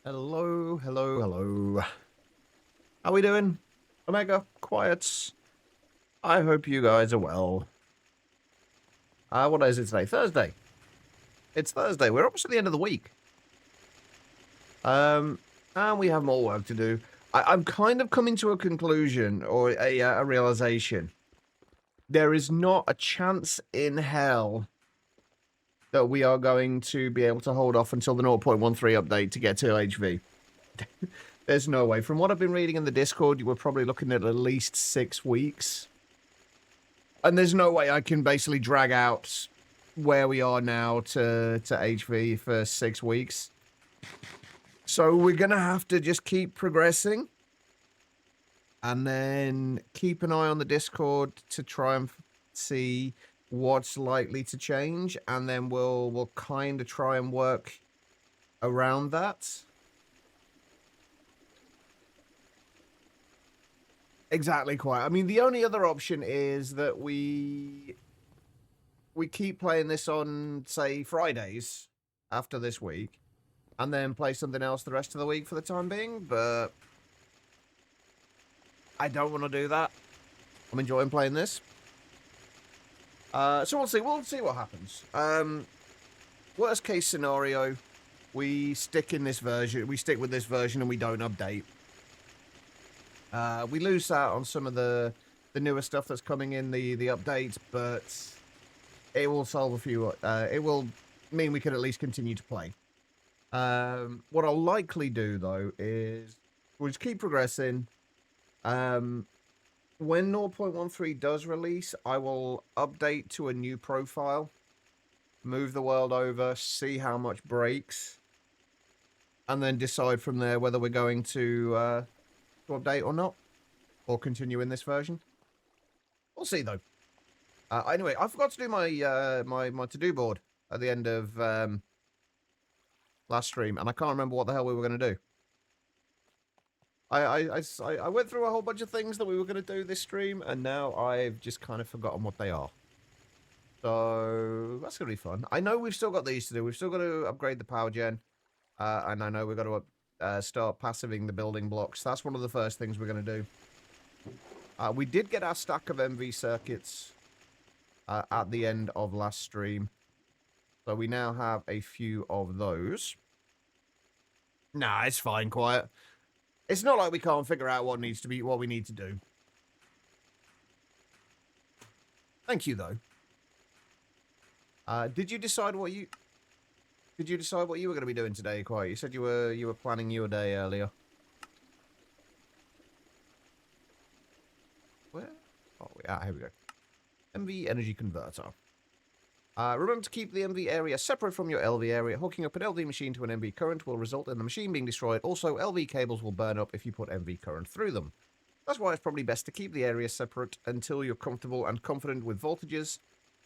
Hello, hello, hello. How we doing? Omega, quiets. I hope you guys are well. What is it today? Thursday. It's Thursday. We're almost at the end of the week. And we have more work to do. I'm kind of coming to a conclusion or a realization. There is not a chance in hell that we are going to be able to hold off until the 0.13 update to get to HV. There's no way. From what I've been reading in the Discord, we're probably looking at least 6 weeks. And there's no way I can basically drag out where we are now to HV for 6 weeks. So we're going to have to just keep progressing. And then keep an eye on the Discord to try and see what's likely to change. And then we'll kind of try and work around that. Exactly, quite. I mean, the only other option is that we keep playing this on, say, Fridays after this week, and then play something else the rest of the week for the time being, but I don't want to do that. I'm enjoying playing this. So we'll see what happens. Worst case scenario, we stick with this version and we don't update. We lose out on some of the newer stuff that's coming in the update, but it will solve a few. It will mean we can at least continue to play. What I'll likely do though is we'll just keep progressing. When 0.13 does release, I will update to a new profile, move the world over, see how much breaks, and then decide from there whether we're going to update or not, or continue in this version. We'll see though. Anyway, I forgot to do my my to-do board at the end of last stream, and I can't remember what the hell we were going to do. I went through a whole bunch of things that we were going to do this stream, and now I've just kind of forgotten what they are. So that's going to be fun. I know we've still got these to do. We've still got to upgrade the power gen, and I know we've got to start passiving the building blocks. That's one of the first things we're going to do. We did get our stack of MV circuits at the end of last stream. So we now have a few of those. Nah, it's fine, quiet. It's not like we can't figure out what we need to do. Thank you, though. Did you decide what you were going to be doing today, Quiet? You said you were planning your day earlier. Where? Oh, yeah, here we go. MV energy converter. Remember to keep the MV area separate from your LV area. Hooking up an LV machine to an MV current will result in the machine being destroyed. Also, LV cables will burn up if you put MV current through them. That's why it's probably best to keep the area separate until you're comfortable and confident with voltages.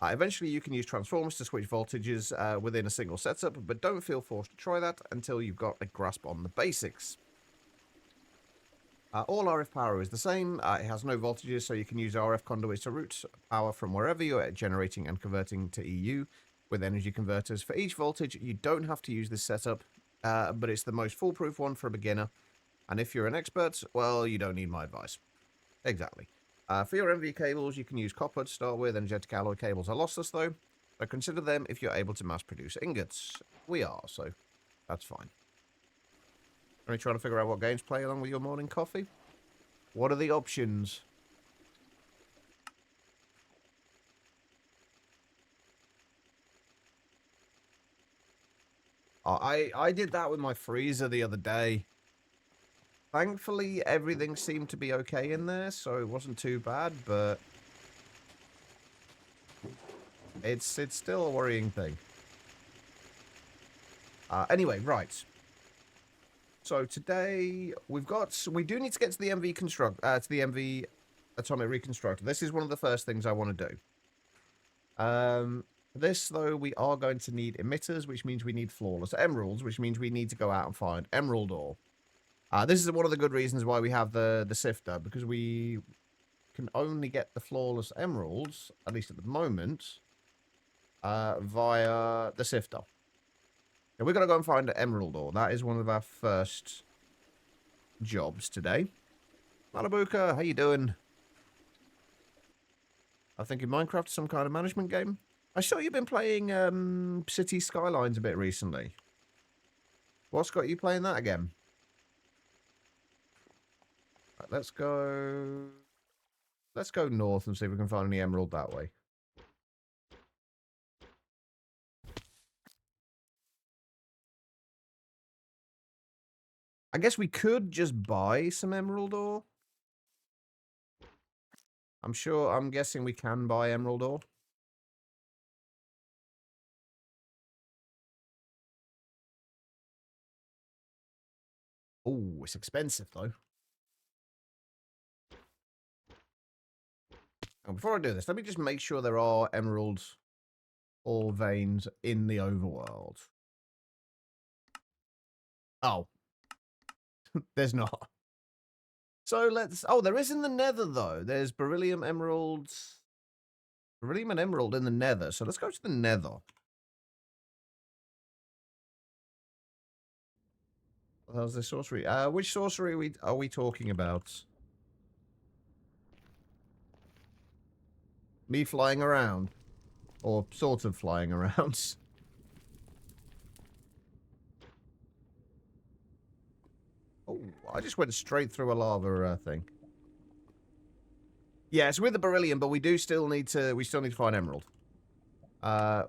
Eventually, you can use transformers to switch voltages within a single setup, but don't feel forced to try that until you've got a grasp on the basics. All RF power is the same. It has no voltages, so you can use RF conduits to route power from wherever you're generating and converting to EU with energy converters. For each voltage, you don't have to use this setup, but it's the most foolproof one for a beginner. And if you're an expert, well, you don't need my advice. Exactly. For your MV cables, you can use copper to start with. Energetic alloy cables are lossless, though, so consider them if you're able to mass-produce ingots. We are, so that's fine. Are you trying to figure out what games to play along with your morning coffee? What are the options? I did that with my freezer the other day. Thankfully, everything seemed to be okay in there, so it wasn't too bad, but it's still a worrying thing. Anyway, right. So today we do need to get to the MV to the MV atomic reconstructor. This is one of the first things I want to do. For this though, we are going to need emitters, which means we need flawless emeralds, which means we need to go out and find emerald ore. This is one of the good reasons why we have the sifter, because we can only get the flawless emeralds, at least at the moment, via the sifter. And we're going to go and find an emerald ore. That is one of our first jobs today. Malabuka, how you doing? I think in Minecraft some kind of management game. I saw you've been playing City Skylines a bit recently. What's got you playing that again? Right, let's go north and see if we can find any emerald that way. I guess we could just buy some emerald ore. I'm guessing we can buy emerald ore. Oh, it's expensive though. And before I do this, let me just make sure there are emerald ore veins in the overworld. Oh. There's not. So let's... Oh, there is in the nether, though. There's beryllium, emeralds... Beryllium and emerald in the nether. So let's go to the nether. How's the sorcery? Which sorcery are we talking about? Me flying around? Or sort of flying around? Oh, I just went straight through a lava thing. Yeah, it's with the beryllium, but we still need to find emerald.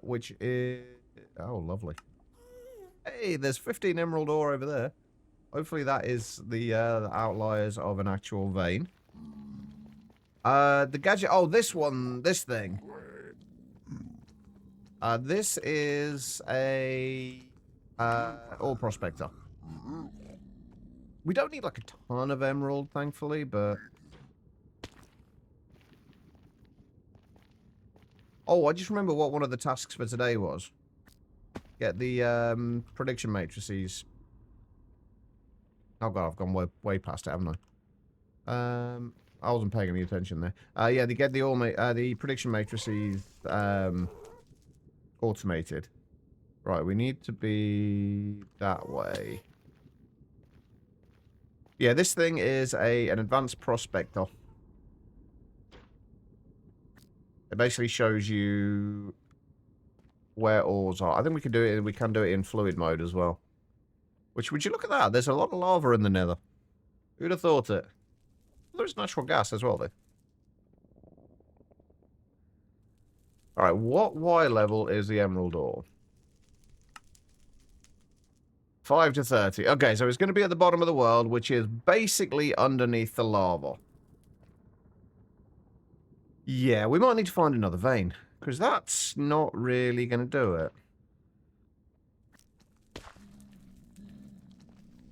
Which is... Oh, lovely. Hey, there's 15 emerald ore over there. Hopefully that is the outliers of an actual vein. The gadget... Oh, this thing. This is a... ore prospector. We don't need, like, a ton of emerald, thankfully, but... Oh, I just remember what one of the tasks for today was. Get the, prediction matrices. Oh, God, I've gone way past it, haven't I? I wasn't paying any attention there. Yeah, they get the prediction matrices, automated. Right, we need to be that way. Yeah, this thing is an advanced prospector. It basically shows you where ores are. I think we can do it in fluid mode as well. Which, would you look at that? There's a lot of lava in the nether. Who'd have thought it? There's natural gas as well, though. Alright, what Y level is the emerald ore? 5 to 30. Okay, so it's going to be at the bottom of the world, which is basically underneath the lava. Yeah, we might need to find another vein, because that's not really going to do it.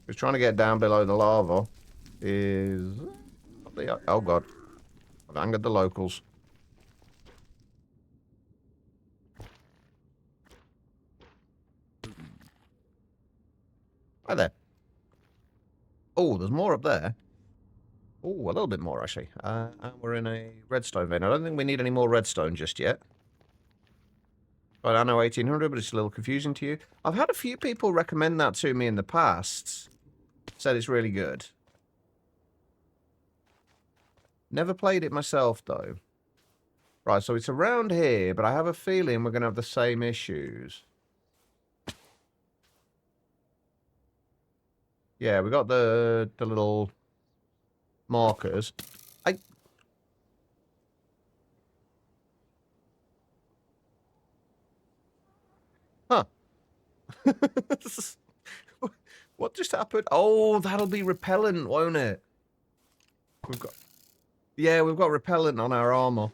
Because trying to get down below the lava is... Oh, God. I've angered the locals. Hi there. Oh, there's more up there. Oh, a little bit more, actually. And we're in a redstone vein. I don't think we need any more redstone just yet. But I know 1800, but it's a little confusing to you. I've had a few people recommend that to me in the past. Said it's really good. Never played it myself, though. Right, so it's around here, but I have a feeling we're going to have the same issues. Yeah, we got the little markers. Huh. What just happened? Oh, that'll be repellent, won't it? We've got repellent on our armor.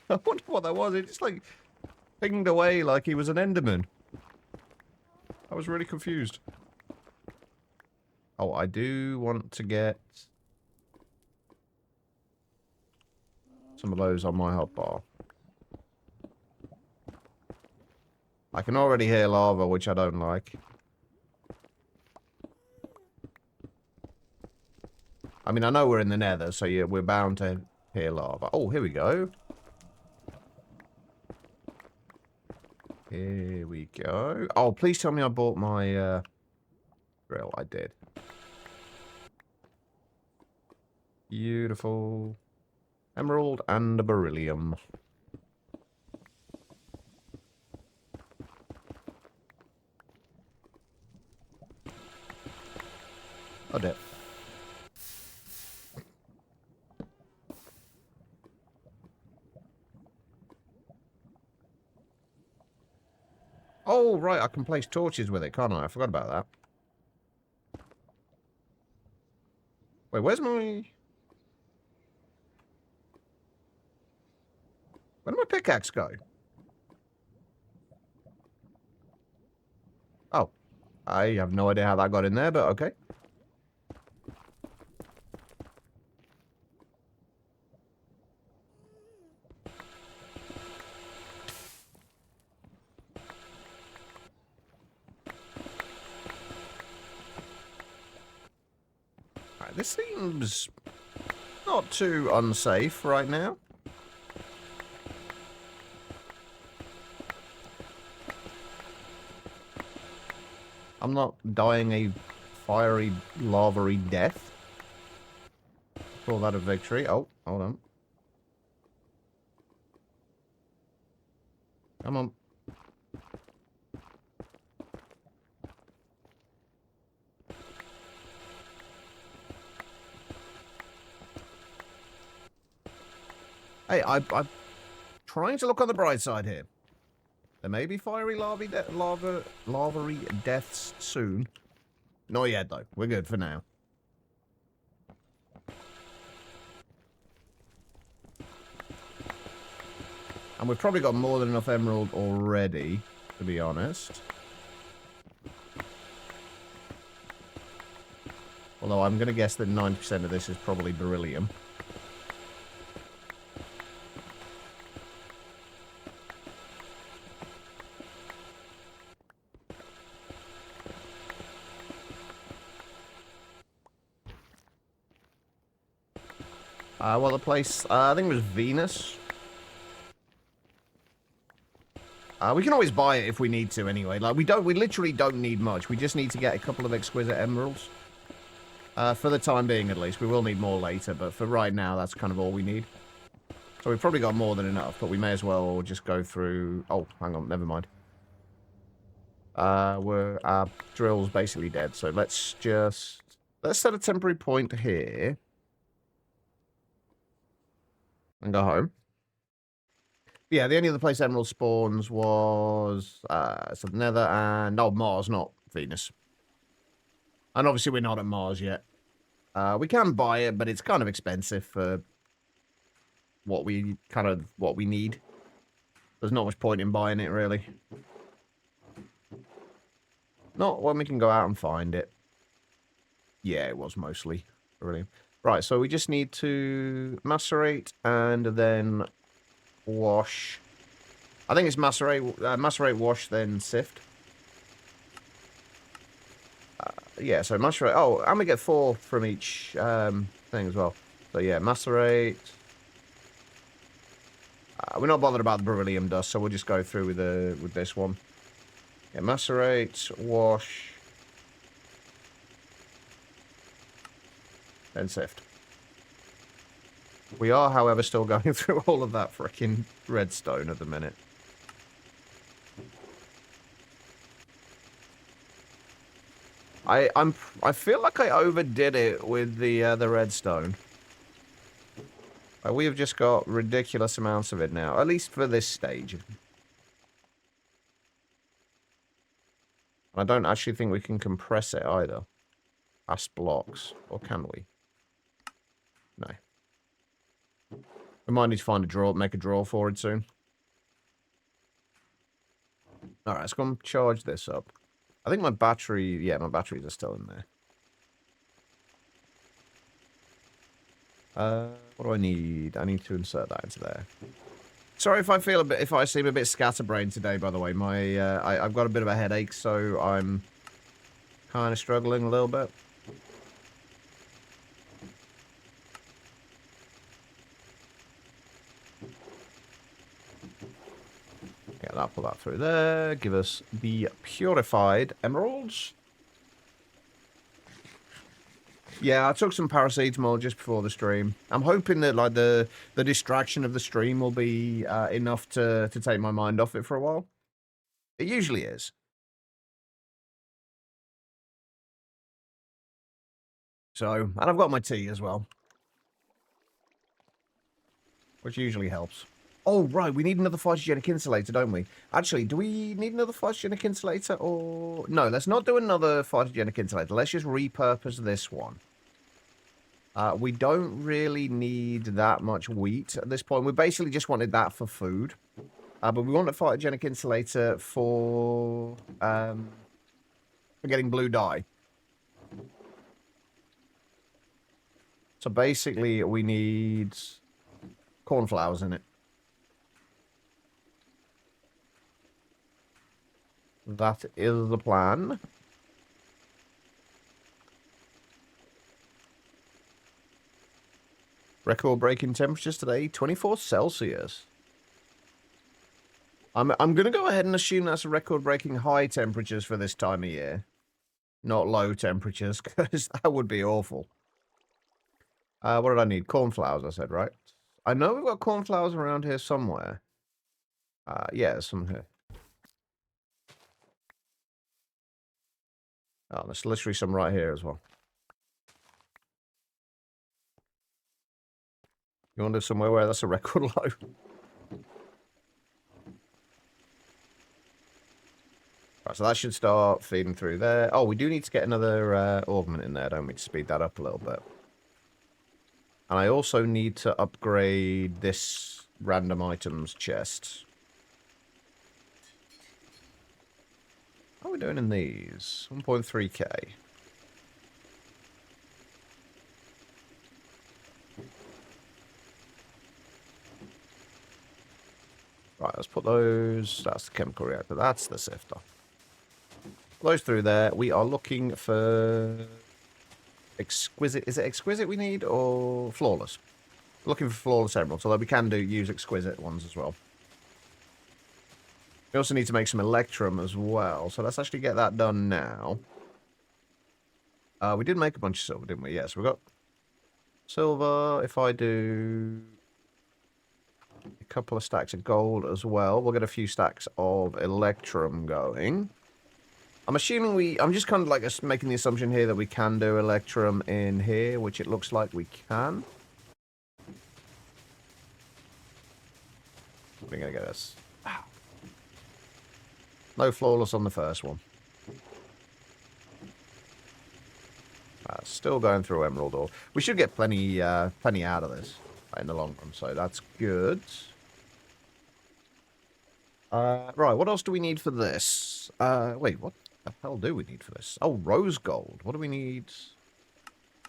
I wonder what that was. It just, like, pinged away like he was an Enderman. I was really confused. Oh, I do want to get some of those on my hotbar. I can already hear lava, which I don't like. I mean, I know we're in the nether, so yeah, we're bound to hear lava. Oh, here we go. Here we go. Oh, please tell me I bought my drill. I did. Beautiful. Emerald and a beryllium. Oh, dear. Oh, right, I can place torches with it, can't I? I forgot about that. Wait, where's my... Where did my pickaxe go? Oh, I have no idea how that got in there, but okay. Right, this seems not too unsafe right now. I'm not dying a fiery, lava-y death. Call that a victory. Oh, hold on. Come on. Hey, I'm trying to look on the bright side here. There may be fiery lava-y deaths soon. Not yet, though. We're good for now. And we've probably got more than enough emerald already, to be honest. Although I'm going to guess that 90% of this is probably beryllium. Well, the place, I think it was Venus. We can always buy it if we need to anyway. Like, we literally don't need much. We just need to get a couple of exquisite emeralds. For the time being, at least. We will need more later, but for right now, that's kind of all we need. So we've probably got more than enough, but we may as well just go through... Oh, hang on, never mind. Our drill's basically dead, so let's set a temporary point here. And go home. Yeah, the only other place emerald spawns was so the Nether and Mars, not Venus. And obviously we're not at Mars yet. We can buy it, but it's kind of expensive for what we need. There's not much point in buying it, really. Not when we can go out and find it. Yeah, it was mostly. Brilliant. Right, so we just need to macerate and then wash. I think it's macerate, wash, then sift. Yeah, so macerate. Oh, and we get 4 from each thing as well. So yeah, macerate. We're not bothered about the beryllium dust, so we'll just go through with this one. Yeah, macerate, wash, then sift. We are, however, still going through all of that freaking redstone at the minute. I feel like I overdid it with the redstone. We have just got ridiculous amounts of it now, at least for this stage. I don't actually think we can compress it either. Past blocks, or can we? No. We might need to find a drawer, make a drawer for it soon. Alright, let's go and charge this up. I think my battery, yeah, my batteries are still in there. What do I need? I need to insert that into there. Sorry if I seem a bit scatterbrained today, by the way. I've got a bit of a headache, so I'm kind of struggling a little bit. Yeah, I'll put that through there. Give us the purified emeralds. Yeah, I took some paracetamol just before the stream. I'm hoping that like the distraction of the stream will be enough to take my mind off it for a while. It usually is. So, and I've got my tea as well, which usually helps. Oh, right, we need another photogenic insulator, don't we? Actually, do we need another photogenic insulator or... No, let's not do another photogenic insulator. Let's just repurpose this one. We don't really need that much wheat at this point. We basically just wanted that for food. But we want a photogenic insulator for getting blue dye. So basically, we need cornflowers in it. That is the plan. Record-breaking temperatures today, 24 Celsius. I'm going to go ahead and assume that's a record-breaking high temperatures for this time of year. Not low temperatures, because that would be awful. What did I need? Cornflowers, I said, right? I know we've got cornflowers around here somewhere. Yeah, there's some here. Oh, there's literally some right here as well. You want to do somewhere where that's a record low? Right, so that should start feeding through there. Oh, we do need to get another augment in there, don't we, to speed that up a little bit. And I also need to upgrade this random items chest. How are we doing in these? 1.3k. Right, let's put those. That's the chemical reactor. That's the sifter. Those through there. We are looking for exquisite. Is it exquisite we need or flawless? We're looking for flawless emeralds, although we can use exquisite ones as well. We also need to make some electrum as well, so let's actually get that done now. We did make a bunch of silver, didn't we? Yes, we've got silver. If I do a couple of stacks of gold as well, we'll get a few stacks of electrum going. I'm assuming I'm just kind of like making the assumption here that we can do electrum in here, which it looks like we can. We're going to get this. No flawless on the first one. Still going through emerald ore. We should get plenty out of this in the long run, so that's good. Right, what else do we need for this? Wait, what the hell do we need for this? Oh, rose gold. What do we need?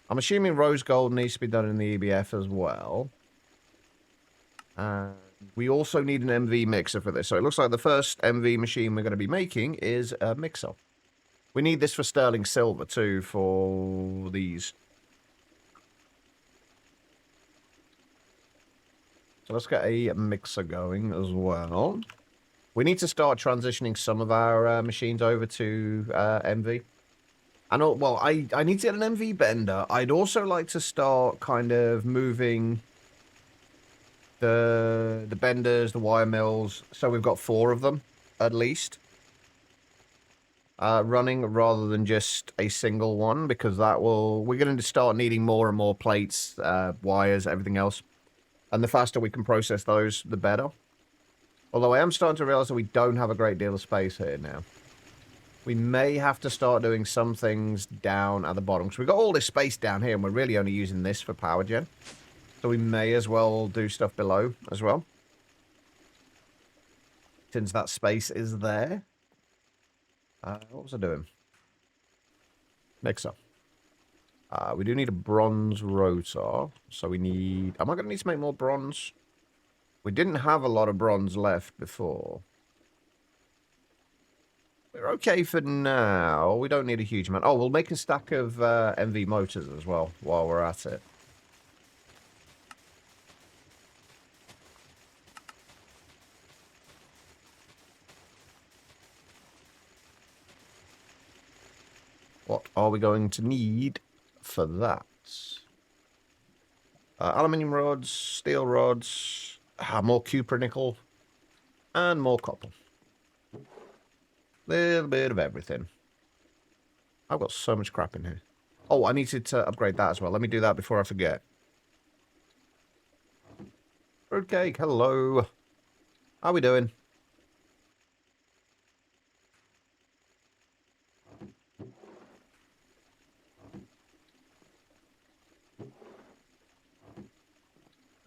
I'm assuming rose gold needs to be done in the EBF as well. We also need an MV mixer for this. So it looks like the first MV machine we're going to be making is a mixer. We need this for sterling silver too for these. So let's get a mixer going as well. We need to start transitioning some of our machines over to MV. And well, I need to get an MV bender. I'd also like to start kind of moving the benders, the wire mills. So we've got 4 of them at least running rather than just a single one, because we're going to start needing more and more plates, wires, everything else. And the faster we can process those, the better. Although I am starting to realize that we don't have a great deal of space here now. We may have to start doing some things down at the bottom. Because we've got all this space down here and we're really only using this for power gen. So we may as well do stuff below as well. Since that space is there. What was I doing? Mixer. We do need a bronze rotor. So we need... Am I going to need to make more bronze? We didn't have a lot of bronze left before. We're okay for now. We don't need a huge amount. Oh, we'll make a stack of MV motors as well while we're at it. What are we going to need for that? Aluminium rods, steel rods, more cupronickel, and more copper. Little bit of everything. I've got so much crap in here. Oh, I needed to upgrade that as well. Let me do that before I forget. Fruitcake, hello. How we doing?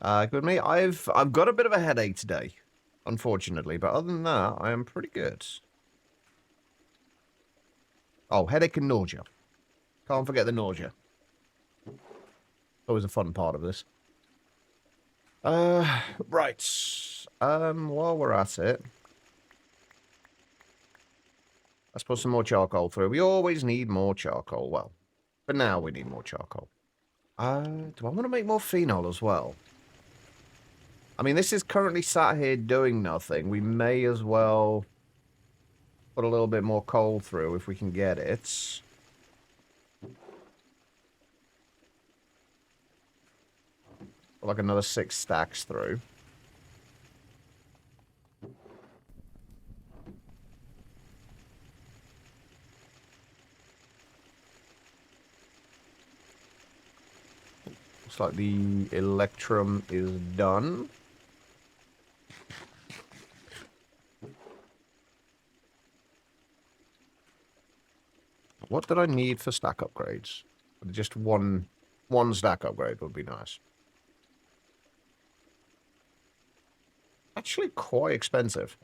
Good me. I've got a bit of a headache today, unfortunately, but other than that, I am pretty good. Oh, headache and nausea. Can't forget the nausea. Always a fun part of this. Right. While we're at it, let's put some more charcoal through. We always need more charcoal. Well, for now we need more charcoal. Do I want to make more phenol as well? I mean, this is currently sat here doing nothing. We may as well put a little bit more coal through if we can get it. Put like another 6 stacks through. Looks like the electrum is done. What did I need for stack upgrades? Just one stack upgrade would be nice. Actually quite expensive.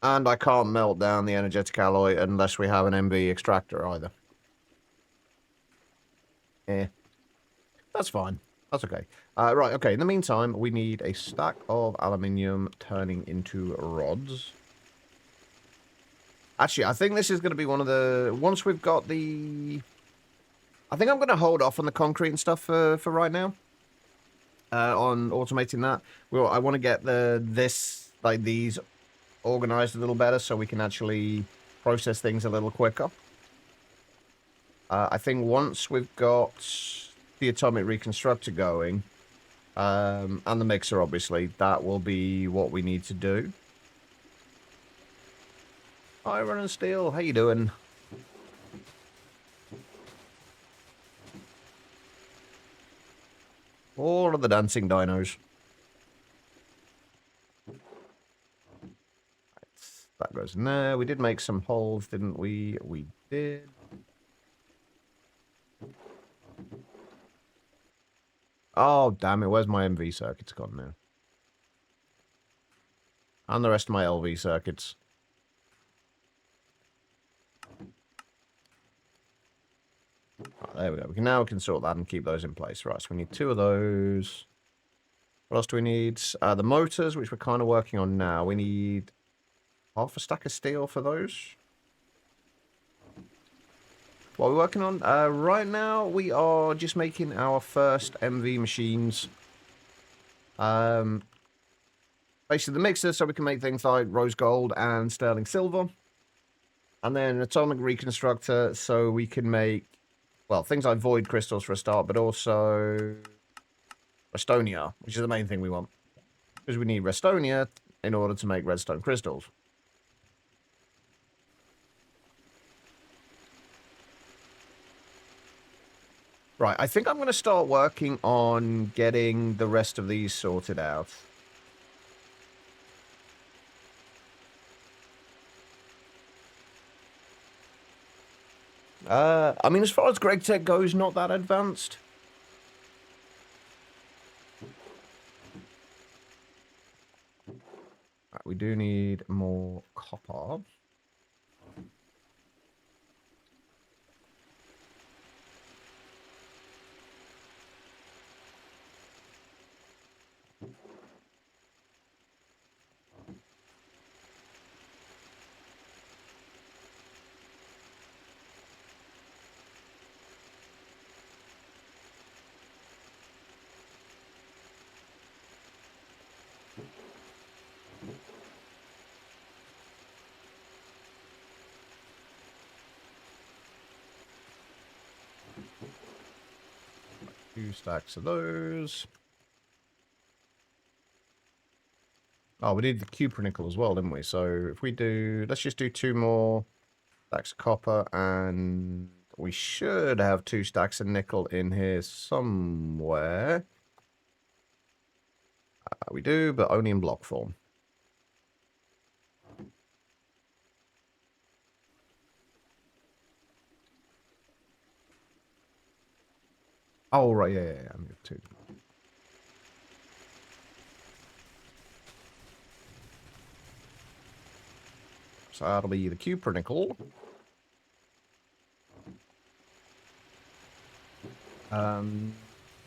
And I can't melt down the energetic alloy unless we have an MV extractor either. That's fine. That's okay. Right, okay. In the meantime, we need a stack of aluminium turning into rods. Actually, I think this is going to be one of the... Once we've got the... I think I'm going to hold off on the concrete and stuff for right now. On automating that. Well, I want to get these organized a little better so we can actually process things a little quicker. I think once we've got the atomic reconstructor going, and the mixer, obviously, that will be what we need to do. Iron and steel, how you doing? All of the dancing dinos. That goes in there. We did make some holes, didn't we? We did. Oh, damn it. Where's my MV circuits gone now? And the rest of my LV circuits. Right, there we go. Now we can sort that and keep those in place. Right, so we need 2 of those. What else do we need? The motors, which we're kind of working on now. We need half a stack of steel for those. What are we working on? Right now, we are just making our first MV machines. Basically, the mixer, so we can make things like rose gold and sterling silver. And then an atomic reconstructor, so we can make, well, things like void crystals for a start, but also Restonia, which is the main thing we want. Because we need Restonia in order to make redstone crystals. Right, I think I'm going to start working on getting the rest of these sorted out. I mean, as far as Greg Tech goes, not that advanced. Right, we do need more copper. 2 stacks of those. Oh, we need the cupronickel as well, didn't we? So if we do, let's just do 2 more stacks of copper, and we should have 2 stacks of nickel in here somewhere. We do, but only in block form. Oh, right, yeah. I need 2. So that'll be the cupronickel.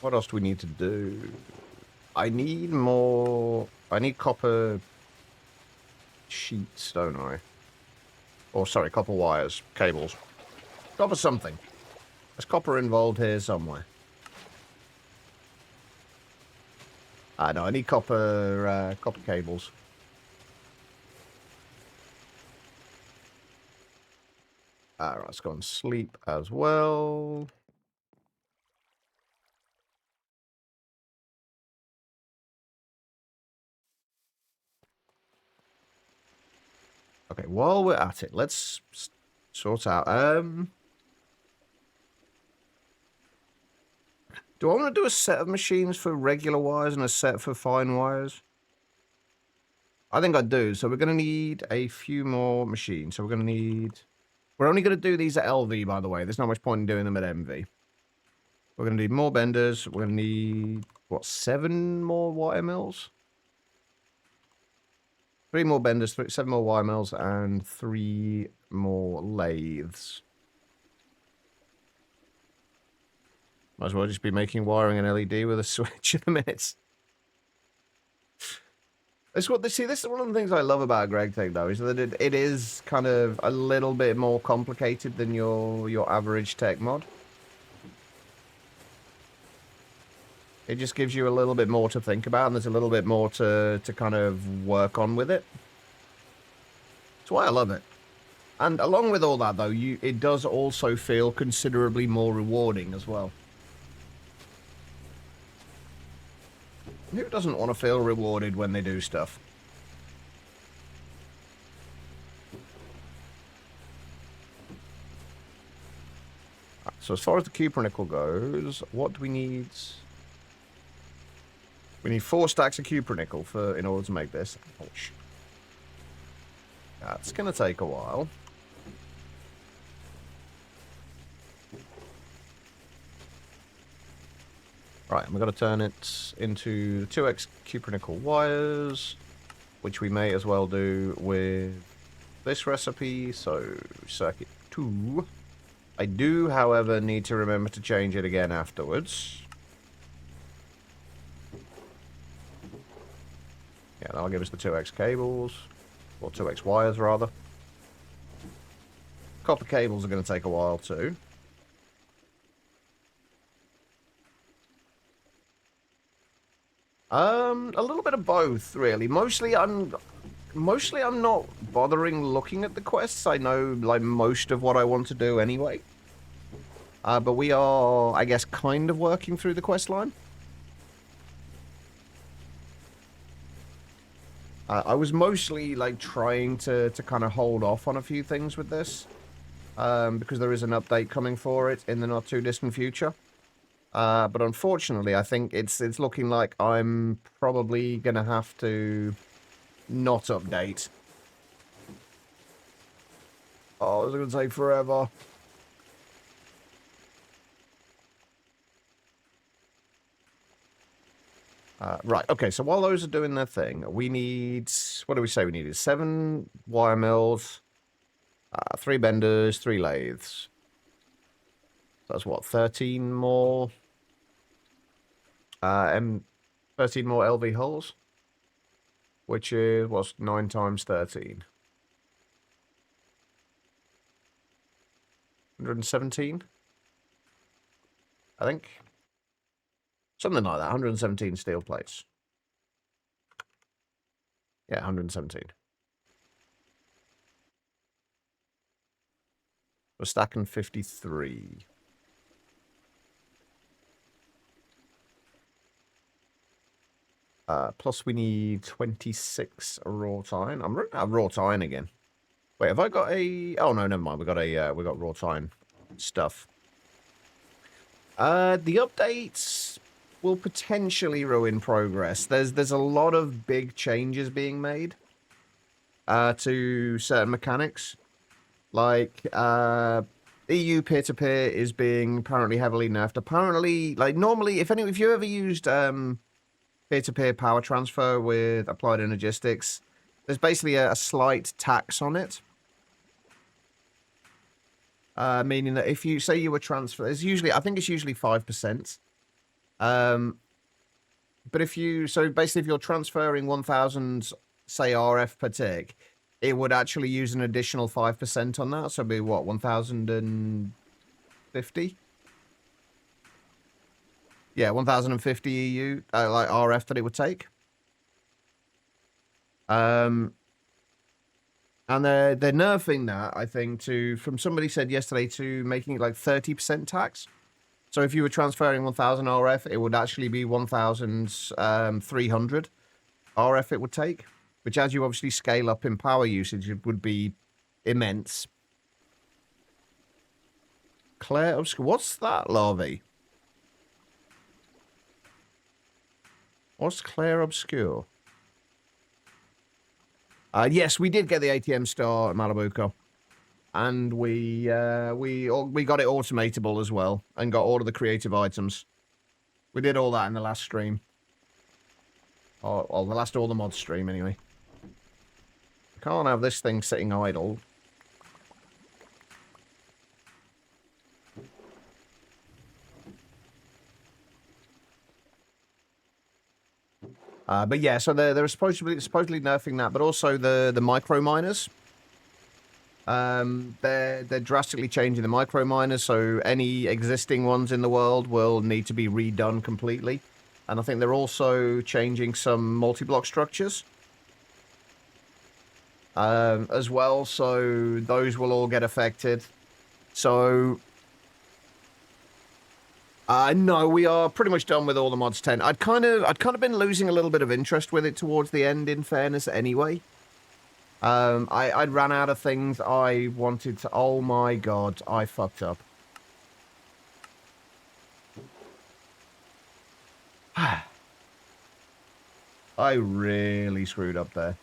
What else do we need to do? I need more... I need copper sheets, don't I? Or, sorry, copper wires, cables. Copper something. There's copper involved here somewhere. No, I need copper cables. Alright, let's go and sleep as well. Okay, while we're at it, let's sort out... do I want to do a set of machines for regular wires and a set for fine wires? I think I do. So we're going to need a few more machines. So we're going to need... We're only going to do these at LV, by the way. There's not much point in doing them at MV. We're going to need more benders. We're going to need, what, 7 more wire mills? 3 more benders, 7 more wire mills, and 3 more lathes. Might as well just be making wiring an LED with a switch in a minute. See, this is one of the things I love about GregTech, though, is that it is kind of a little bit more complicated than your average tech mod. It just gives you a little bit more to think about, and there's a little bit more to kind of work on with it. That's why I love it. And along with all that, though, it does also feel considerably more rewarding as well. Who doesn't want to feel rewarded when they do stuff? So as far as the cupronickel goes, what do we need? We need 4 stacks of cupronickel in order to make this. Ouch. That's going to take a while. Right, and we've got to turn it into 2x cupronickel wires, which we may as well do with this recipe, so circuit 2. I do, however, need to remember to change it again afterwards. Yeah, that'll give us the 2x cables, or 2x wires, rather. Copper cables are going to take a while, too. A little bit of both, really. Mostly I'm not bothering looking at the quests. I know, like, most of what I want to do anyway. But we are, I guess, kind of working through the quest line. I was mostly, like, trying to kind of hold off on a few things with this. Because there is an update coming for it in the not-too-distant future. But unfortunately, I think it's looking like I'm probably going to have to not update. Oh, it's going to take forever. Right, okay, so while those are doing their thing, we need... What do we say we needed? 7 wire mills, 3 benders, 3 lathes. That's what, 13 more... 13 more LV hulls? Which is, what's 9 times 13? 117? I think. Something like that, 117 steel plates. Yeah, 117. We're stacking 53. Plus we need 26 wrought iron. I'm running out of wrought iron again. Wait, have I got a... Oh, no, never mind. We got wrought iron stuff. The updates will potentially ruin progress. There's a lot of big changes being made to certain mechanics. Like, EU peer-to-peer is being apparently heavily nerfed. Apparently, like, normally, if you ever used peer-to-peer power transfer with applied energistics, there's basically a slight tax on it. Meaning that if you say you were transfer, I think it's usually 5%. But if you're transferring 1,000, say, RF per tick, it would actually use an additional 5% on that. So it'd be what, 1,050? Yeah, 1,050 EU, like RF that it would take. And they're nerfing that, I think, from somebody said yesterday, to making it like 30% tax. So if you were transferring 1,000 RF, it would actually be 1,300 RF it would take, which, as you obviously scale up in power usage, it would be immense. Claire Obscure. What's that, Larvae? What's Claire Obscure? Yes, we did get the ATM star at Malabuco, and we got it automatable as well, and got all of the creative items. We did all that in the last stream. Or the last All the Mods stream, anyway. Can't have this thing sitting idle. But yeah, so they're supposedly nerfing that, but also the micro miners. They're drastically changing the micro miners, so any existing ones in the world will need to be redone completely. And I think they're also changing some multi-block structures as well, so those will all get affected. So no, we are pretty much done with all the mods 10. I'd kind of been losing a little bit of interest with it towards the end, in fairness, anyway. I'd ran out of things I wanted to... Oh my god, I fucked up. I really screwed up there.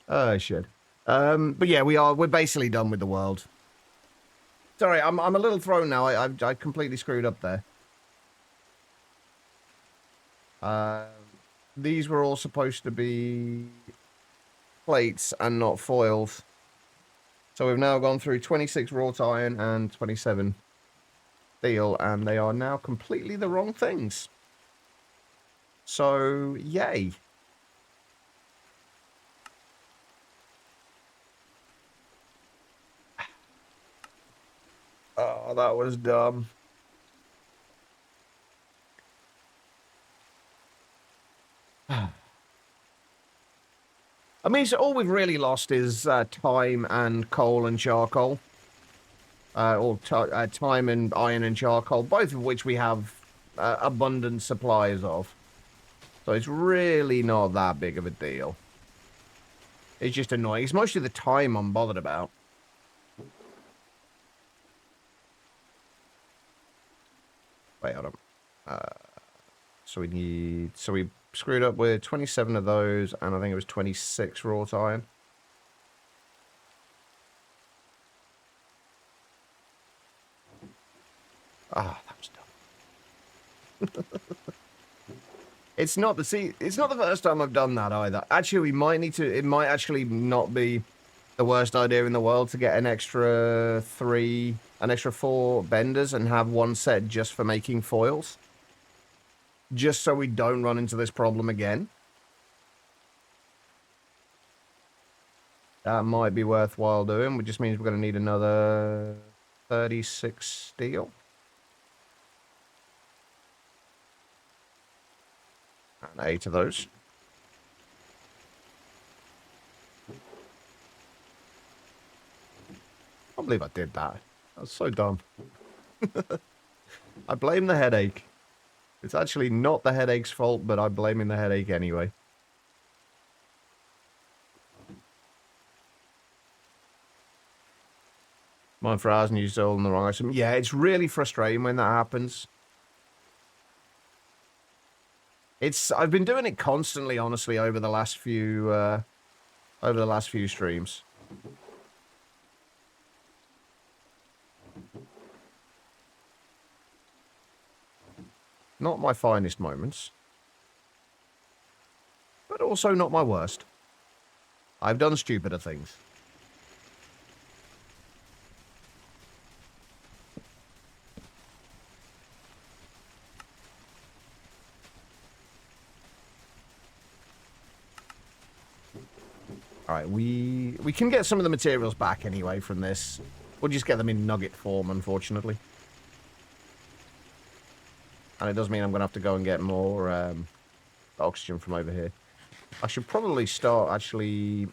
Oh, shit. But yeah, we're basically done with the world. Sorry, I'm a little thrown now. I completely screwed up there. These were all supposed to be plates and not foils. So we've now gone through 26 wrought iron and 27 steel, and they are now completely the wrong things. So, yay. Oh, that was dumb. I mean, so all we've really lost is time and coal and charcoal. Or time and iron and charcoal, both of which we have abundant supplies of. So it's really not that big of a deal. It's just annoying. It's mostly the time I'm bothered about. Wait, hold on. So we screwed up with 27 of those, and I think it was 26 wrought iron. Ah, that was dumb. It's not the first time I've done that either. Actually, it might actually not be the worst idea in the world to get an extra 4 benders and have one set just for making foils. Just so we don't run into this problem again. That might be worthwhile doing, which just means we're going to need another 36 steel. And 8 of those. I can't believe I did that. That was so dumb. I blame the headache. It's actually not the headache's fault, but I'm blaming the headache anyway. My fries and you sold on the wrong item. Yeah, it's really frustrating when that happens. I've been doing it constantly, honestly, over the last few streams. Not my finest moments. But also not my worst. I've done stupider things. Alright, we can get some of the materials back anyway from this. We'll just get them in nugget form, unfortunately. And it does mean I'm going to have to go and get more oxygen from over here. I should probably start actually...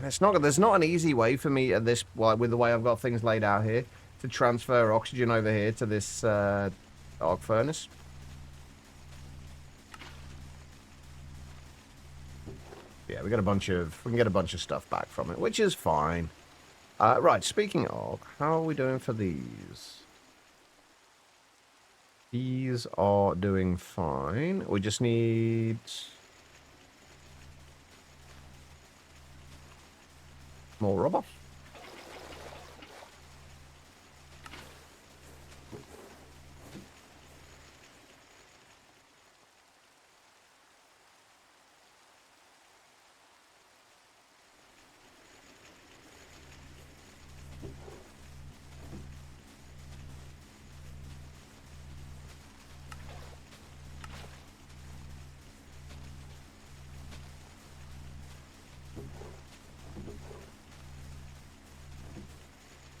There's not an easy way for me at this, with the way I've got things laid out here, to transfer oxygen over here to this arc furnace. Yeah, we can get a bunch of stuff back from it, which is fine. Right, speaking of, how are we doing for these? These are doing fine. We just need more rubber.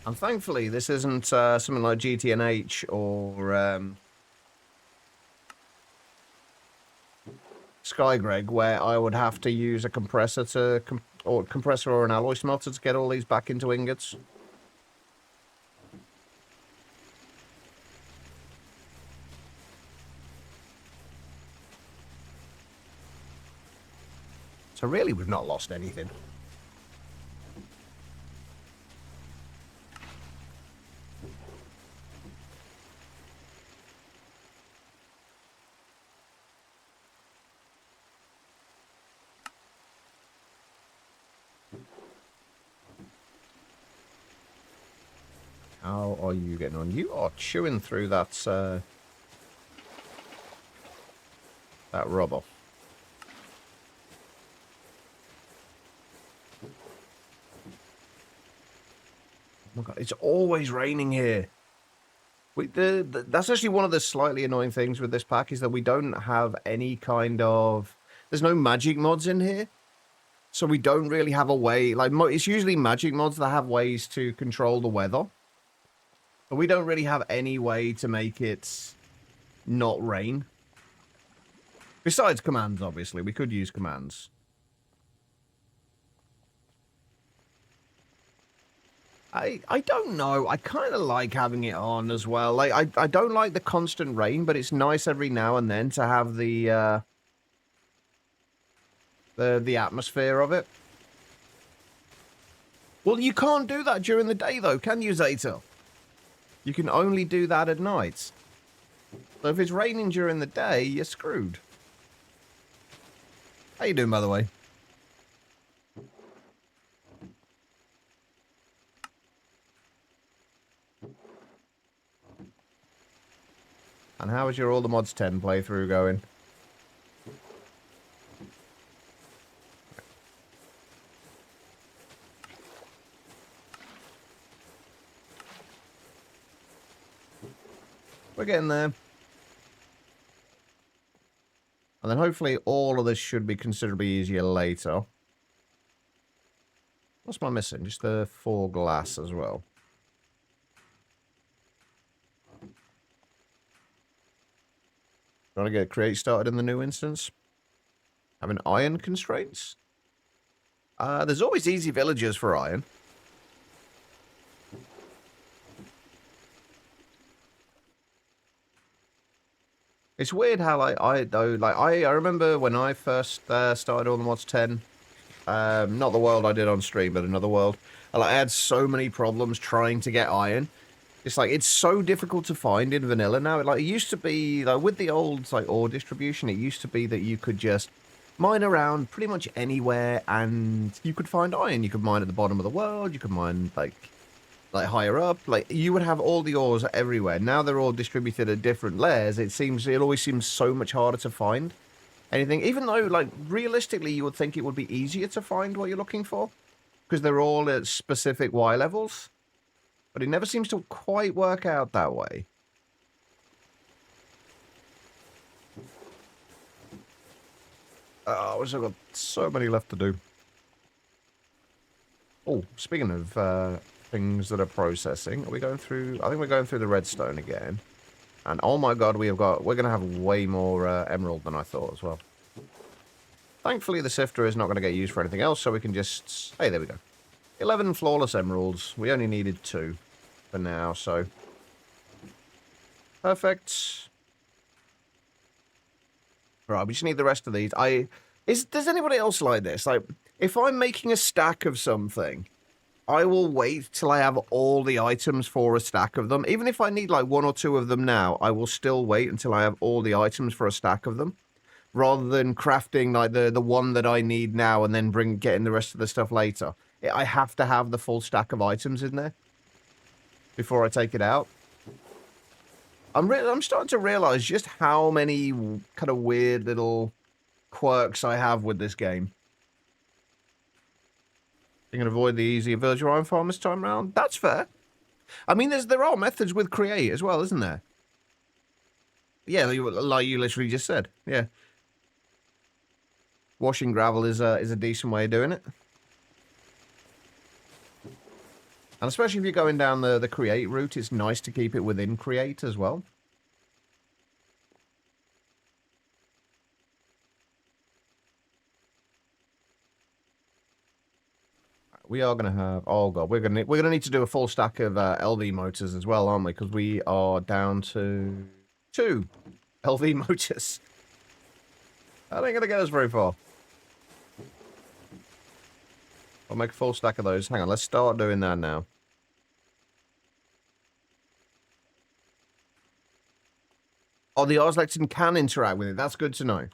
And thankfully, this isn't something like GTNH or Skygreg, where I would have to use a compressor or an alloy smelter to get all these back into ingots. So really, we've not lost anything. How are you getting on? You are chewing through that rubber. Oh my God, it's always raining here. That's actually one of the slightly annoying things with this pack is that we don't have any kind of... There's no magic mods in here. So we don't really have a way... Like, it's usually magic mods that have ways to control the weather. But we don't really have any way to make it not rain. Besides commands, obviously. We could use commands. I don't know. I kind of like having it on as well. Like, I don't like the constant rain, but it's nice every now and then to have the atmosphere of it. Well, you can't do that during the day, though, can you, Zeta? You can only do that at night. So if it's raining during the day, you're screwed. How you doing, by the way? And how is your All the Mods 10 playthrough going? We're getting there. And then hopefully all of this should be considerably easier later. What's am I missing? Just the 4 glass as well. Trying to get create started in the new instance. Having iron constraints? There's always easy villagers for iron. It's weird how I remember when I first started on the Mods 10, not the world I did on stream, but another world. I had so many problems trying to get iron. It's like it's so difficult to find in vanilla now. Like it used to be like with the old like ore distribution, it used to be that you could just mine around pretty much anywhere and you could find iron. You could mine at the bottom of the world, you could mine like higher up, like you would have all the ores everywhere. Now they're all distributed at different layers. It always seems so much harder to find anything, even though like realistically you would think it would be easier to find what you're looking for because they're all at specific Y levels, but it never seems to quite work out that way. Oh, I've got so many left to do. Oh, speaking of things that are processing, are we going through? I think we're going through the redstone again. And oh my god, we're going to have way more emerald than I thought as well. Thankfully, the sifter is not going to get used for anything else, so we can just... Hey, there we go. 11 flawless emeralds. We only needed 2 for now, so... Perfect. Right, we just need the rest of these. Does anybody else like this? Like, if I'm making a stack of something, I will wait till I have all the items for a stack of them. Even if I need like 1 or 2 of them now, I will still wait until I have all the items for a stack of them. Rather than crafting like the one that I need now and then getting the rest of the stuff later. I have to have the full stack of items in there before I take it out. I'm starting to realize just how many kind of weird little quirks I have with this game. You can avoid the easier virtual iron farm this time around. That's fair. I mean, there are methods with create as well, isn't there? Yeah, like you literally just said. Yeah. Washing gravel is a decent way of doing it. And especially if you're going down the create route, it's nice to keep it within create as well. We are going to have... Oh, God. We're gonna need to do a full stack of LV motors as well, aren't we? Because we are down to 2 LV motors. That ain't going to get us very far. I'll make a full stack of those. Hang on, let's start doing that now. Oh, the Ars Lectin can interact with it. That's good to know.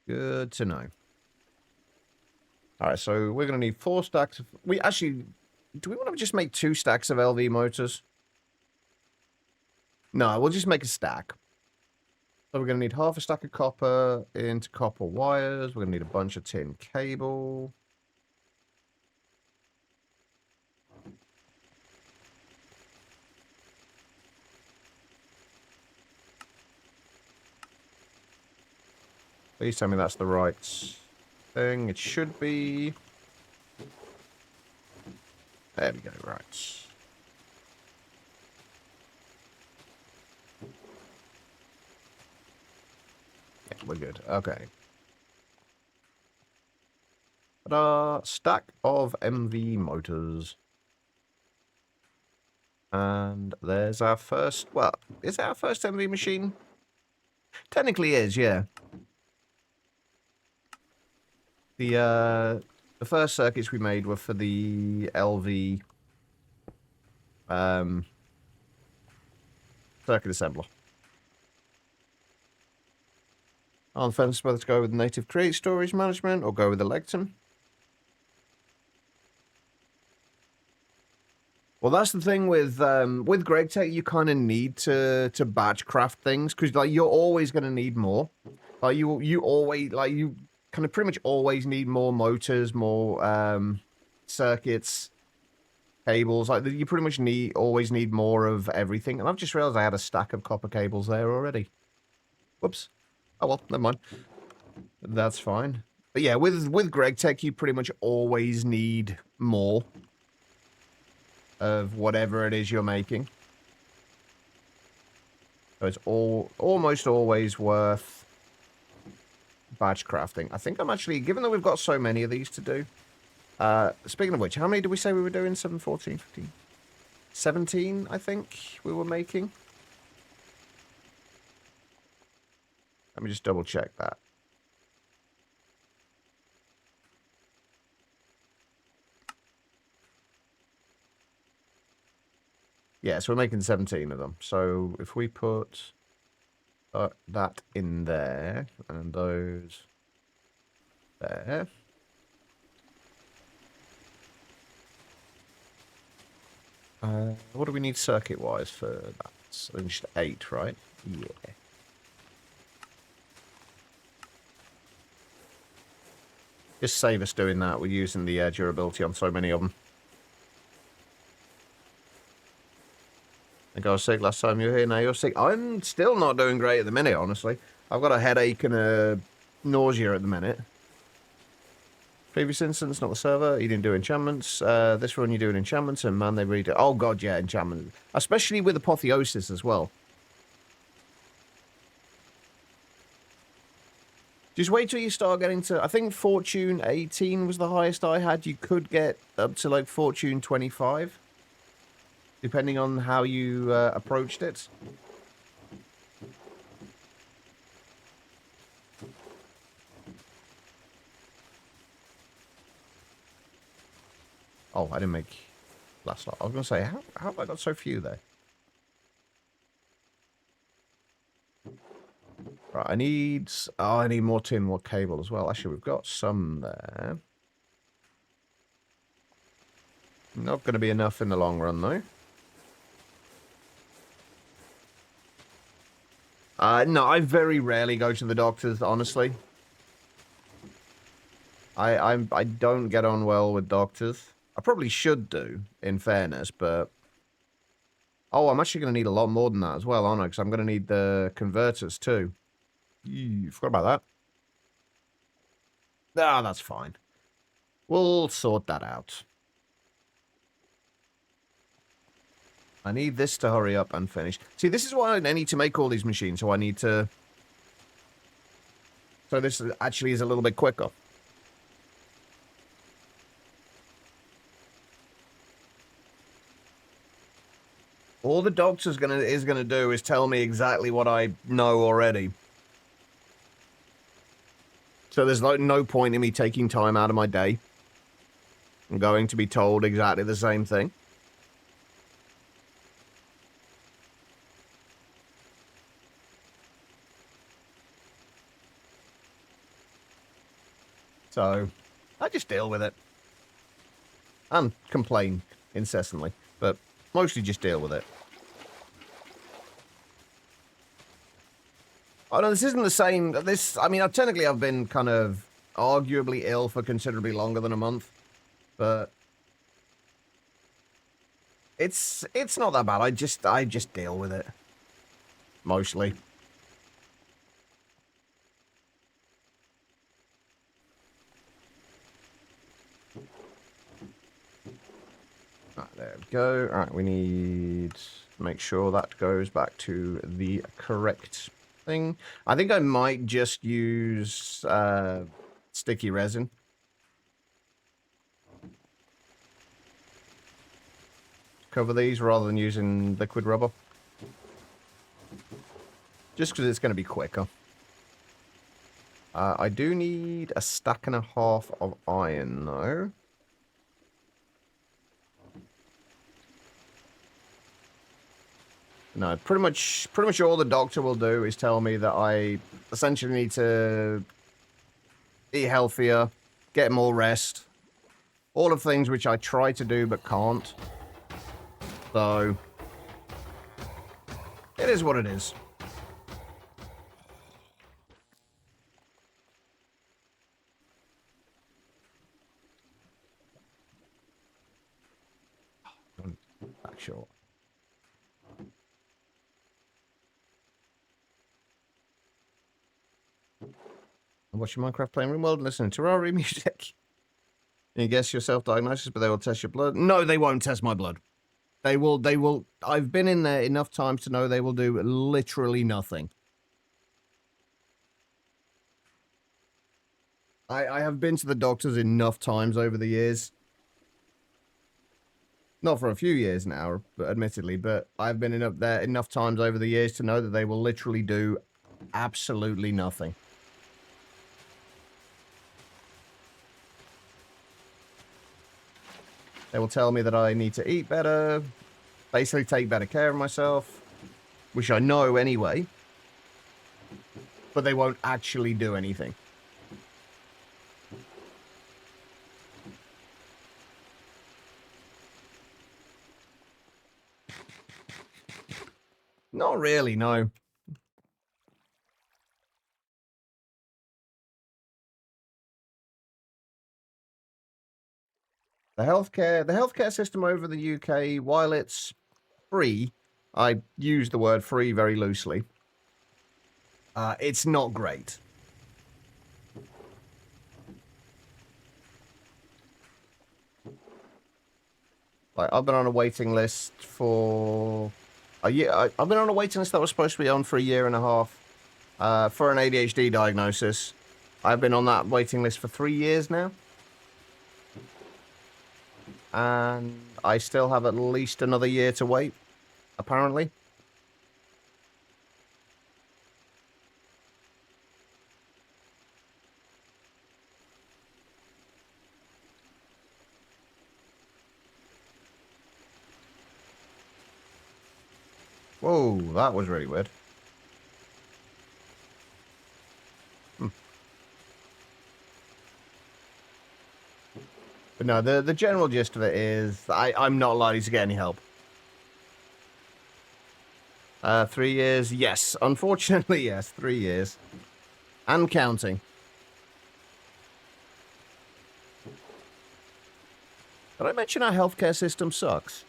Good to know. Alright, so we're going to need 4 stacks of... Do we want to just make 2 stacks of LV motors? No, we'll just make a stack. So we're going to need half a stack of copper into copper wires. We're going to need a bunch of tin cable. Please tell me that's the right thing. It should be. There we go, right. Yeah, we're good. Okay. Ta-da! Stack of MV motors. And there's our first... Well, is it our first MV machine? Technically is, yeah. The first circuits we made were for the LV circuit assembler. On the fence whether to go with native create storage management or go with the Lectin. Well, that's the thing with GregTech, you kind of need to batch craft things because like you're always going to need more. Like you always you kind of pretty much always need more motors, more circuits, cables. Like you pretty much always need more of everything. And I've just realized I had a stack of copper cables there already. Whoops. Oh well, never mind. That's fine. But yeah, with GregTech, you pretty much always need more of whatever it is you're making. So it's almost always worth batch crafting. I think I'm actually, given that we've got so many of these to do, speaking of which, how many did we say we were doing? 7, 14, 15? 17, I think we were making. Let me just double check that. Yeah, so we're making 17 of them. So if we put that in there and those there. What do we need circuit-wise for that? So just 8, right? Yeah. Just save us doing that. We're using the durability on so many of them. I think I was sick last time you were here. Now you're sick. I'm still not doing great at the minute, honestly. I've got a headache and a nausea at the minute. Previous instance, not the server. You didn't do enchantments. This run you're doing enchantments, and man, they really do. Oh god, yeah, enchantment. Especially with apotheosis as well. Just wait till you start getting to... I think Fortune 18 was the highest I had. You could get up to, like, Fortune 25. Depending on how you approached it. Oh, I didn't make last lot. I was going to say, how have I got so few there? Right, I need more tin, more cable as well. Actually, we've got some there. Not going to be enough in the long run, though. No, I very rarely go to the doctors, honestly. I don't get on well with doctors. I probably should do, in fairness, but... Oh, I'm actually going to need a lot more than that as well, aren't I? Because I'm going to need the converters, too. Forgot about that. Ah, that's fine. We'll sort that out. I need this to hurry up and finish. See, this is why I need to make all these machines, so I need to... So this actually is a little bit quicker. All the doctor is gonna do is tell me exactly what I know already. So there's like no point in me taking time out of my day. I'm going to be told exactly the same thing. So I just deal with it. And complain incessantly, but mostly just deal with it. Oh no, this isn't the same. I mean, technically I've been kind of arguably ill for considerably longer than a month, but it's not that bad. I just deal with it. Mostly. Right, there we go. Alright, we need to make sure that goes back to the correct thing. I think I might just use sticky resin. Cover these rather than using liquid rubber. Just because it's going to be quicker. I do need a stack and a half of iron, though. No, pretty much all the doctor will do is tell me that I essentially need to eat healthier, get more rest. All of things which I try to do but can't. So, it is what it is. Back short. I'm watching Minecraft playing RimWorld and listening to Terraria music. You guess your self-diagnosis, but they will test your blood. No, they won't test my blood. They will. I've been in there enough times to know they will do literally nothing. I have been to the doctors enough times over the years. Not for a few years now, admittedly, but I've been up there enough times over the years to know that they will literally do absolutely nothing. They will tell me that I need to eat better, basically take better care of myself, which I know anyway, but they won't actually do anything. Not really, no. The healthcare system over the UK, while it's free, I use the word free very loosely. It's not great. Like, I've been on a waiting list for a year. I've been on a waiting list that was supposed to be on for a year and a half for an ADHD diagnosis. I've been on that waiting list for 3 years now. And I still have at least another year to wait, apparently. Whoa, that was really weird. But no, the general gist of it is I'm not likely to get any help. 3 years, yes. Unfortunately, yes, 3 years. And counting. Did I mention our healthcare system sucks?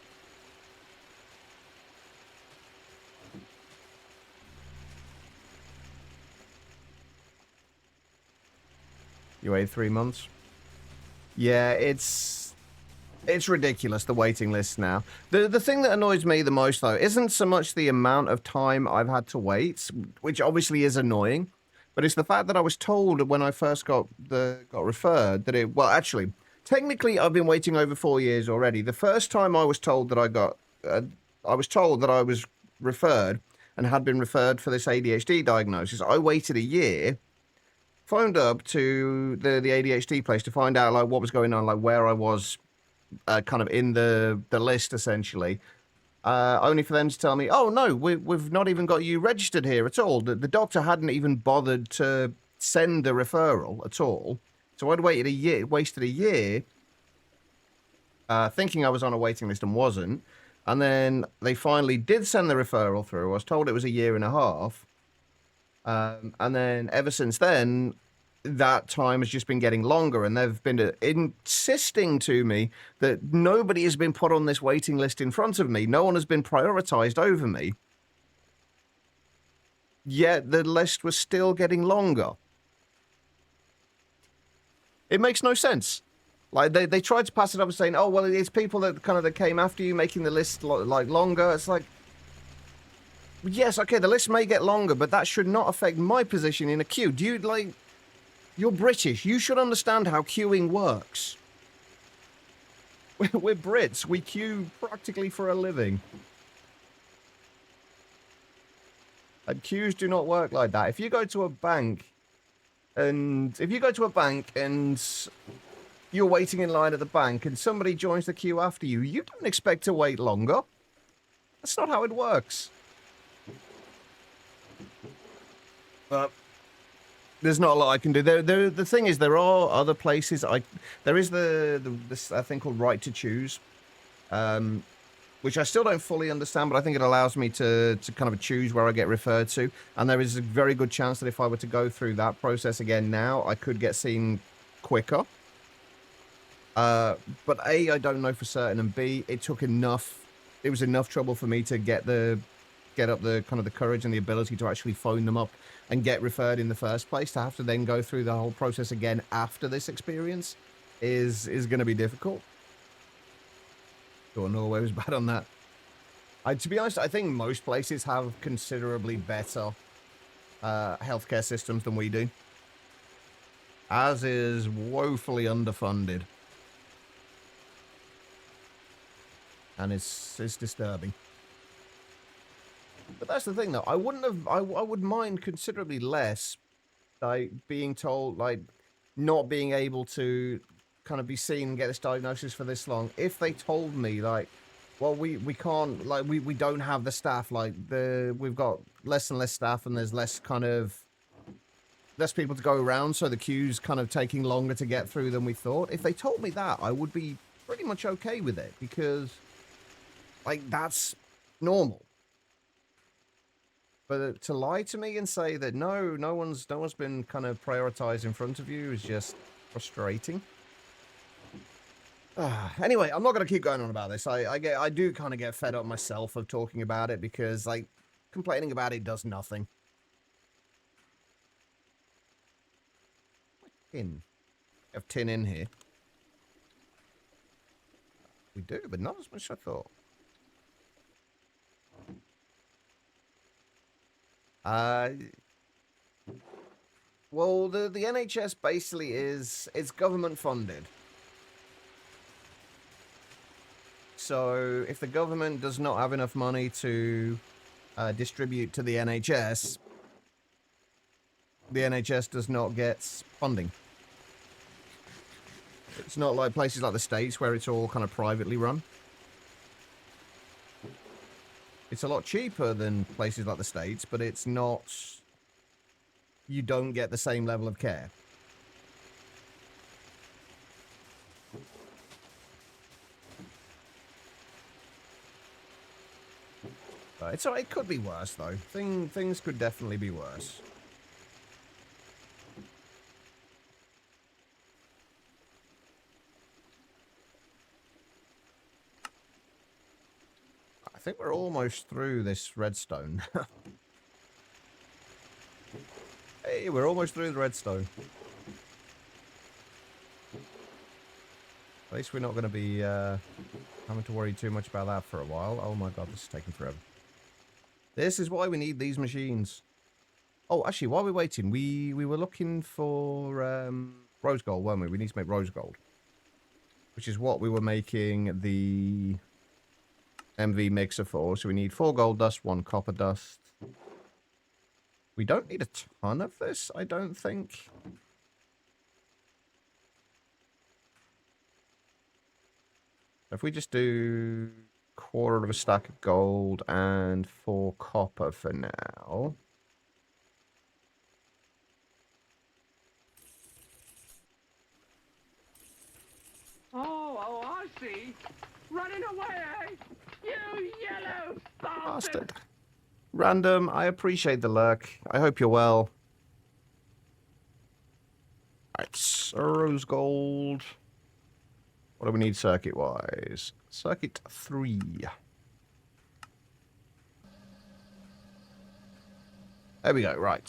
You wait 3 months? Yeah, it's ridiculous, the waiting list now. The thing that annoys me the most, though, isn't so much the amount of time I've had to wait, which obviously is annoying, but it's the fact that I was told when I first got referred that it... Well, actually, technically, I've been waiting over 4 years already. The first time I was told that I was told that I was referred and had been referred for this ADHD diagnosis, I waited a year, phoned up to the ADHD place to find out, like, what was going on, like, where I was kind of in the list, essentially, only for them to tell me, oh, no, we've not even got you registered here at all. The doctor hadn't even bothered to send a referral at all. So I'd wasted a year thinking I was on a waiting list and wasn't. And then they finally did send the referral through. I was told it was a year and a half. And then ever since then, that time has just been getting longer, and they've been insisting to me that nobody has been put on this waiting list in front of me. No one has been prioritized over me. Yet the list was still getting longer. It makes no sense. Like, they tried to pass it up saying, oh, well, it's people that came after you making the list like longer. It's like, yes, okay, the list may get longer, but that should not affect my position in a queue. Do you, like... You're British. You should understand how queuing works. We're Brits. We queue practically for a living. And queues do not work like that. If you go to a bank and you're waiting in line at the bank and somebody joins the queue after you, you don't expect to wait longer. That's not how it works. But there's not a lot I can do. The thing is, there are other places. There is this thing called right to choose, which I still don't fully understand, but I think it allows me to kind of choose where I get referred to. And there is a very good chance that if I were to go through that process again now, I could get seen quicker. But A, I don't know for certain, and B, it was enough trouble for me to get up the kind of the courage and the ability to actually phone them up and get referred in the first place. To have to then go through the whole process again after this experience is going to be difficult. Sure, Norway was bad on that. To be honest, I think most places have considerably better healthcare systems than we do. Ours is woefully underfunded. And it's disturbing. But that's the thing, though. I wouldn't have... I would mind considerably less, like, being told, like, not being able to kind of be seen and get this diagnosis for this long. If they told me, like, well, we can't, like, we don't have the staff, like, we've got less and less staff and there's less kind of... less people to go around, so the queue's kind of taking longer to get through than we thought. If they told me that, I would be pretty much okay with it, because, like, that's normal. But to lie to me and say that no one's been kind of prioritized in front of you is just frustrating. Anyway, I'm not going to keep going on about this. I do kind of get fed up myself of talking about it, because, like, complaining about it does nothing. Tin. We have tin in here. We do, but not as much as I thought. Well, the NHS basically it's government funded. So if the government does not have enough money to distribute to the NHS does not get funding. It's not like places like the States where it's all kind of privately run. It's a lot cheaper than places like the States, but it's not... you don't get the same level of care. It could be worse, though. Things could definitely be worse. I think we're almost through this redstone. Hey, we're almost through the redstone. At least we're not going to be having to worry too much about that for a while. Oh my god, this is taking forever. This is why we need these machines. Oh, actually, while we're waiting, we were looking for rose gold, weren't we? We need to make rose gold. Which is what we were making the MV mixer for. So we need 4 gold dust, 1 copper dust. We don't need a ton of this, I don't think. If we just do 1/4 of a stack of gold and 4 copper for now. Oh, I see. Running away, eh? You yellow bastard! Random, I appreciate the lurk. I hope you're well. Alright, rose gold. What do we need circuit-wise? Circuit 3. There we go, right.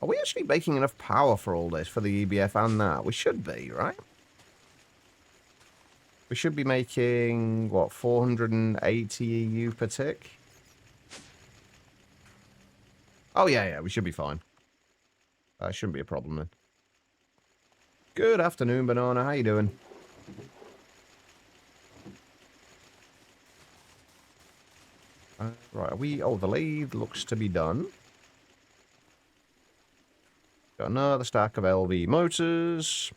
Are we actually making enough power for all this, for the EBF and that? We should be, right? We should be making, what, 480 EU per tick? Oh, yeah, we should be fine. Shouldn't be a problem then. Good afternoon, Banana. How you doing? Right, are we... oh, the lathe looks to be done. Got another stack of LV motors.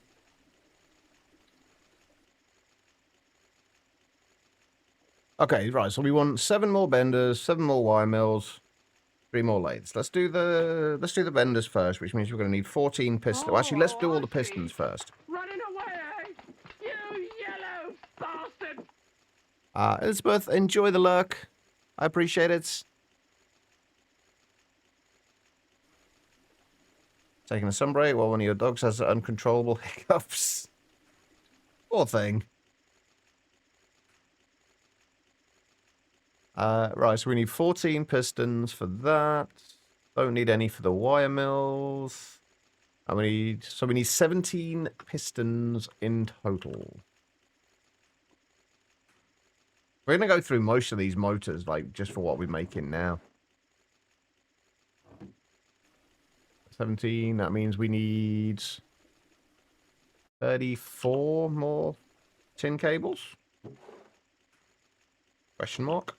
Okay, right, so we want 7 more benders, 7 more wire mills, 3 more lathes. Let's do the benders first, which means we're going to need 14 pistons. Well, actually, let's do all the pistons first. Running away, eh? You yellow bastard! Elizabeth, enjoy the lurk. I appreciate it. Taking a sun break while one of your dogs has uncontrollable hiccups. Poor thing. Right, so we need 14 pistons for that. Don't need any for the wire mills. And we need 17 pistons in total. We're going to go through most of these motors, like, just for what we're making now. 17, that means we need 34 more tin cables? Question mark.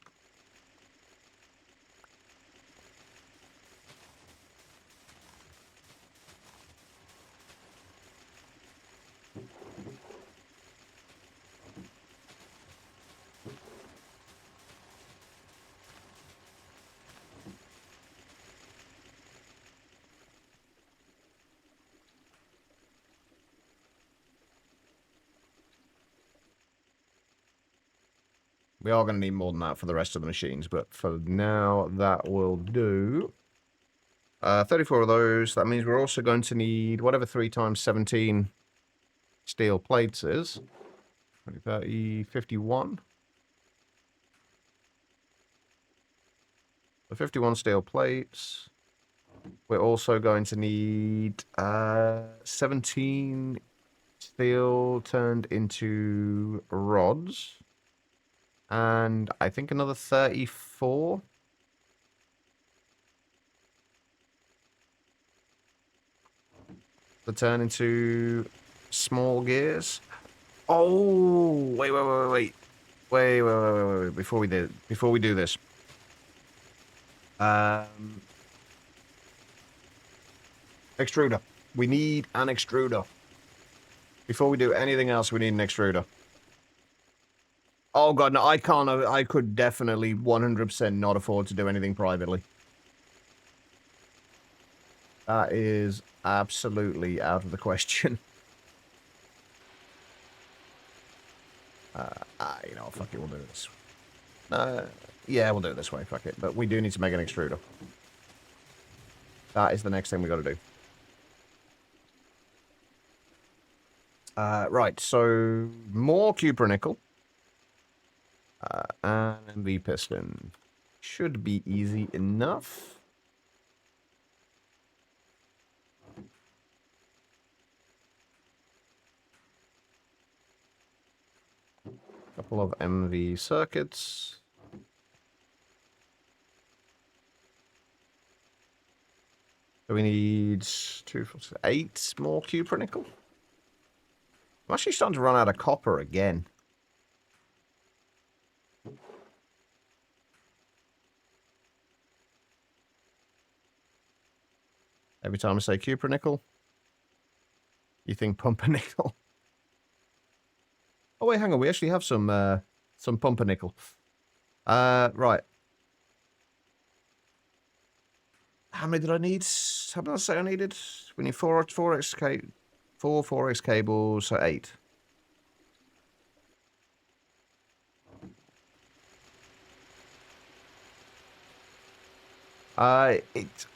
We are going to need more than that for the rest of the machines, but for now, that will do. 34 of those. That means we're also going to need whatever 3 times 17 steel plates is. 20, 30, 51. So 51 steel plates. We're also going to need 17 steel turned into rods. And I think another 34. To turn into small gears. Oh, wait. Before we do this. Extruder. We need an extruder. Before we do anything else, we need an extruder. Oh god, no, I can't. I could definitely 100% not afford to do anything privately. That is absolutely out of the question. You know, fuck it, we'll do this. Yeah, we'll do it this way, fuck it. But we do need to make an extruder. That is the next thing we got to do. Right, so more cupronickel. And MV piston. Should be easy enough. Couple of MV circuits. So we need 2, 4, 6, 8 more cupronickel. I'm actually starting to run out of copper again. Every time I say cupronickel, you think pumpernickel. Oh wait, hang on, we actually have some pumpernickel. Right. How many did I need? How did I say I needed? We need 4 4x cables, so 8.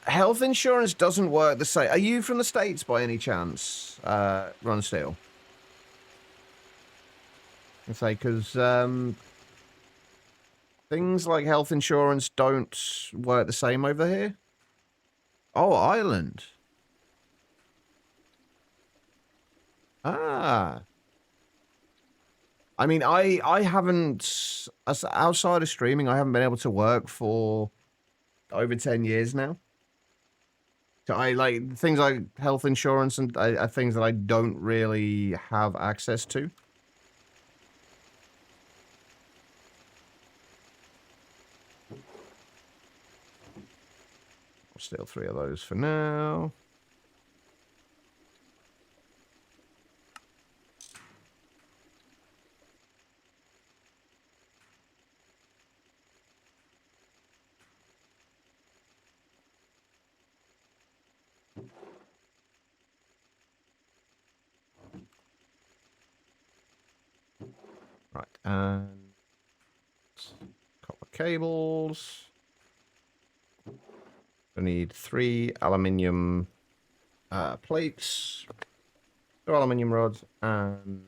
Health insurance doesn't work the same. Are you from the States by any chance, Ron Steele? I say, because things like health insurance don't work the same over here. Oh, Ireland. Ah. I mean, I haven't, outside of streaming, I haven't been able to work for over 10 years now. So I like things like health insurance and are things that I don't really have access to. I'll steal 3 of those for now. Right, and copper cables. I need 3 aluminium plates, 2 aluminium rods, and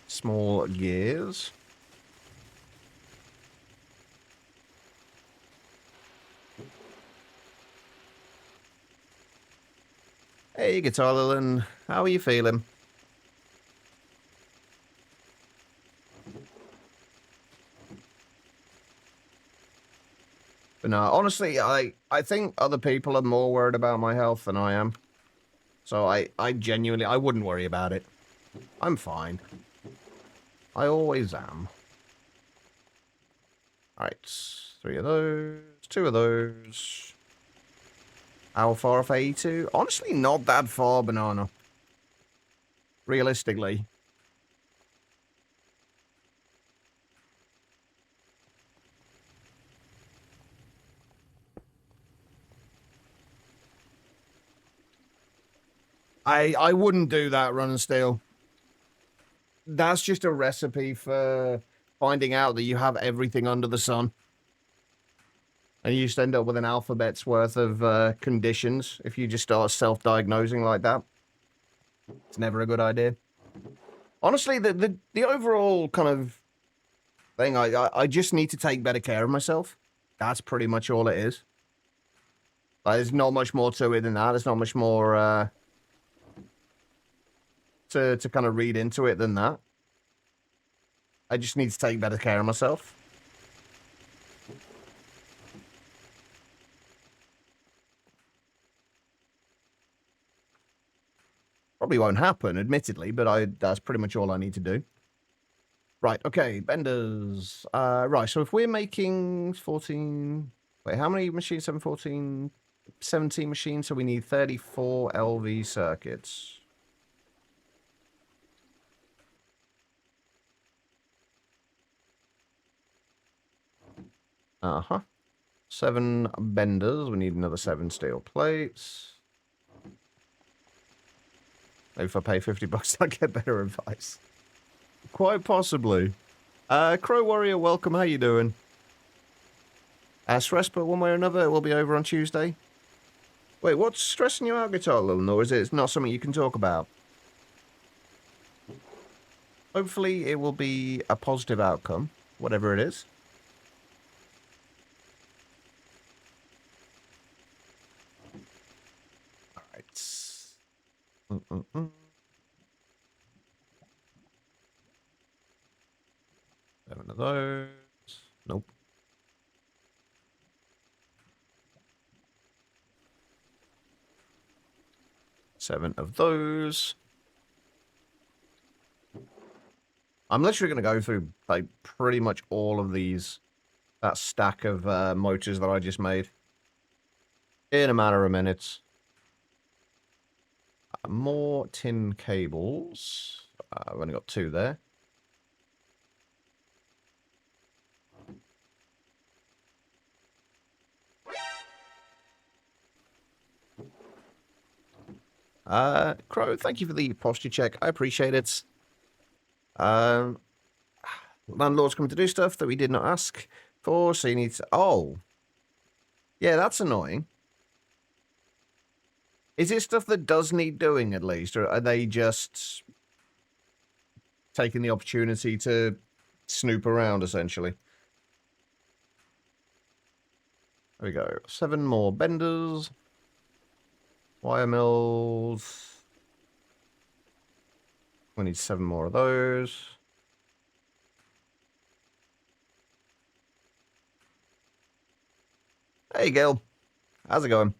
small gears. Hey, Guitar Lilin, how are you feeling? But no, honestly, I think other people are more worried about my health than I am. So I genuinely, I wouldn't worry about it. I'm fine. I always am. Alright, 3 of those, 2 of those. How far off 82? Honestly, not that far, Banana. Realistically. I wouldn't do that, Run and Steal. That's just a recipe for finding out that you have everything under the sun. And you just end up with an alphabet's worth of conditions if you just start self-diagnosing like that. It's never a good idea. Honestly, the overall kind of thing, I just need to take better care of myself. That's pretty much all it is. Like, there's not much more to it than that. There's not much more to kind of read into it than that. I just need to take better care of myself. Probably won't happen, admittedly, but that's pretty much all I need to do. Right, okay, benders. Right, so if we're making 14... Wait, how many machines? 7, 14... 17 machines, so we need 34 LV circuits. Uh-huh. 7 benders. We need another 7 steel plates. Maybe if I pay $50, I'll get better advice. Quite possibly. Crow Warrior, welcome. How you doing? Stress, but one way or another, it will be over on Tuesday. Wait, what's stressing you out, Guitar Lil, or is it not something you can talk about? Hopefully, it will be a positive outcome, whatever it is. Alright. 7 of those. Nope. Seven of those. I'm literally going to go through like pretty much all of these, that stack of motors that I just made in a matter of minutes. More tin cables. I've only got 2 there. Crow, thank you for the posture check. I appreciate it. Landlord's coming to do stuff that we did not ask for, so you need to... Oh. Yeah, that's annoying. Is it stuff that does need doing, at least, or are they just taking the opportunity to snoop around, essentially? There we go. 7 more benders. Wire mills. We need 7 more of those. Hey, Gil. How's it going?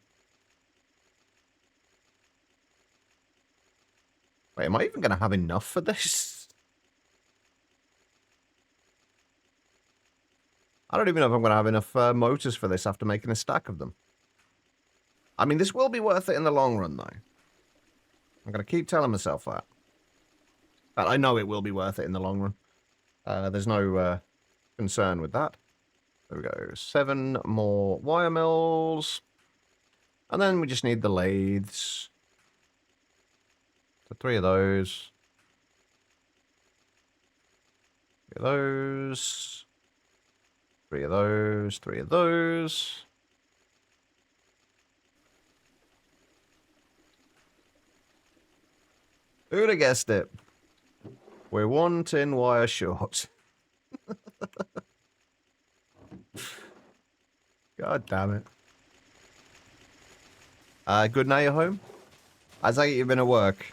Wait, am I even going to have enough for this? I don't even know if I'm going to have enough motors for this after making a stack of them. I mean, this will be worth it in the long run, though. I'm going to keep telling myself that. But I know it will be worth it in the long run. There's no concern with that. There we go. 7 more wire mills. And then we just need the lathes. So 3 of those. 3 of those. 3 of those. 3 of those. Who'd have guessed it? We're 1 tin wire short. God damn it. Good now you're home? As you've been at work.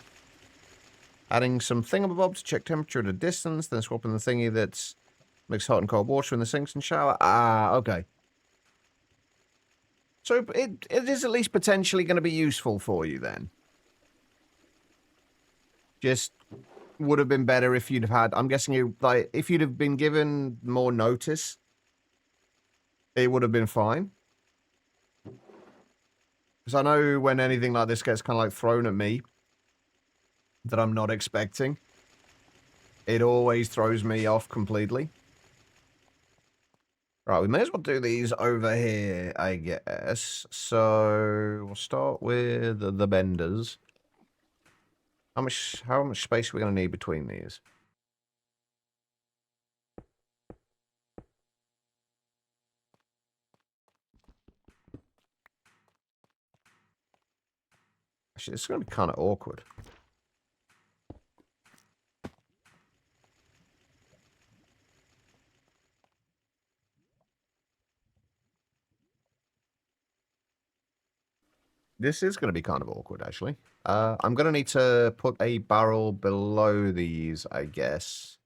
Adding some thingamabob to check temperature at a distance, then swapping the thingy that makes hot and cold water in the sinks and shower. Ah, okay. So it is at least potentially going to be useful for you then. Just would have been better if you'd have had, I'm guessing you, like, if you'd have been given more notice, it would have been fine. Because I know when anything like this gets kind of like thrown at me that I'm not expecting, it always throws me off completely. Right, we may as well do these over here, I guess. So we'll start with the benders. How much space are we going to need between these? Actually, this is going to be kind of awkward. This is going to be kind of awkward, actually. I'm going to need to put a barrel below these, I guess.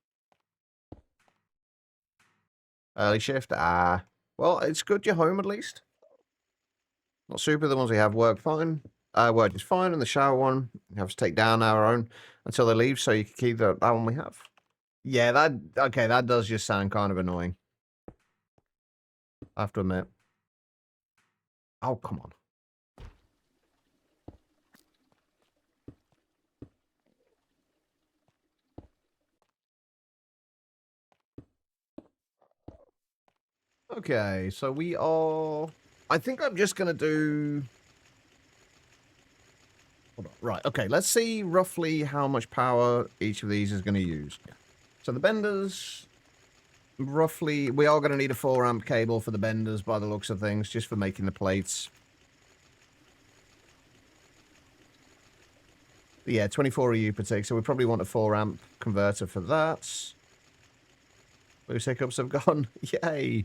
Early shift? Well, it's good you're home at least. Not super, the ones we have work fine. Work just fine, and the shower one, we have to take down our own until they leave, so you can keep that one we have. Yeah, that does just sound kind of annoying. I have to admit. Oh, come on. Okay, so we are... I think I'm just going to do... Hold on. Right, okay, let's see roughly how much power each of these is going to use. So the benders, roughly... We are going to need a 4-amp cable for the benders by the looks of things, just for making the plates. Yeah, 24 EU per tick, so we probably want a 4-amp converter for that. Those hiccups have gone. Yay.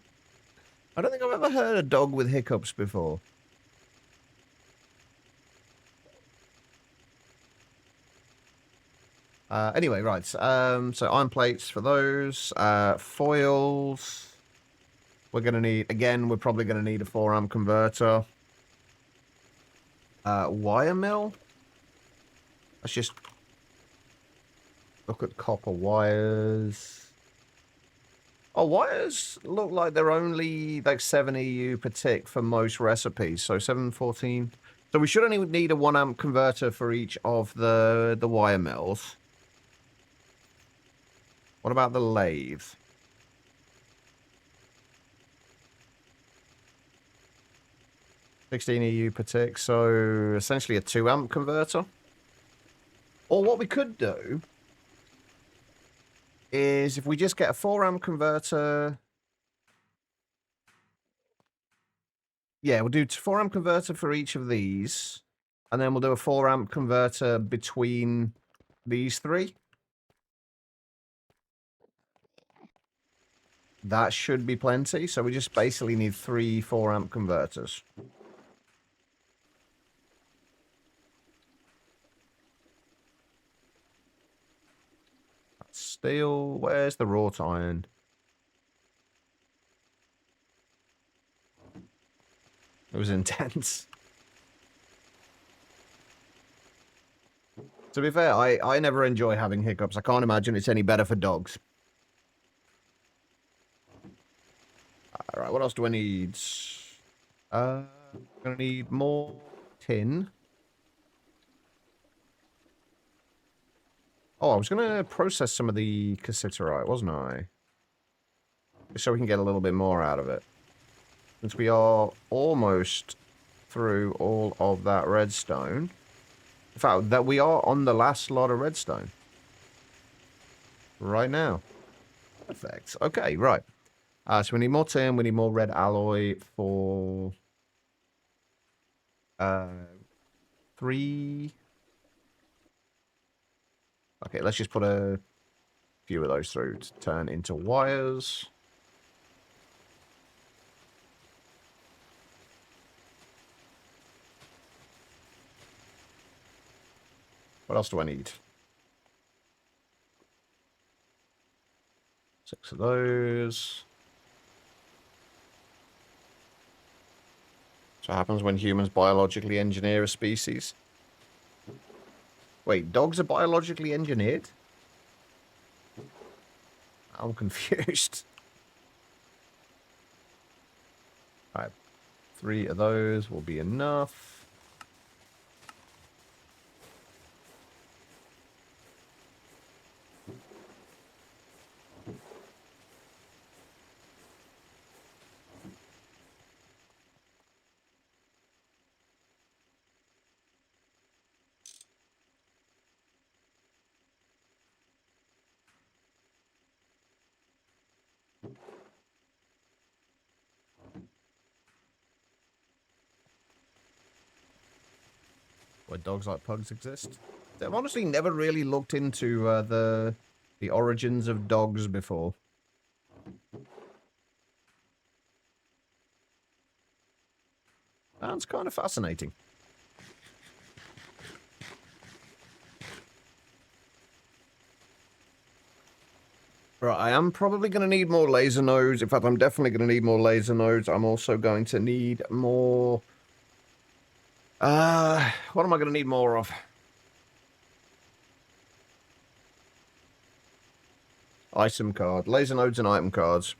I don't think I've ever heard a dog with hiccups before. Anyway, right. So iron plates for those. Foils. We're going to need... Again, we're probably going to need a 4-amp converter. Wire mill. Let's just look at copper wires. Oh, wires look like they're only like 7 EU per tick for most recipes. So 714. So we should only need a 1-amp converter for each of the wire mills. What about the lathe? 16 EU per tick, so essentially a 2-amp converter. Or what we could do is if we just get a 4-amp converter... Yeah, we'll do 4-amp converter for each of these. And then we'll do a 4-amp converter between these three. That should be plenty. So we just basically need 3 4-amp converters. Steel. Where's the wrought iron? It was intense. To be fair, I never enjoy having hiccups. I can't imagine it's any better for dogs. Alright, what else do I need? I'm gonna need more tin. Oh, I was gonna process some of the cassiterite, wasn't I? Just so we can get a little bit more out of it. Since we are almost through all of that redstone. In fact, that we are on the last lot of redstone. Right now. Perfect. Okay, right. So we need more tin, we need more red alloy for... 3... Okay, let's just put a few of those through to turn into wires. What else do I need? 6 of those. So what happens when humans biologically engineer a species? Wait, dogs are biologically engineered? I'm confused. Alright, 3 of those will be enough. Where dogs like pugs exist? I've honestly never really looked into the origins of dogs before. Sounds kind of fascinating. Right, I am probably going to need more laser nodes. In fact, I'm definitely going to need more laser nodes. I'm also going to need more... what am I going to need more of? Item card. Laser nodes and item cards.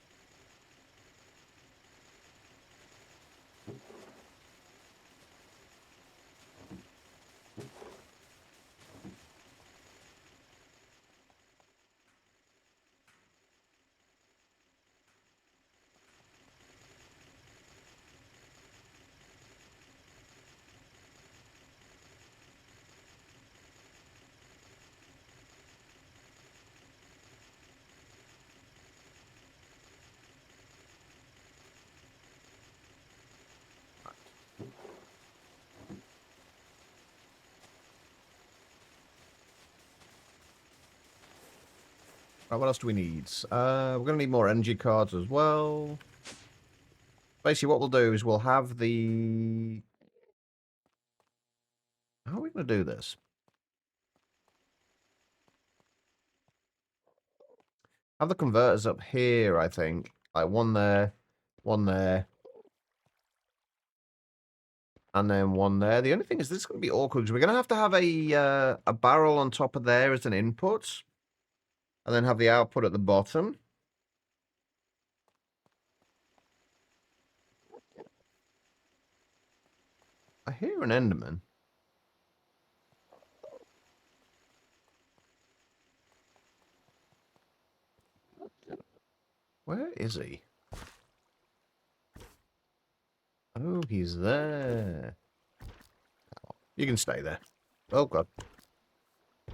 Right, what else do we need? We're going to need more energy cards as well. Basically, what we'll do is we'll have the... How are we going to do this? Have the converters up here, I think. Like one there, and then one there. The only thing is this is going to be awkward because we're going to have a barrel on top of there as an input, and then have the output at the bottom. I hear an Enderman. Where is he? Oh, he's there. You can stay there. Oh, God.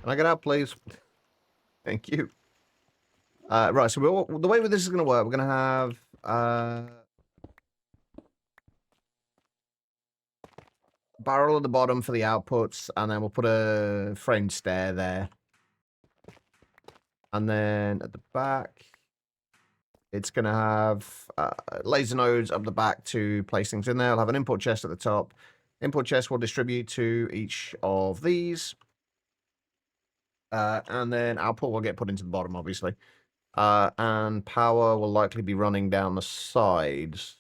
Can I get out, please? Thank you. Right, so the way this is going to work, we're going to have... barrel at the bottom for the outputs, and then we'll put a framed stair there. And then at the back, it's going to have laser nodes up the back to place things in there. I'll have an import chest at the top. Import chest will distribute to each of these. And then output will get put into the bottom, obviously. And power will likely be running down the sides.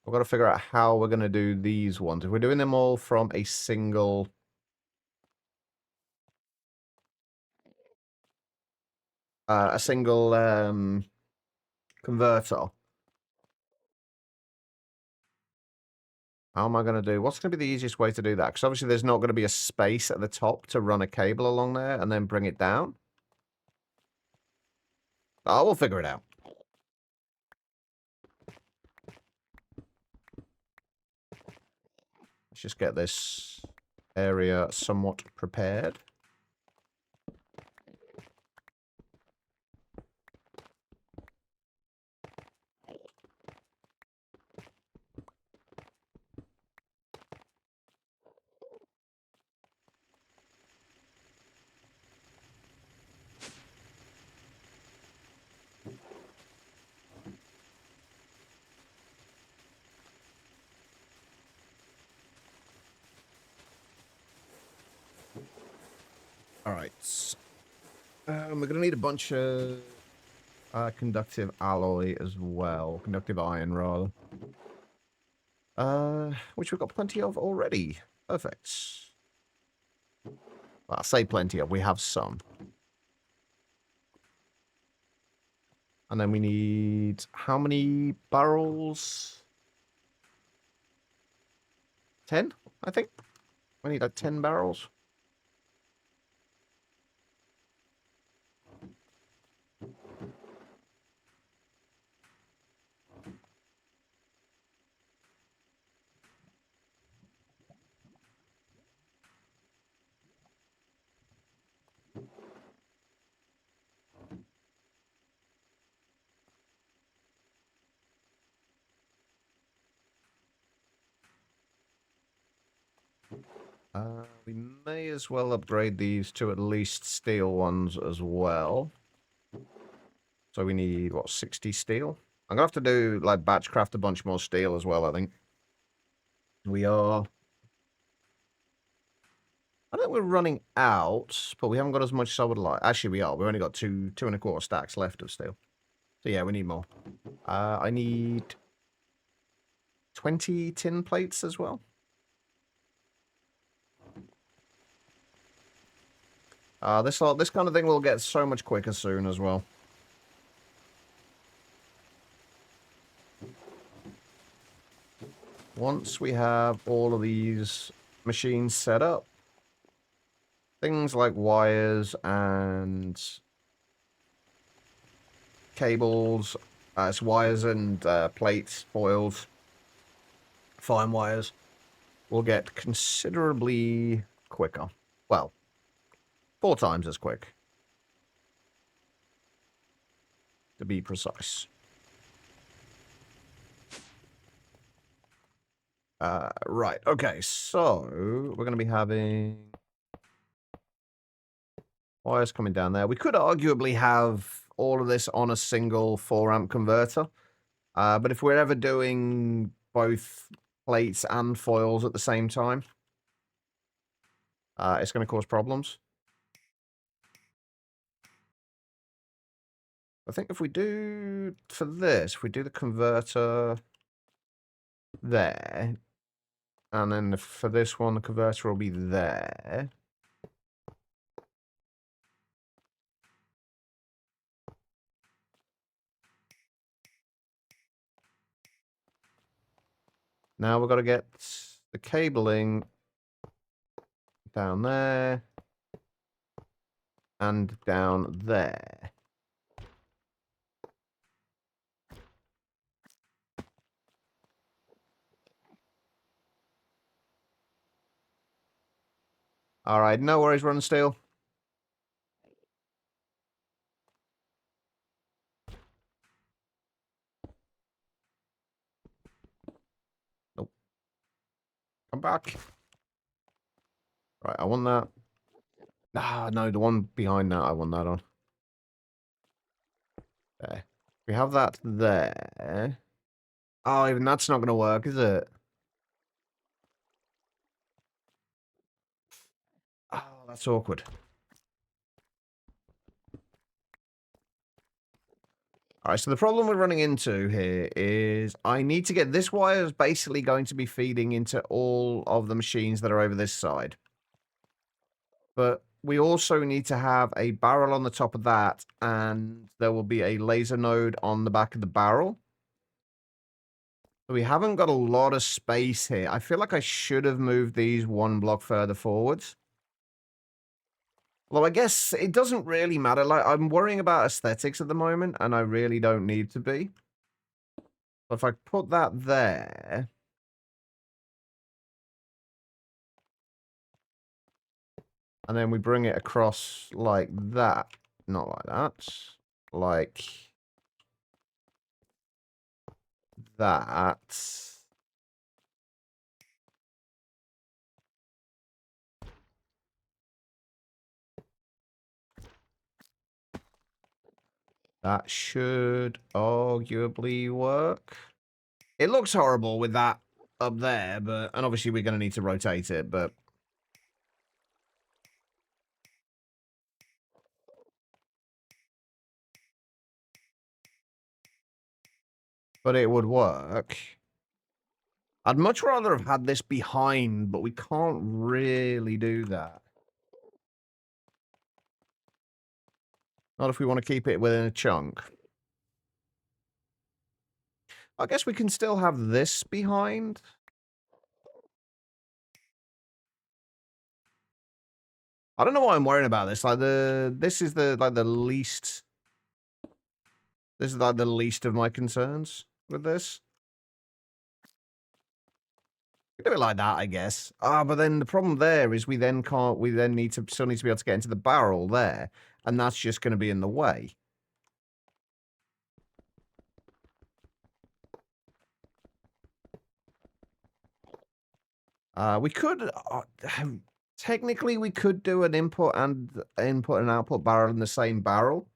We've got to figure out how we're going to do these ones. If we're doing them all from a single... converter. How am I going to do? What's going to be the easiest way to do that? Because obviously there's not going to be a space at the top to run a cable along there and then bring it down. Oh, we'll figure it out. Let's just get this area somewhat prepared. All right. We're going to need a bunch of conductive alloy as well. Conductive iron, rather. Which we've got plenty of already. Perfect. Well, I say plenty of. We have some. And then we need how many barrels? 10, I think. We need like 10 barrels. We may as well upgrade these to at least steel ones as well. So we need, what, 60 steel? I'm going to have to do, like, batch craft a bunch more steel as well, I think. We are... I think we're running out, but we haven't got as much as I would like. Actually, we are. We've only got two and a quarter stacks left of steel. So yeah, we need more. I need 20 tin plates as well. This kind of thing will get so much quicker soon as well. Once we have all of these machines set up, things like wires and cables, it's wires and plates, foils, fine wires, will get considerably quicker. Well, 4 times as quick, to be precise. Right, okay, so we're going to be having wires coming down there. We could arguably have all of this on a single 4-amp converter, but if we're ever doing both plates and foils at the same time, it's going to cause problems. I think if we do, for this, if we do the converter there, and then for this one, the converter will be there. Now we've got to get the cabling down there and down there. All right, no worries, run steel. Nope. Come back. Right, I want that. Ah, no, the one behind that, I want that on. There. We have that there. Oh, even that's not going to work, is it? Oh, that's awkward. All right, so the problem we're running into here is I need to get this wire is basically going to be feeding into all of the machines that are over this side. But we also need to have a barrel on the top of that, and there will be a laser node on the back of the barrel. We haven't got a lot of space here. I feel like I should have moved these 1 block further forwards. Although I guess it doesn't really matter. Like, I'm worrying about aesthetics at the moment, and I really don't need to be. But if I put that there... and then we bring it across like that. Not like that. Like that. That should arguably work. It looks horrible with that up there, but... and obviously we're going to need to rotate it, but... but it would work. I'd much rather have had this behind, but we can't really do that. Not if we want to keep it within a chunk. I guess we can still have this behind. I don't know why I'm worrying about this. Like this is the least. This is like the least of my concerns with this. We do it like that, I guess. But then the problem there is we then can't. We then still need to be able to get into the barrel there, and that's just going to be in the way. We could technically we could do an input and output barrel in the same barrel,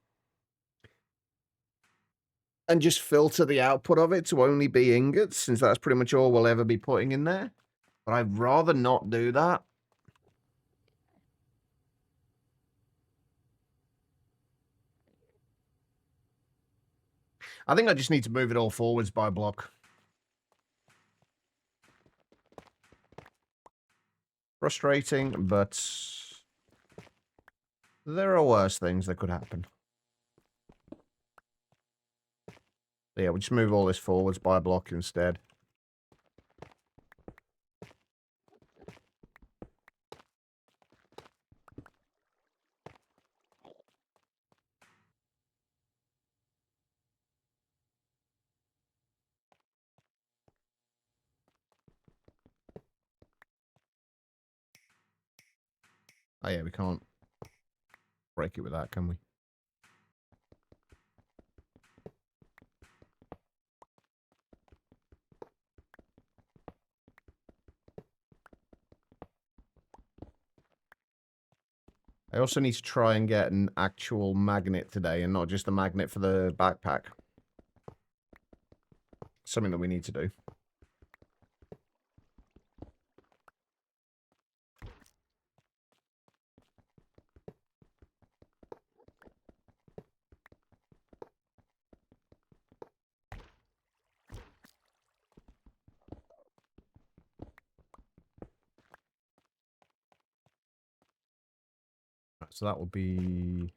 and just filter the output of it to only be ingots, since that's pretty much all we'll ever be putting in there. But I'd rather not do that. I think I just need to move it all forwards by block. Frustrating, but there are worse things that could happen. Yeah, we'll just move all this forwards by a block instead. Oh yeah, we can't break it with that, can we? I also need to try and get an actual magnet today and not just a magnet for the backpack. Something that we need to do. Right, so that will be...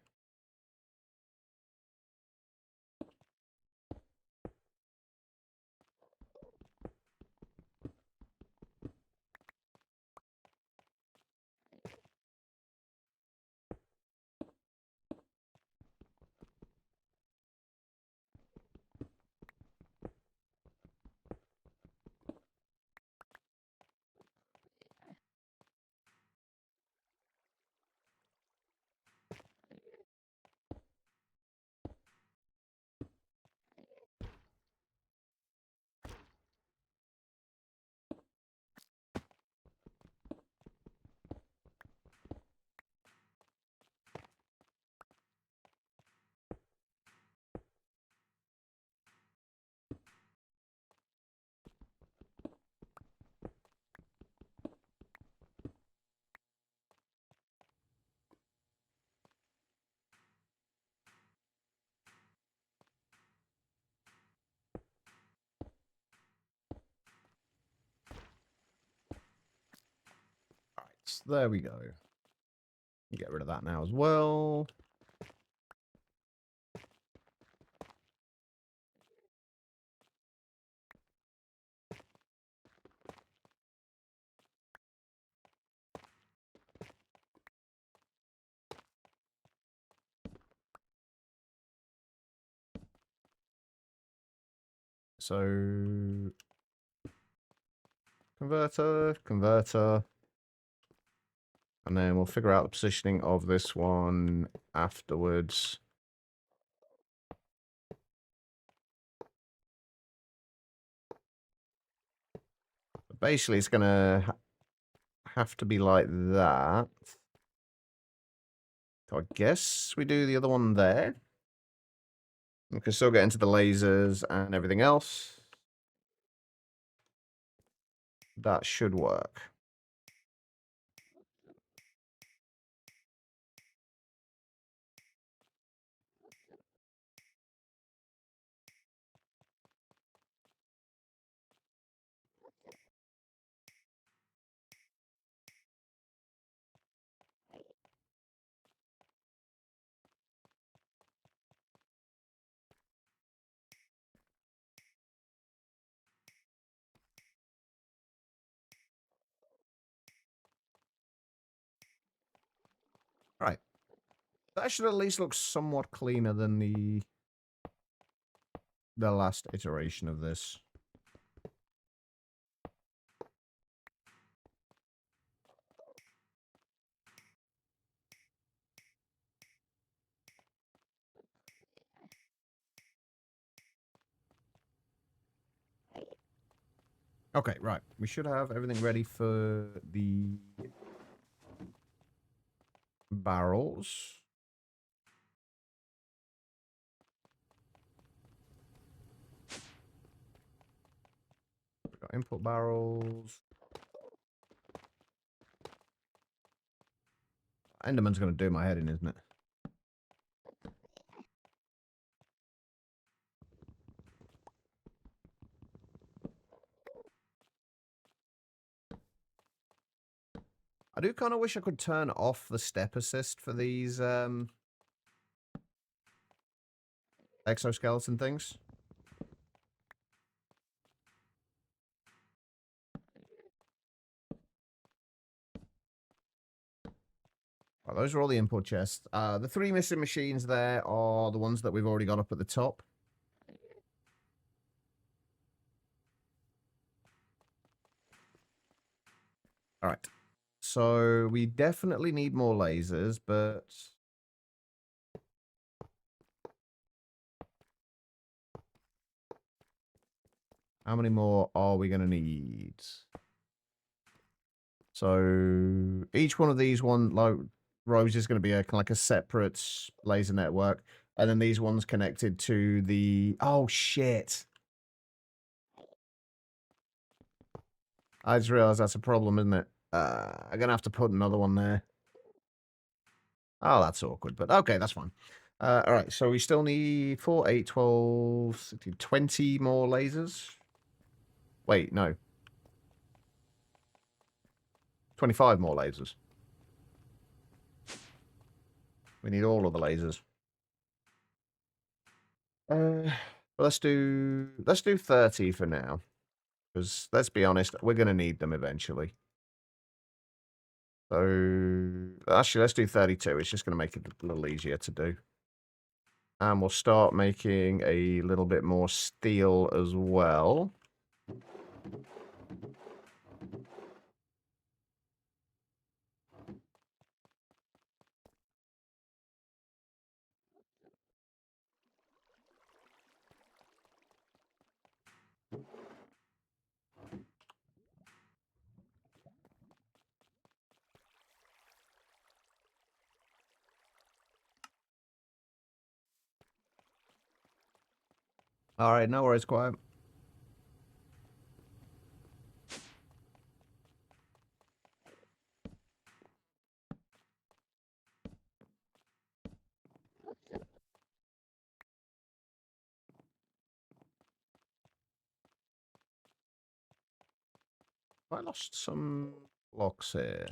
Right, there we go. Get rid of that now as well. So... Converter. And then we'll figure out the positioning of this one afterwards. But basically, it's going to have to be like that. So I guess we do the other one there. We can still get into the lasers and everything else. That should work. That should at least look somewhat cleaner than the last iteration of this. Okay, right. We should have everything ready for the barrels. We've got input barrels. Enderman's going to do my head in, isn't it? I do kind of wish I could turn off the step assist for these exoskeleton things. Well, those are all the input chests. The 3 missing machines there are the ones that we've already got up at the top. All right. So we definitely need more lasers, but how many more are we going to need? So each one of these rows is going to be like a separate laser network. And then these ones connected to the... Oh, shit. I just realized that's a problem, isn't it? I'm going to have to put another one there. Oh, that's awkward, but okay, that's fine. All right, so we still need 4, 8, 12, 16, 20 more lasers. Wait, no. 25 more lasers. We need all of the lasers. Let's do 30 for now. Because let's be honest, we're going to need them eventually. So actually, let's do 32. It's just going to make it a little easier to do. And we'll start making a little bit more steel as well. All right, no worries, quiet. I lost some blocks here.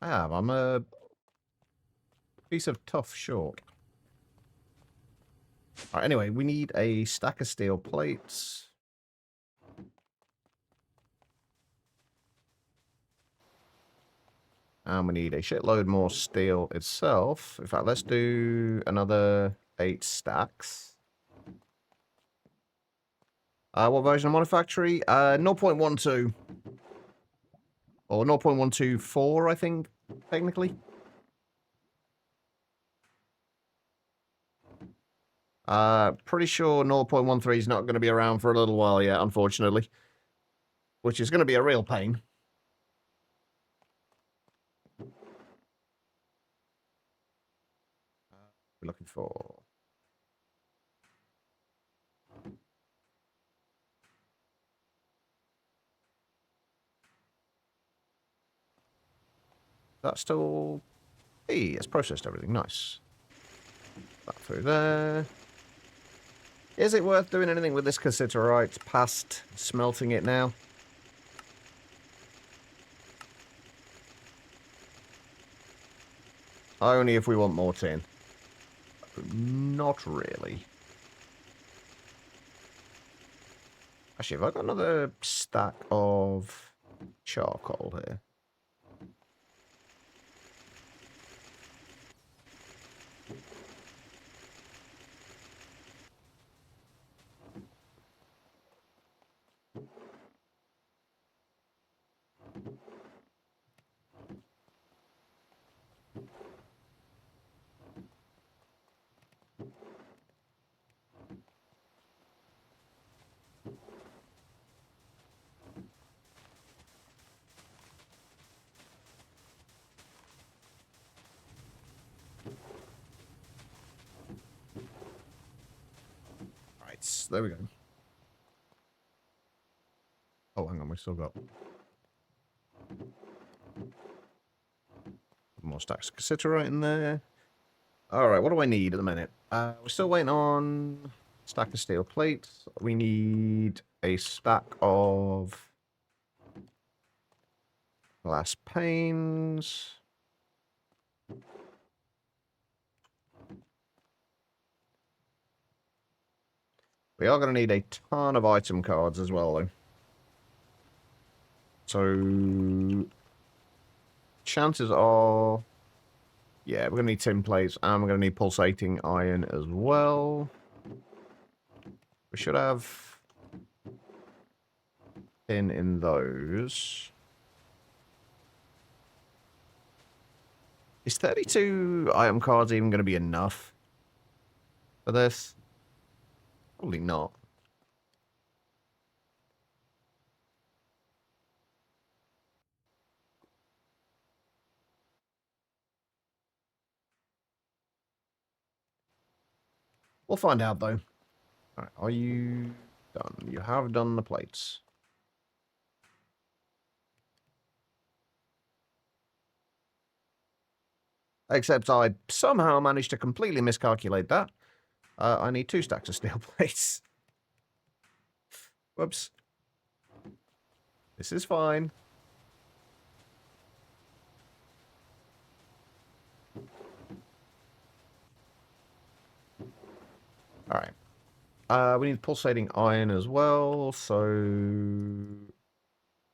I have. I'm a piece of tough short. All right, anyway, we need a stack of steel plates. And we need a shitload more steel itself. In fact, let's do another 8 stacks. What version of Monifactory? 0.12. Or 0.124, I think, technically. Pretty sure 0.13 is not going to be around for a little while yet, unfortunately. Which is going to be a real pain. We're looking for... That's still... Hey, it's processed everything. Nice. That through there. Is it worth doing anything with this cassiterite past smelting it now? Only if we want more tin. Not really. Actually, have I got another stack of charcoal here? There we go. Oh, hang on. We still got more stacks of cassiterite in there. All right. What do I need at the minute? We're still waiting on a stack of steel plates. We need a stack of glass panes. We are going to need a ton of item cards as well, though. So, chances are... Yeah, we're going to need tin plates, and we're going to need pulsating iron as well. We should have tin in those. Is 32 item cards even going to be enough for this? Probably not. We'll find out, though. All right, are you done? You have done the plates. Except I somehow managed to completely miscalculate that. I need 2 stacks of steel plates. Whoops. This is fine. All right. We need pulsating iron as well, so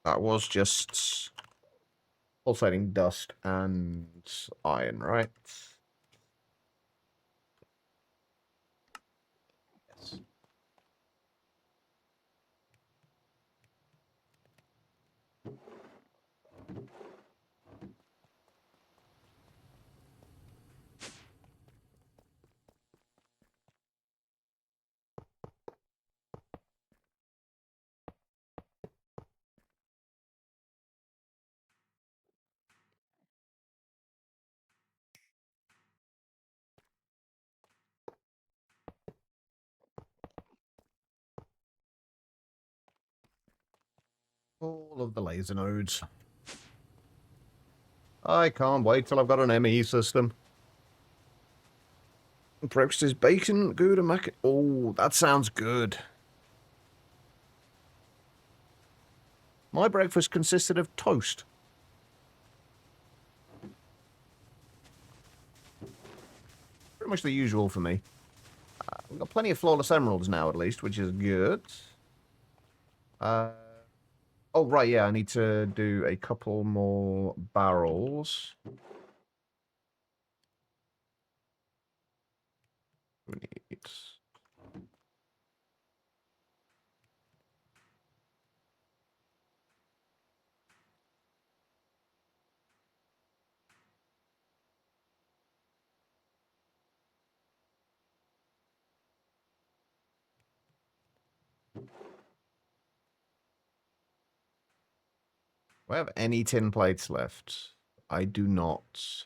that was just pulsating dust and iron, right? Yes. All of the laser nodes. I can't wait till I've got an ME system. Breakfast bacon, Gouda mac. Oh, that sounds good. My breakfast consisted of toast. Pretty much the usual for me. We've got plenty of flawless emeralds now, at least, which is good. Oh, right, yeah, I need to do a couple more barrels. We need... Do I have any tin plates left? I do not.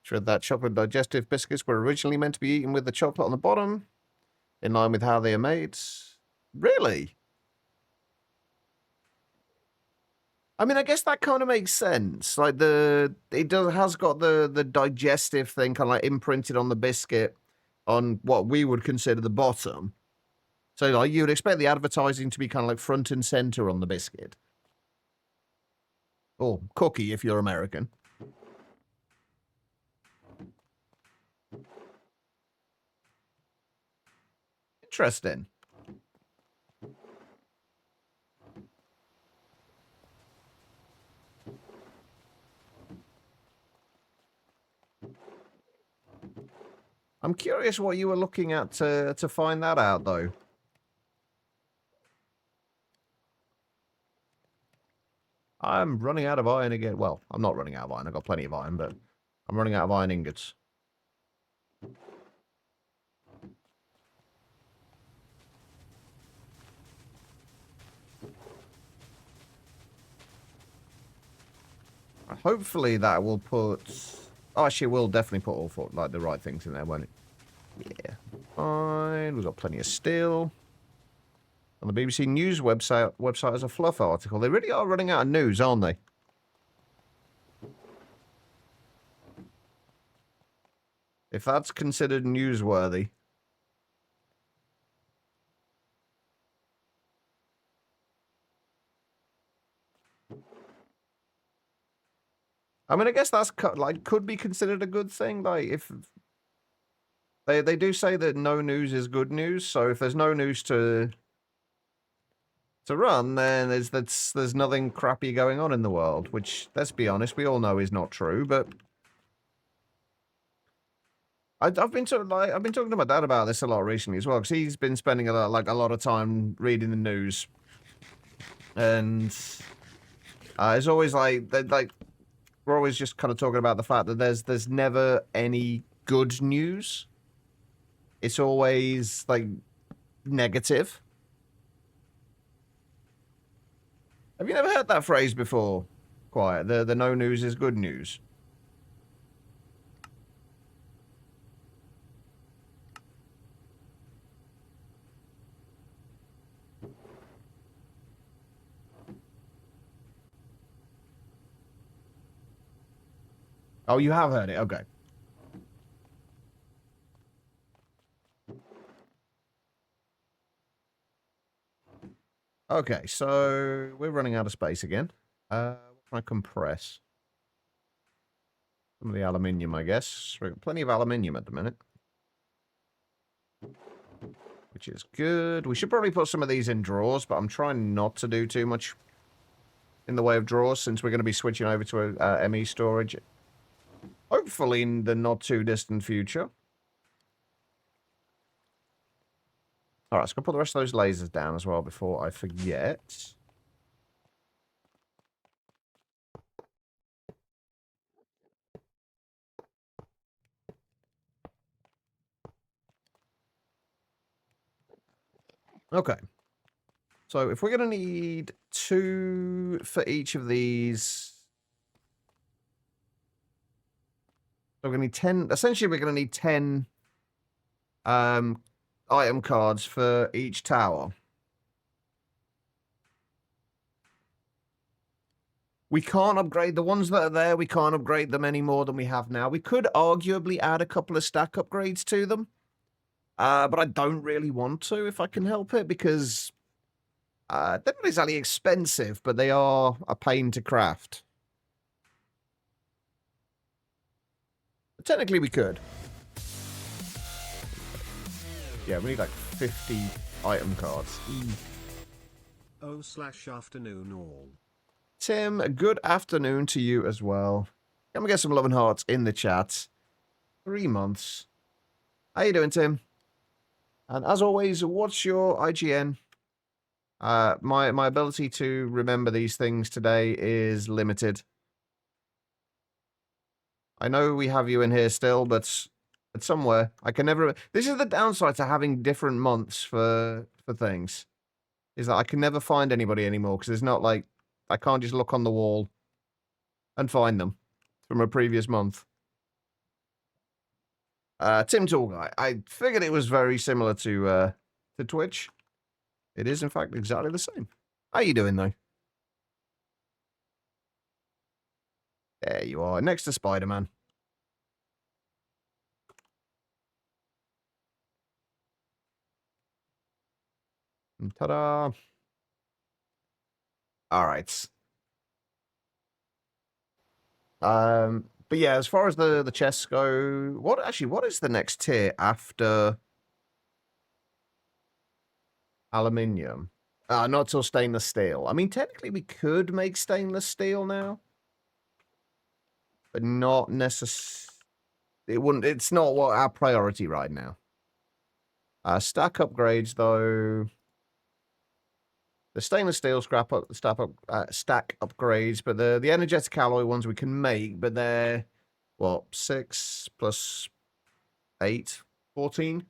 Shred that chocolate digestive biscuits were originally meant to be eaten with the chocolate on the bottom, in line with how they are made. Really? I mean, I guess that kind of makes sense. Like has got the digestive thing kind of like imprinted on the biscuit on what we would consider the bottom. So like you would expect the advertising to be kind of like front and center on the biscuit. Or cookie if you're American. Interesting. I'm curious what you were looking at to find that out, though. I'm running out of iron again. Well, I'm not running out of iron. I've got plenty of iron, but I'm running out of iron ingots. Hopefully that will put Oh, actually, we'll definitely put all four, like, the right things in there, won't it? Yeah. Fine. We've got plenty of steel. On the BBC News website has a fluff article. They really are running out of news, aren't they? If that's considered newsworthy. I mean, I guess that's like could be considered a good thing. Like if they do say that no news is good news, so if there's no news to run, then there's nothing crappy going on in the world. Which, let's be honest, we all know is not true. But I've been I've been talking to my dad about this a lot recently as well, because he's been spending a lot of time reading the news, and it's always like we're always just kind of talking about the fact that there's never any good news. It's always like negative. Have you never heard that phrase before? Quiet. The no news is good news. Oh, you have heard it. Okay. Okay, so we're running out of space again. What can I compress? Some of the aluminium, I guess. We've got plenty of aluminium at the minute, which is good. We should probably put some of these in drawers, but I'm trying not to do too much in the way of drawers since we're going to be switching over to ME storage. Hopefully in the not too distant future. Alright, so I'm going to put the rest of those lasers down as well before I forget. Okay. So if we're going to need 2 for each of these... So we're going to need 10... Essentially, we're going to need 10 item cards for each tower. We can't upgrade the ones that are there. We can't upgrade them any more than we have now. We could arguably add a couple of stack upgrades to them. But I don't really want to if I can help it because they're not exactly expensive, but they are a pain to craft. But technically, we could. Yeah, we need like 50 item cards. /afternoon all. Tim, good afternoon to you as well. Can we get some love and hearts in the chat? 3 months. How you doing, Tim? And as always, what's your IGN? My ability to remember these things today is limited. I know we have you in here still, but somewhere I can never. This is the downside to having different months for things, is that I can never find anybody anymore because it's not like I can't just look on the wall and find them from a previous month. Tim Tool Guy. I figured it was very similar to Twitch. It is, in fact, exactly the same. How you doing, though? There you are, next to Spider-Man. Ta-da! All right. But yeah, as far as the chests go, what is the next tier after aluminium? Not till stainless steel. I mean, technically we could make stainless steel now, but not necessarily. It's not what our priority right now. Stack upgrades though. The stainless steel stack upgrades, but the energetic alloy ones we can make, but they're what, 6 plus 8, 14?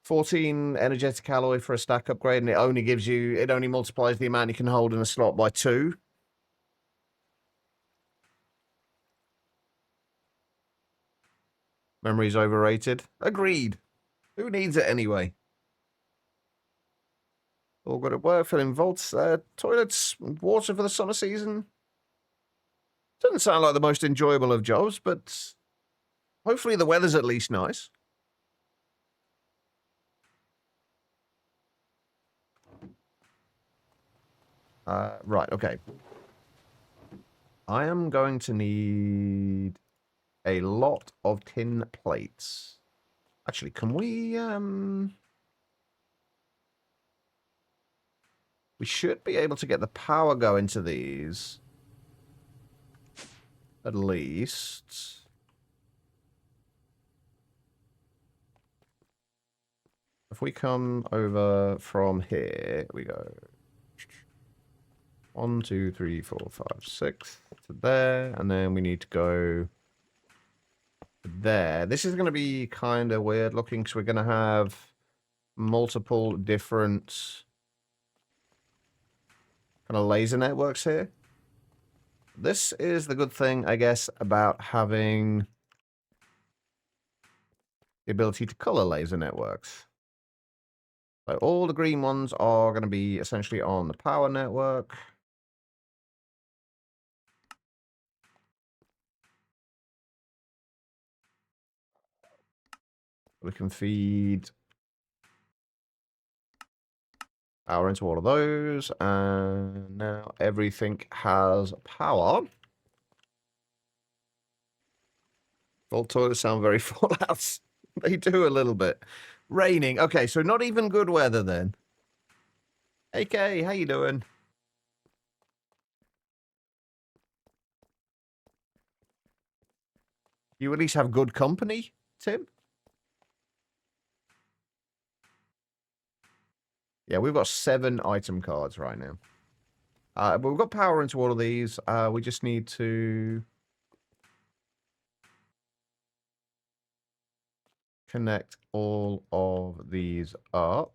14 energetic alloy for a stack upgrade, and it only multiplies the amount you can hold in a slot by 2. Memory's overrated. Agreed. Who needs it anyway? All good at work, filling vaults, toilets, water for the summer season. Doesn't sound like the most enjoyable of jobs, but hopefully the weather's at least nice. Right, okay. I am going to need a lot of tin plates. Actually, can we, we should be able to get the power going to these. At least. If we come over from here, we go 1, 2, 3, 4, 5, 6 to there, and then we need to go there. This is going to be kind of weird looking because we're going to have multiple different kind of laser networks here. This is the good thing, I guess, about having the ability to color laser networks. So all the green ones are going to be essentially on the power network. We can feed power into all of those, and now everything has power. All toilets sound very full out. They do a little bit. Raining. Okay, so not even good weather then. Hey Kay, how you doing? You at least have good company, Tim? Yeah, we've got 7 item cards right now. But we've got power into all of these. We just need to connect all of these up.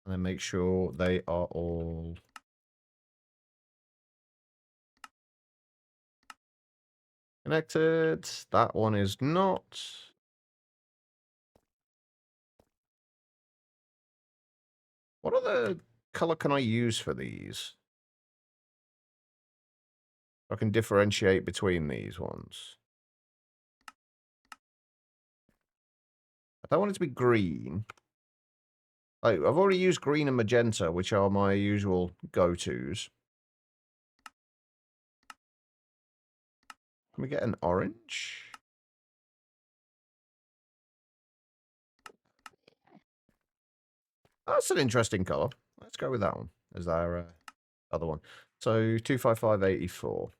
And then make sure they are all connected. That one is not. What other color can I use for these? I can differentiate between these ones. I don't want it to be green. I've already used green and magenta, which are my usual go-tos. Can we get an orange? That's an interesting color. Let's go with that one as our other one. So 25584.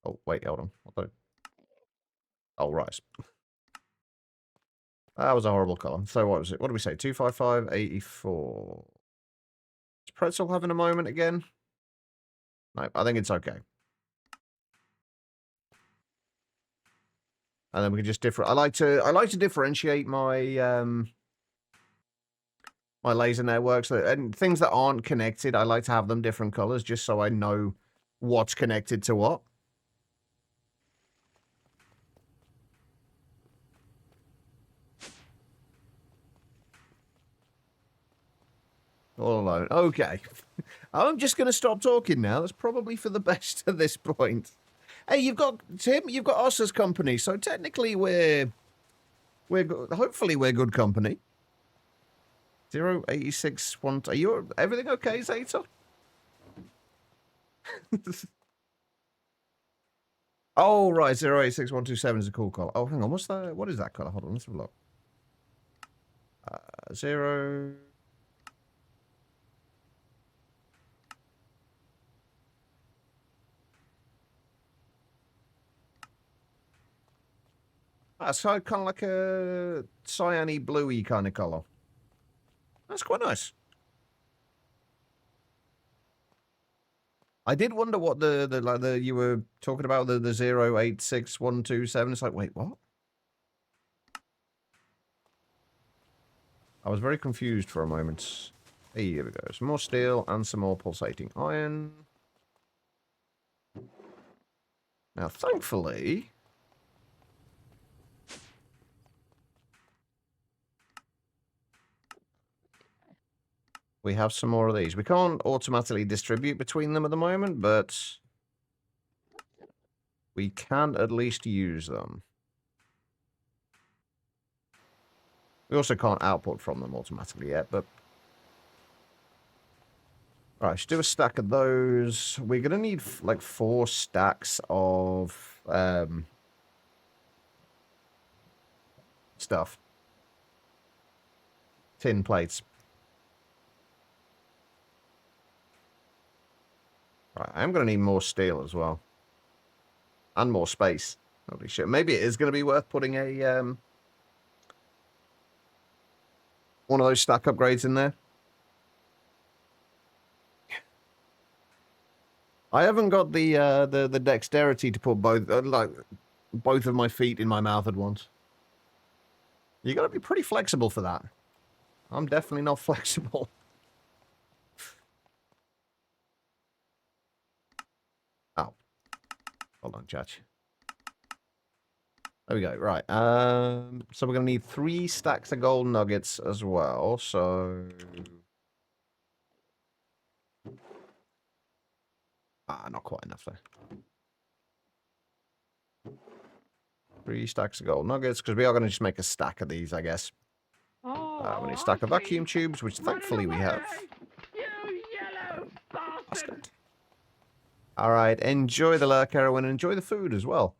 Oh, wait, hold on. Oh, right. That was a horrible color. So what was it? What did we say? 25584. Is Pretzel having a moment again? No, I think it's okay. And then we can just I like to differentiate my my laser networks and things that aren't connected. I like to have them different colors just so I know what's connected to what. All alone. Okay. I'm just going to stop talking now. That's probably for the best at this point. Hey, you've got Tim. You've got us as company, so technically we're hopefully we're good company. 086 1. Are you everything okay, Zeta? Oh right, 086127 is a cool color. Oh, hang on, what's that? What is that color? Hold on, let's have a look. 0. It's kind of like a cyany bluey kind of color. That's quite nice. I did wonder what the you were talking about, the 086127. It's like, wait, what? I was very confused for a moment. Hey, here we go. Some more steel and some more pulsating iron. Now, thankfully, we have some more of these. We can't automatically distribute between them at the moment, but we can at least use them. We also can't output from them automatically yet, but... Alright, let's do a stack of those. We're going to need, like, 4 stacks of, stuff. Tin plates. Right, I'm going to need more steel as well. And more space. Holy shit. Maybe it is going to be worth putting a, one of those stack upgrades in there. I haven't got the dexterity to put both both of my feet in my mouth at once. You got to be pretty flexible for that. I'm definitely not flexible. Oh, hold on, Judge. There we go. Right. So we're gonna need 3 stacks of gold nuggets as well. So. Not quite enough there. 3 stacks of gold nuggets, because we are going to just make a stack of these, I guess. We need a stack of vacuum tubes, which thankfully we have. You yellow bastard! Alright, enjoy the lurk heroin and enjoy the food as well.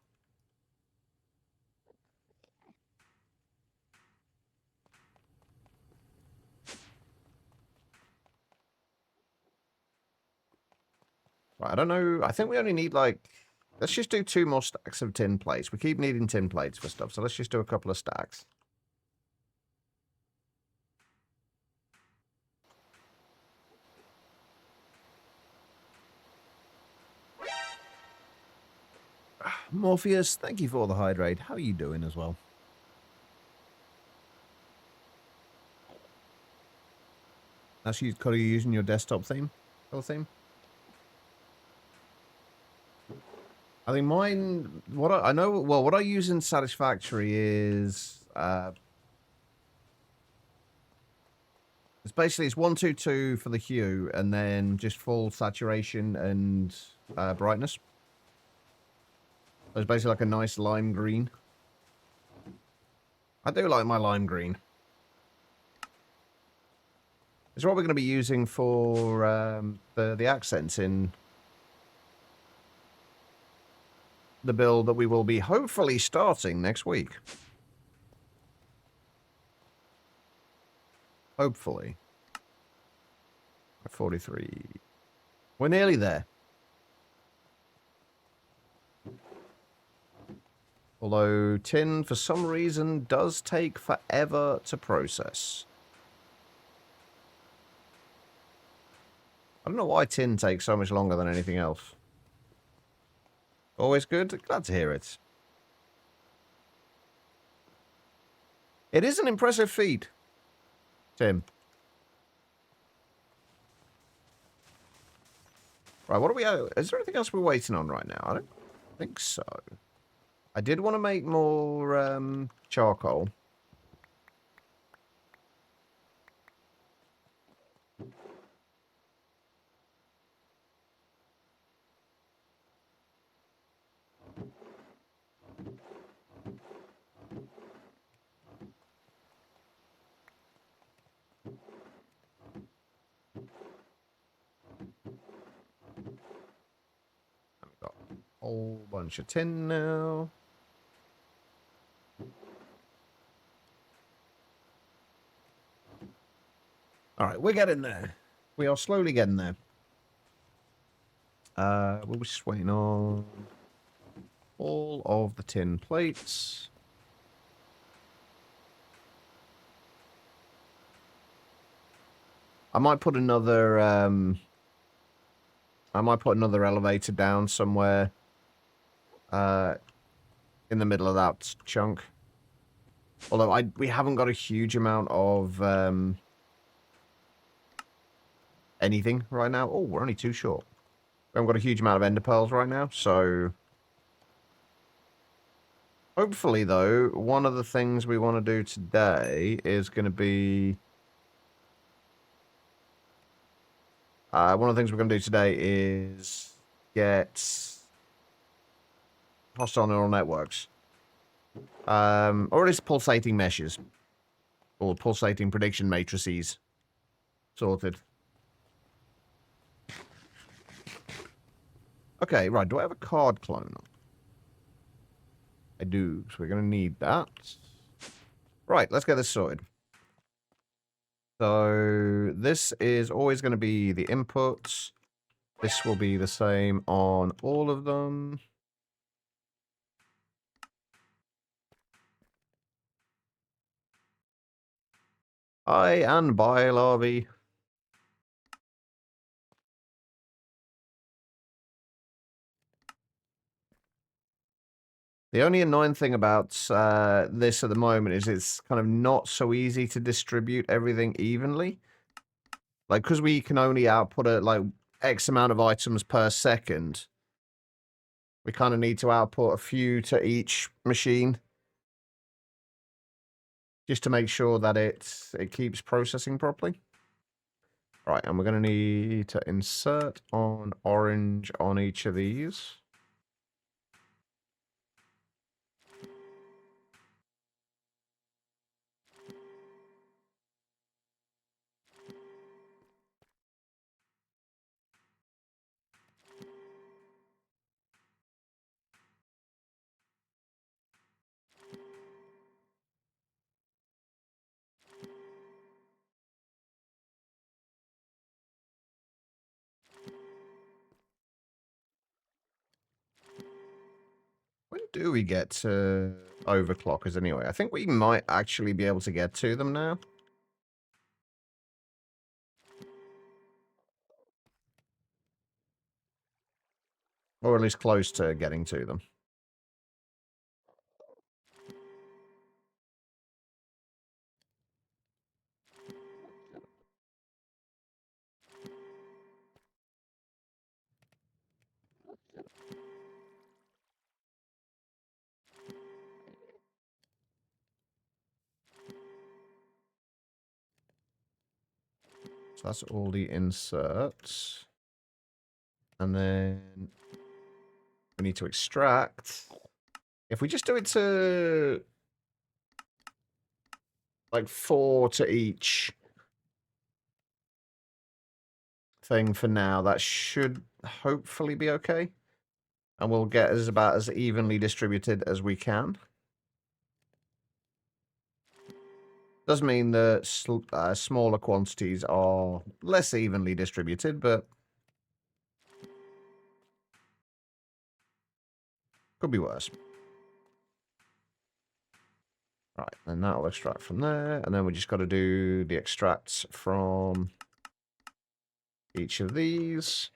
Right, I don't know. I think we only need, like... Let's just do 2 more stacks of tin plates. We keep needing tin plates for stuff, so let's just do a couple of stacks. Morpheus, thank you for the hydrate. How are you doing as well? Actually, are you using your desktop theme? Color theme? I think mine, I know, well, what I use in Satisfactory is, it's basically, it's 122 for the hue, and then just full saturation and brightness. So it's basically like a nice lime green. I do like my lime green. It's what we're going to be using for the accents in the build that we will be hopefully starting next week. Hopefully. 43. We're nearly there. Although tin, for some reason, does take forever to process. I don't know why tin takes so much longer than anything else. Always good? Glad to hear it. It is an impressive feat, Tim. Right, what are we... Is there anything else we're waiting on right now? I don't think so. I did want to make more charcoal. I've got a whole bunch of tin now. Alright, we're getting there. We are slowly getting there. We're just waiting on all of the tin plates. I might put another elevator down somewhere in the middle of that chunk. Although we haven't got a huge amount of anything right now. Oh, we're only too short. We haven't got a huge amount of ender pearls right now, so hopefully, though, one of the things we want to do today is going to be one of the things we're going to do today is get hostile neural networks. Or at least pulsating meshes. Or pulsating prediction matrices. Sorted. Okay, right. Do I have a card clone? I do, so we're going to need that. Right, let's get this sorted. So this is always going to be the inputs. This will be the same on all of them. Hi, and bye, Larvae. The only annoying thing about this at the moment is it's kind of not so easy to distribute everything evenly. Like, because we can only output like X amount of items per second, we kind of need to output a few to each machine. Just to make sure that it keeps processing properly. Right, and we're going to need to insert on orange on each of these. When do we get to overclockers anyway? I think we might actually be able to get to them now. Or at least close to getting to them. So that's all the inserts. And then we need to extract. If we just do it to like 4 to each thing for now, that should hopefully be okay. And we'll get us about as evenly distributed as we can. Does mean that smaller quantities are less evenly distributed, but could be worse. Right, and that'll extract from there, and then we just got to do the extracts from each of these.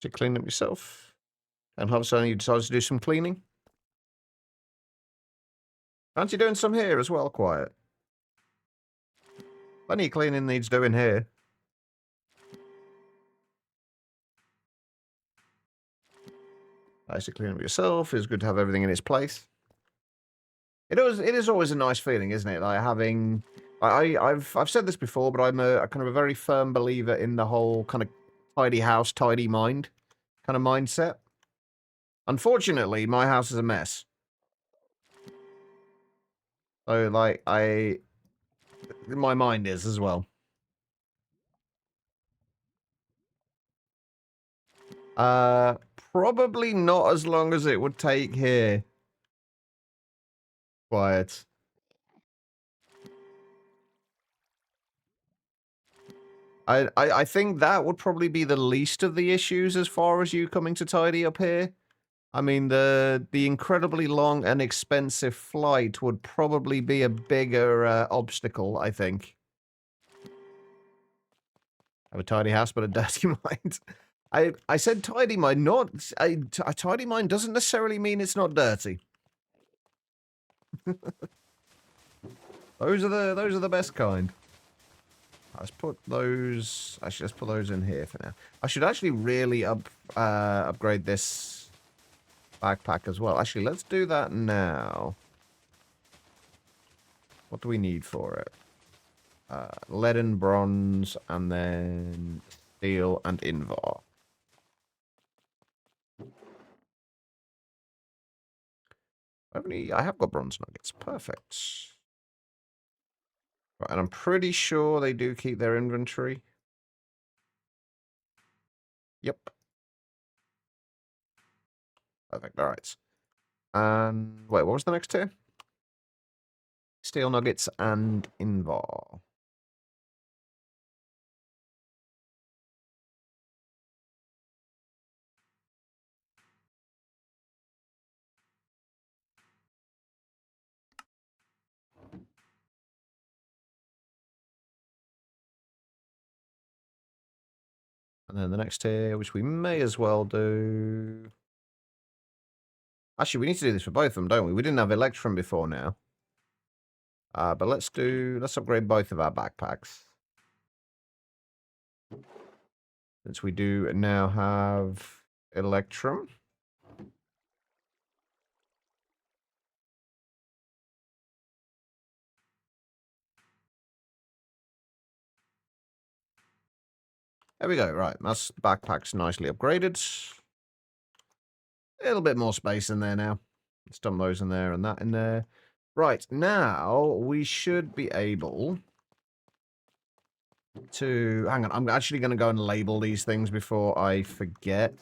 To clean up yourself. And Hobson, you decided to do some cleaning. Aren't you doing some here as well, Quiet? Plenty of cleaning needs doing here. Nice to clean up yourself. It's good to have everything in its place. It is always a nice feeling, isn't it? Like having... I've said this before, but I'm a kind of a very firm believer in the whole kind of tidy house, tidy mind kind of mindset. Unfortunately, my house is a mess. So, like, my mind is as well. Probably not as long as it would take here. Quiet. I think that would probably be the least of the issues as far as you coming to tidy up here. I mean, the incredibly long and expensive flight would probably be a bigger obstacle, I think. Have a tidy house, but a dirty mind. I said tidy mind, not a tidy mind doesn't necessarily mean it's not dirty. Those are the best kind. Let's put those. Actually, let's put those in here for now. I should actually really upgrade this backpack as well. Actually, let's do that now. What do we need for it? Lead and bronze, and then steel and invar. I have got bronze nuggets. Perfect. Right, and I'm pretty sure they do keep their inventory. Yep. Perfect. All right. And wait, what was the next two? Steel nuggets and invar. And then the next tier, which we may as well do. Actually, we need to do this for both of them, don't we? We didn't have Electrum before now. But let's upgrade both of our backpacks. Since we do now have Electrum. There we go. Right, that's backpack's nicely upgraded. A little bit more space in there now. Let's dump those in there and that in there. Right, now we should be able to... Hang on, I'm actually going to go and label these things before I forget.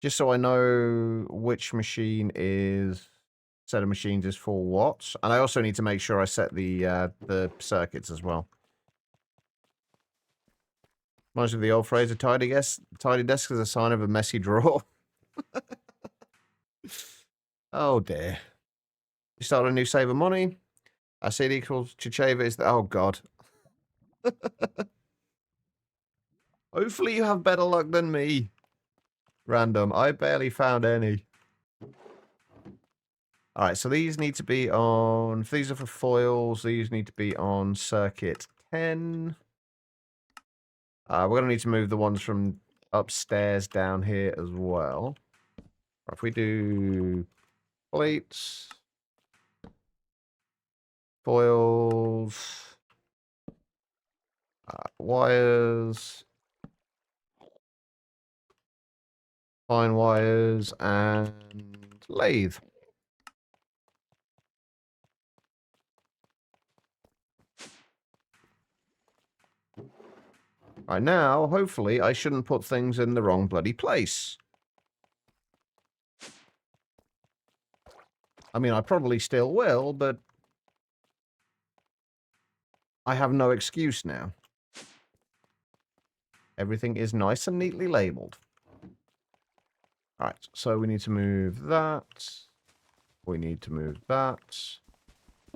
Just so I know which machine is... set of machines is for what. And I also need to make sure I set the circuits as well. Reminds me of the old phrase, a tidy desk is a sign of a messy drawer. Oh dear. You start a new save of money. I see it equals Chicheva is the... Oh god. Hopefully you have better luck than me. Random. I barely found any. Alright, so these need to be on... If these are for foils, these need to be on circuit 10. We're going to need to move the ones from upstairs down here as well. If we do plates, foils, wires, fine wires, and lathe. Right now, hopefully, I shouldn't put things in the wrong bloody place. I mean, I probably still will, but I have no excuse now. Everything is nice and neatly labeled. Alright, so we need to move that. We need to move that.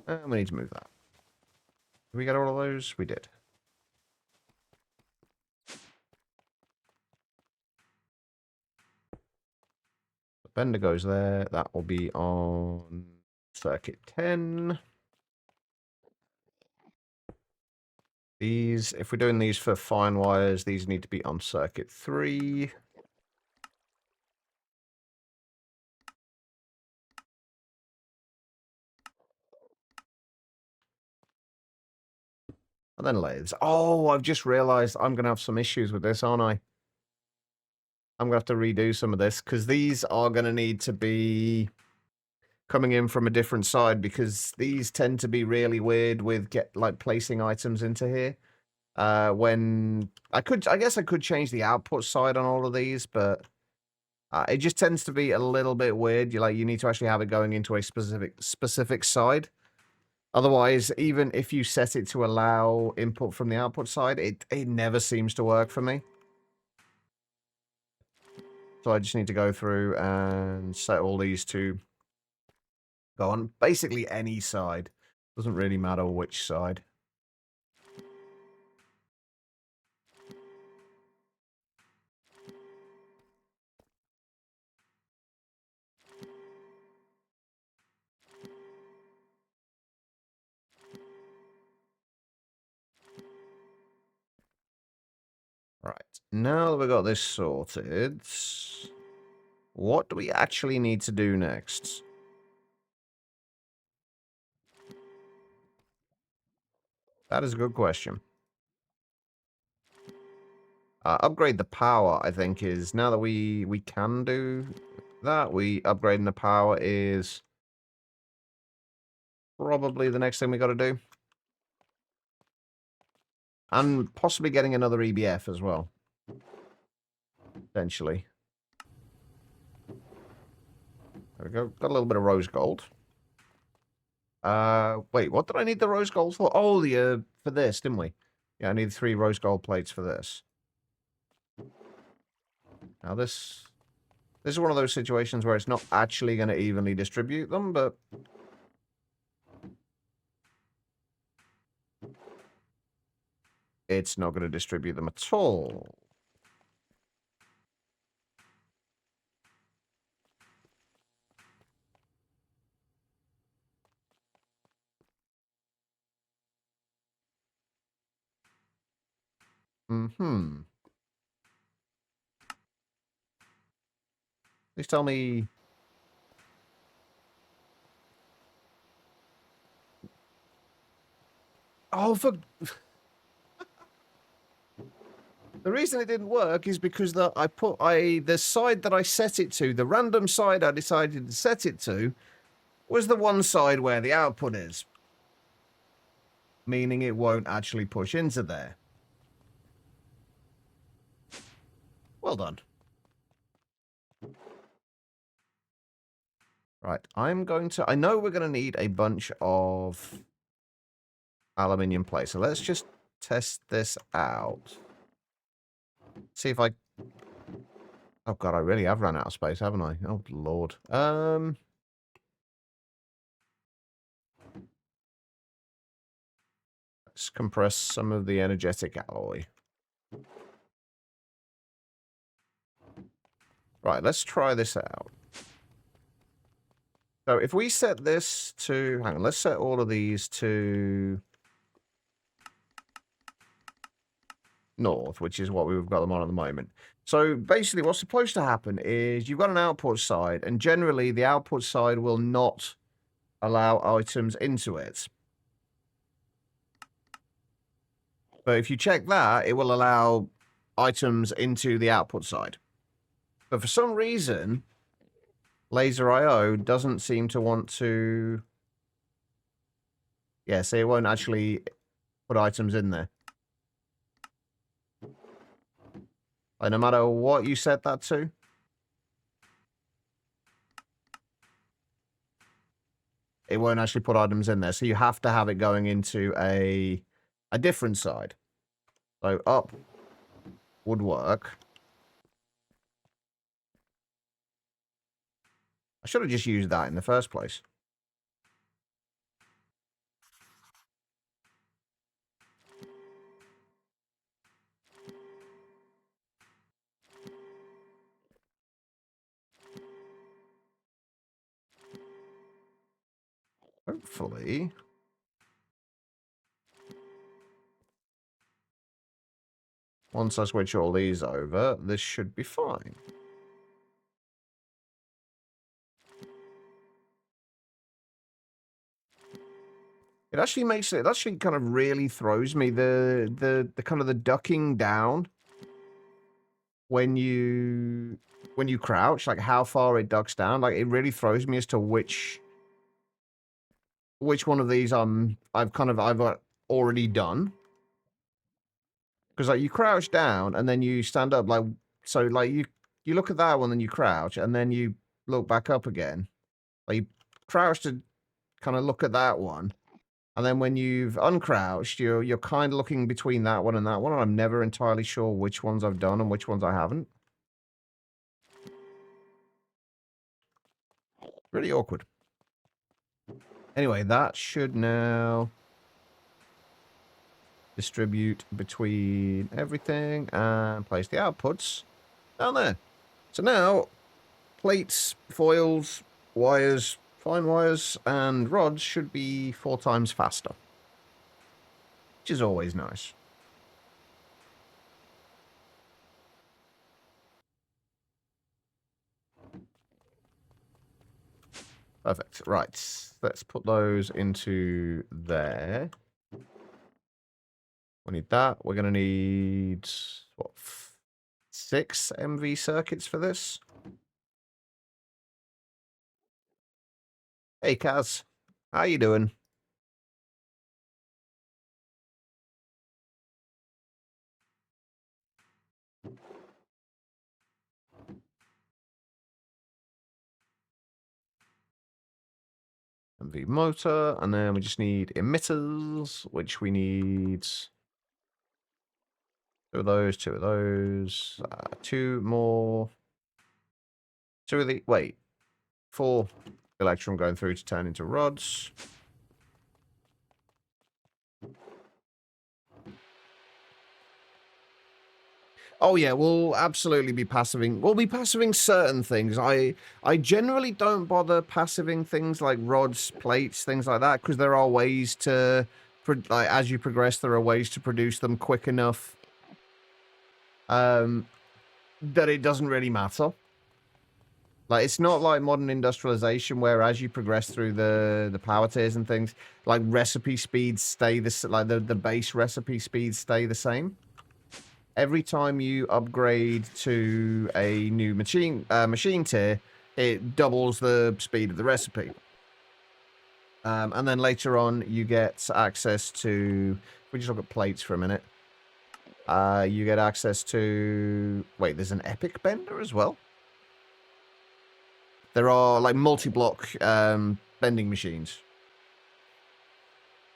And we need to move that. Did we get all of those? We did. The bender goes there. That will be on circuit 10. These, if we're doing these for fine wires, these need to be on circuit 3. And then lathes. Oh, I've just realized I'm going to have some issues with this, aren't I? I'm going to have to redo some of this because these are going to need to be coming in from a different side because these tend to be really weird with placing items into here. When I guess I could change the output side on all of these, but it just tends to be a little bit weird. You need to actually have it going into a specific side. Otherwise, even if you set it to allow input from the output side, it never seems to work for me. So I just need to go through and set all these to go on basically any side. Doesn't really matter which side. Right, now that we've got this sorted, what do we actually need to do next? That is a good question. Upgrade the power, I think, is... Now that we can do that, upgrading the power is probably the next thing we got to do. And possibly getting another EBF as well. Potentially. There we go. Got a little bit of rose gold. Wait, what did I need the rose gold for? Oh, the, for this, didn't we? Yeah, I need 3 rose gold plates for this. Now this is one of those situations where it's not actually going to evenly distribute them, but... it's not going to distribute them at all. Mm-hmm. Please tell me... Oh, for... The reason it didn't work is because the side that I set it to, the random side I decided to set it to, was the one side where the output is. Meaning it won't actually push into there. Well done. Right, I'm going to... I know we're going to need a bunch of aluminium plate, so let's just test this out. See if I... Oh god, I really have run out of space, haven't I? Oh lord. Let's compress some of the energetic alloy. Right, let's try this out. So if we set this to... Hang on, let's set all of these to... north, which is what we've got them on at the moment. So basically what's supposed to happen is you've got an output side, and generally the output side will not allow items into it. But if you check that, it will allow items into the output side. But for some reason, Laser IO doesn't seem to want to... Yeah, so it won't actually put items in there. Like, no matter what you set that to. It won't actually put items in there. So you have to have it going into a different side. So up would work. I should have just used that in the first place. Hopefully. Once I switch all these over, this should be fine. It actually makes it actually kind of really throws me the kind of the ducking down when you crouch, like how far it ducks down. Like it really throws me as to which one of these I've already done. Because like you crouch down and then you stand up, like so like you look at that one, then you crouch, and then you look back up again. Like you crouch to kind of look at that one, And then when you've uncrouched, you're kind of looking between that one and that one, and I'm never entirely sure which ones I've done and which ones I haven't. Really awkward. Anyway, that should now distribute between everything and place the outputs down there. So now, plates, foils, wires, fine wires, and rods should be 4 times faster, which is always nice. Perfect. Right. Let's put those into there. We need that. We're going to need, what, 6 MV circuits for this? Hey, Kaz. How you doing? MV motor, and then we just need emitters, which we need 2 of those, 2 of those, 2 more, 2 of the, wait, 4 electron going through to turn into rods. Oh yeah, we'll absolutely be passiving. We'll be passiving certain things. I generally don't bother passiving things like rods, plates, things like that, because there are ways to, like, as you progress, there are ways to produce them quick enough that it doesn't really matter. Like, it's not like modern industrialization where as you progress through the power tiers and things, like recipe speeds stay like the base recipe speeds stay the same. Every time you upgrade to a new machine tier, it doubles the speed of the recipe. And then later on, you get access to... If we just look at plates for a minute. You get access to... Wait, there's an epic bender as well? There are, like, multi-block bending machines.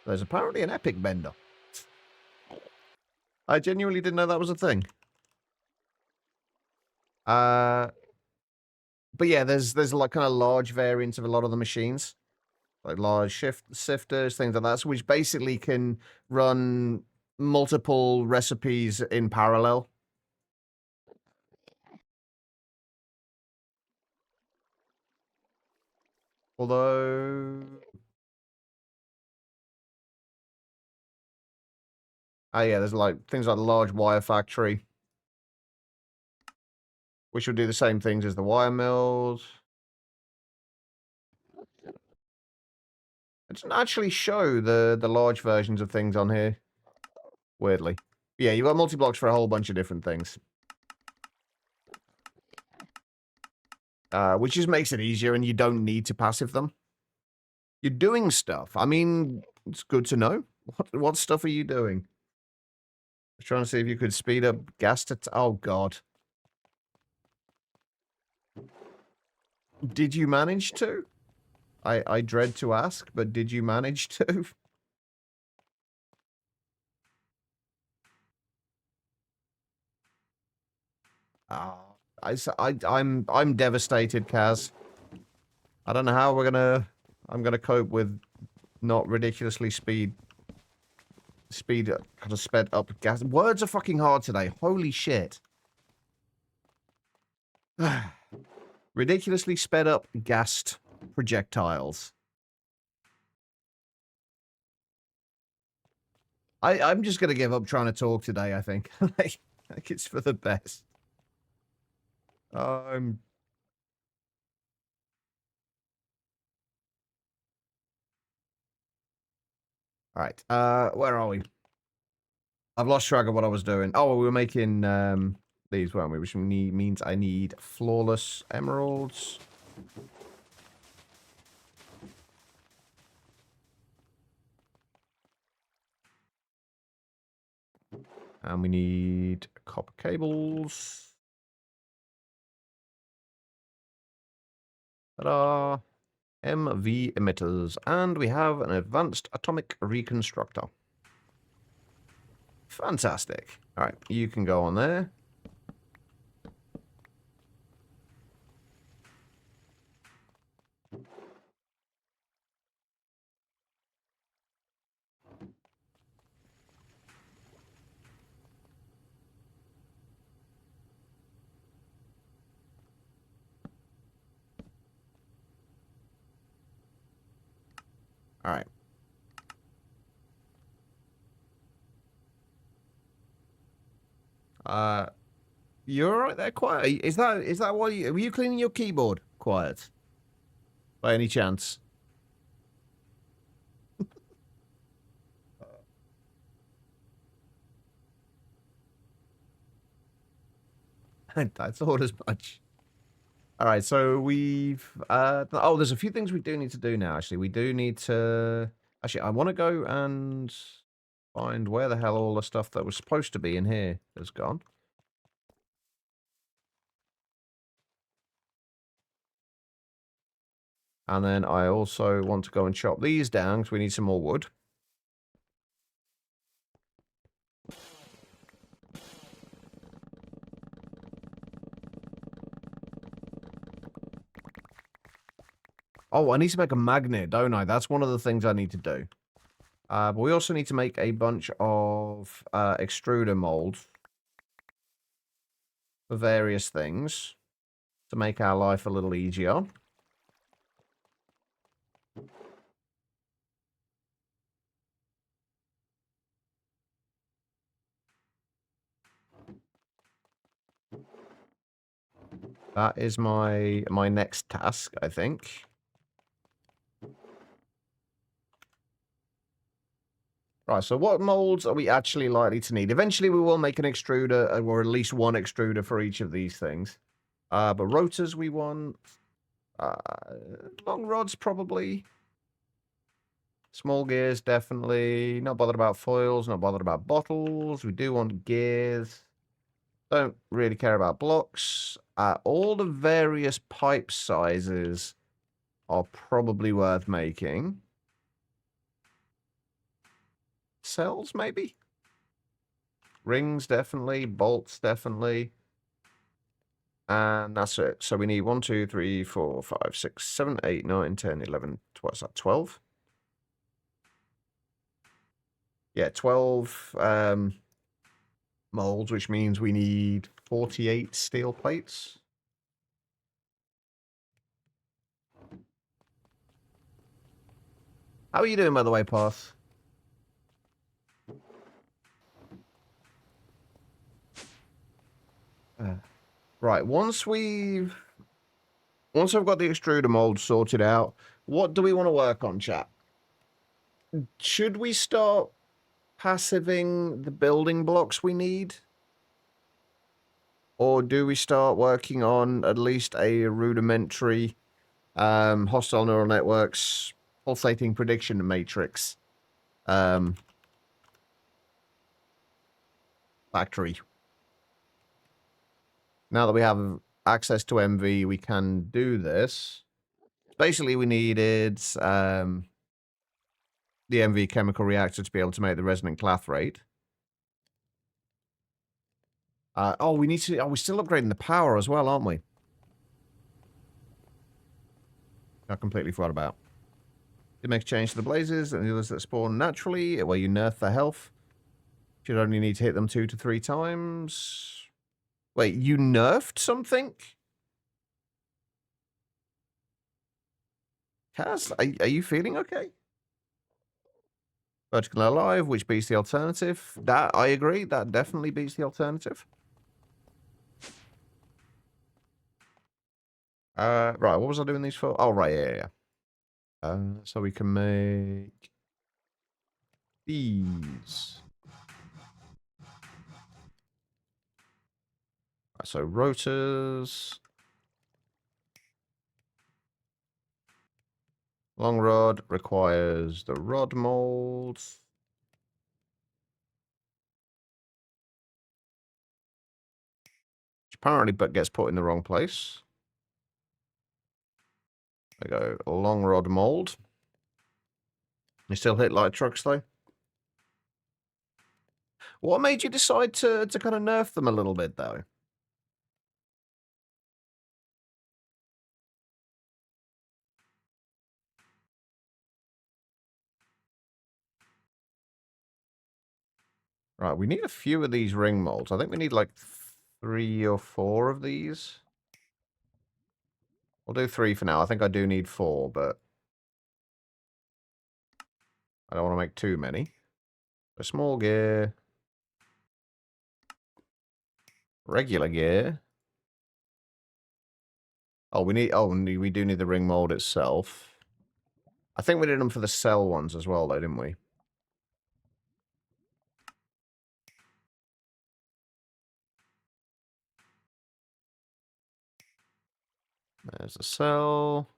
There's apparently an epic bender. I genuinely didn't know that was a thing. But yeah, there's like kind of large variants of a lot of the machines. Like large sifters, things like that, so which basically can run multiple recipes in parallel. Although... Oh yeah, there's like things like the large wire factory, which will do the same things as the wire mills. It doesn't actually show the large versions of things on here, weirdly. Yeah, you've got multi-blocks for a whole bunch of different things. Which just makes it easier, and you don't need to passive them. You're doing stuff. I mean, it's good to know. What stuff are you doing? I was trying to see if you could speed up gas to... Oh, God. Did you manage to? I dread to ask, but did you manage to? Oh, I'm devastated, Kaz. I don't know how I'm gonna cope with not ridiculously kind of sped up gas. Words are fucking hard today. Holy shit. Ridiculously sped up gassed projectiles. I'm just gonna give up trying to talk today, I think. I think it's for the best. I'm... Alright, where are we? I've lost track of what I was doing. Oh, we were making these, weren't we? Which means I need flawless emeralds. And we need copper cables. Ta-da! MV emitters. And we have an advanced atomic reconstructor. Fantastic. All right, you can go on there. All right. You're all right there, Quiet. Is that why were you cleaning your keyboard, Quiet? By any chance? I thought as much. All right, so we've oh, there's a few things we do need to do now. Actually, we do need to. Actually, I want to go and find where the hell all the stuff that was supposed to be in here has gone. And then I also want to go and chop these down because we need some more wood. Oh, I need to make a magnet, don't I? That's one of the things I need to do. But we also need to make a bunch of extruder molds for various things to make our life a little easier. That is my next task, I think. Right, so what molds are we actually likely to need? Eventually we will make an extruder, or at least one extruder for each of these things. But rotors we want. Long rods, probably. Small gears, definitely. Not bothered about foils, not bothered about bottles. We do want gears. Don't really care about blocks. All the various pipe sizes are probably worth making. Cells, maybe? Rings, definitely. Bolts, definitely. And that's it. So we need 1, 2, 3, 4, 5, 6, 7, 8, 9, 10, 11. What's that? 12? Yeah, 12 molds, which means we need 48 steel plates. How are you doing, by the way, Path? Right, once I've got the extruder mold sorted out, what do we want to work on, chat? Should we start passiving the building blocks we need? Or do we start working on at least a rudimentary hostile neural networks pulsating prediction matrix factory? Now that we have access to MV, we can do this. Basically, we needed the MV chemical reactor to be able to make the resonant clathrate. Oh, we need to. Oh, we're still upgrading the power as well, aren't we? I completely forgot about. It makes change to the blazes and the others that spawn naturally, where you nerf their health. Should only need to hit them 2 to 3 times. Wait, you nerfed something? Kaz, are you feeling okay? Vertical alive, which beats the alternative. That, I agree, that definitely beats the alternative. Right, what was I doing these for? Oh, right, yeah. So we can make these. Right, so rotors. Long rod requires the rod mold. Which apparently but gets put in the wrong place. There we go. Long rod mold. You still hit light trucks, though? What made you decide to kind of nerf them a little bit, though? Right, we need a few of these ring molds. I think we need like 3 or 4 of these. We'll do 3 for now. I think I do need 4, but I don't want to make too many. A small gear. Regular gear. Oh, we do need the ring mold itself. I think we did them for the cell ones as well, though, didn't we? There's the cell.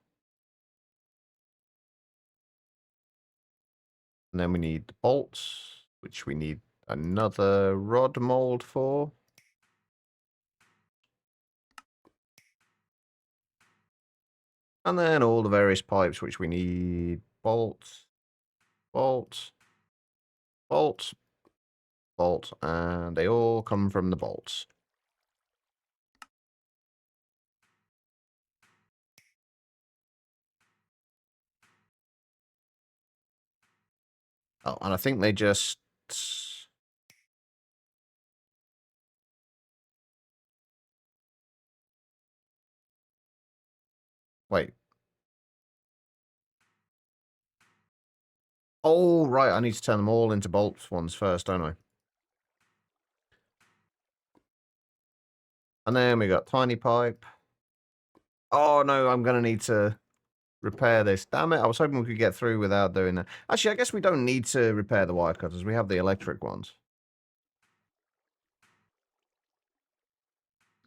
And then we need the bolts, which we need another rod mold for. And then all the various pipes, which we need bolt, bolt, bolt, bolt, and they all come from the bolts. Oh, and I think they just... Wait. Oh, right, I need to turn them all into bolts ones first, don't I? And then we got tiny pipe. Oh, no, I'm going to need to repair this. Damn it, I was hoping we could get through without doing that. Actually, I guess we don't need to repair the wire cutters. We have the electric ones.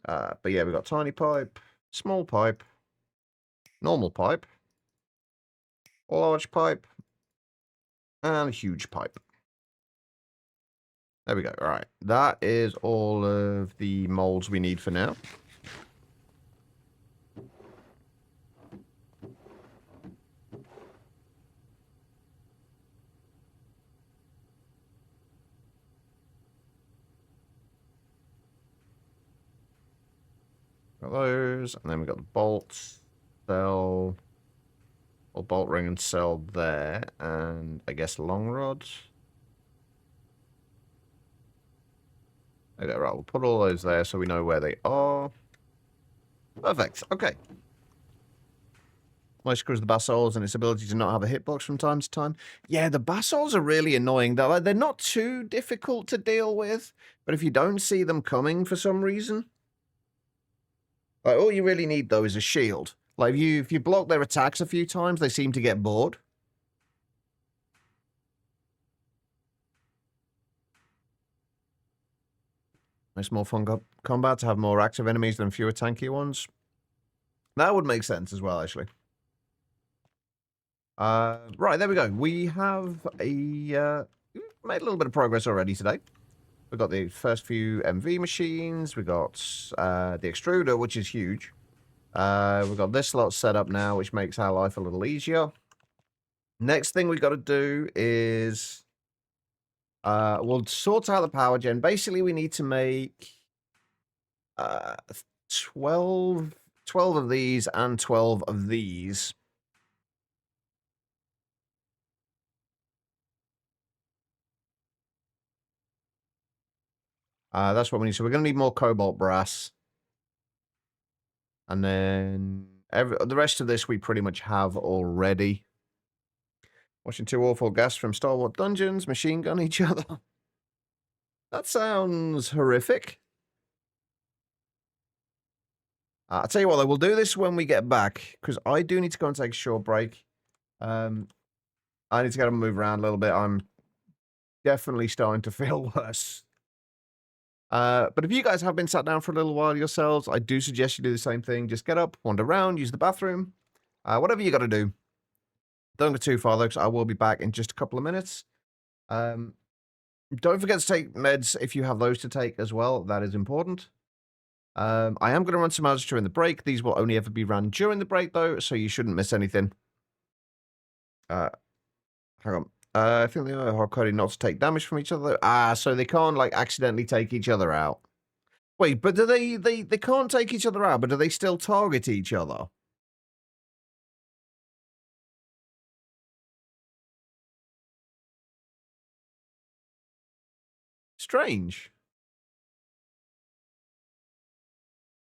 But yeah, we got tiny pipe, small pipe, normal pipe, large pipe, and a huge pipe. There we go. All right. That is all of the molds we need for now. Got those, and then we got the bolts, cell, or bolt ring and cell there, and I guess long rods. Okay, right, we'll put all those there so we know where they are. Perfect. Okay. Screws the basols and its ability to not have a hitbox from time to time. Yeah, the basols are really annoying. They're not too difficult to deal with, but if you don't see them coming for some reason, like, all you really need, though, is a shield. Like, if you block their attacks a few times, they seem to get bored. Makes more fun combat to have more active enemies than fewer tanky ones. That would make sense as well, actually. Right, there we go. We have made a little bit of progress already today. We've got the first few MV machines. We got the extruder, which is huge. We've got this lot set up now, which makes our life a little easier. Next thing we got to do is we'll sort out the power gen. Basically, we need to make 12 of these and 12 of these. That's what we need. So we're going to need more cobalt brass. And then the rest of this we pretty much have already. Watching 2 awful guests from Star Wars Dungeons machine gun each other. That sounds horrific. I'll tell you what, though, we'll do this when we get back, because I do need to go and take a short break. I need to go and move around a little bit. I'm definitely starting to feel worse. But if you guys have been sat down for a little while yourselves, I do suggest you do the same thing. Just get up, wander around, use the bathroom, whatever you got to do. Don't go too far, though, because I will be back in just a couple of minutes. Don't forget to take meds if you have those to take as well. That is important. I am going to run some ads during the break. These will only ever be run during the break, though, so you shouldn't miss anything. Hang on. I think they are hard-coded not to take damage from each other. Ah, so they can't, like, accidentally take each other out. Wait, but do they can't take each other out, but do they still target each other? Strange.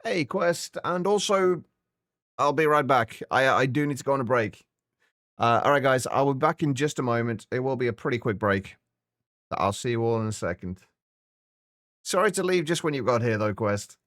Hey, Quest, and also, I'll be right back. I do need to go on a break. All right, guys, I'll be back in just a moment. It will be a pretty quick break. I'll see you all in a second. Sorry to leave just when you got here, though, Quest.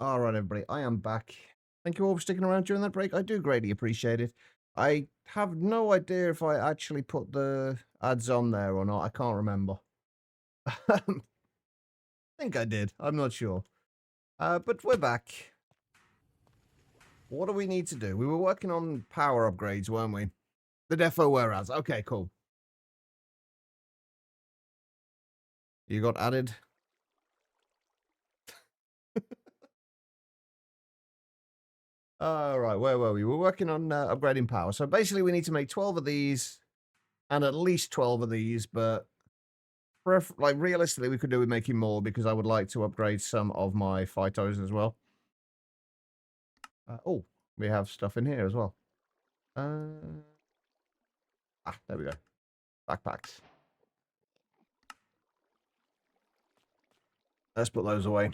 All right, everybody, I am back. Thank you all for sticking around during that break. I do greatly appreciate it. I have no idea if I actually put the ads on there or not. I can't remember. think I did. I'm not sure. But we're back. What do we need to do? We were working on power upgrades, weren't we? The defo warehouse. Okay, cool. You got added? All right, where were we? We're working on upgrading power. So basically we need to make 12 of these and at least 12 of these, but like realistically we could do with making more because I would like to upgrade some of my phytos as well. Oh, we have stuff in here as well. There we go. Backpacks. Let's put those away.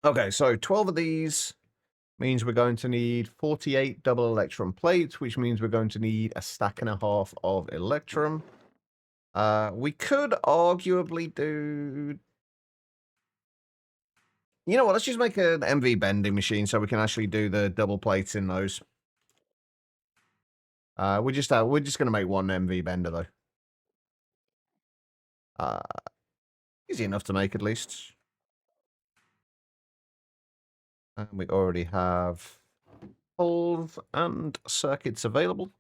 Okay, so 12 of these means we're going to need 48 double electrum plates, which means we're going to need a stack and a half of electrum. We could arguably do... You know what, let's just make an MV bending machine so we can actually do the double plates in those. We're just going to make one MV bender, though. Easy enough to make, at least. And we already have holes and circuits available.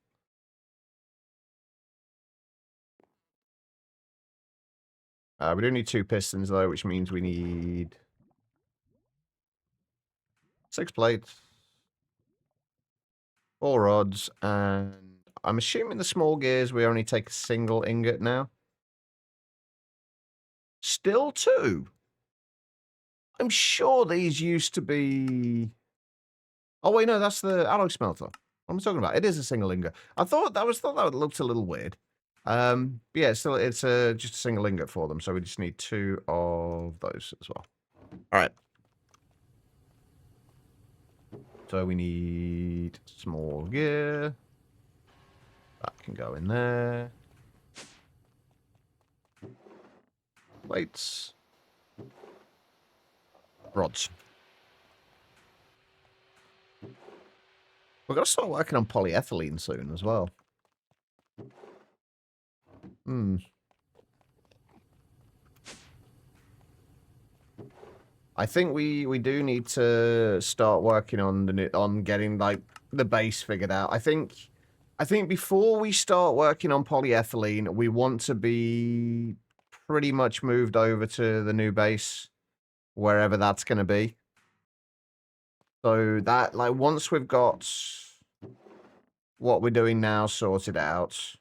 We do need 2 pistons, though, which means we need 6 plates, 4 rods, and I'm assuming the small gears, we only take a single ingot now. Still 2? I'm sure these used to be... Oh, wait, no, that's the alloy smelter. What am I talking about? It is a single ingot. I thought that looked a little weird. Yeah, it's just a single ingot for them, so we just need 2 of those as well. All right. So we need small gear. That can go in there. Plates. Rods. We've got to start working on polyethylene soon as well. I think we do need to start working on getting like the base figured out. I think before we start working on polyethylene, we want to be pretty much moved over to the new base, wherever that's going to be. So that, like, once we've got what we're doing now sorted out,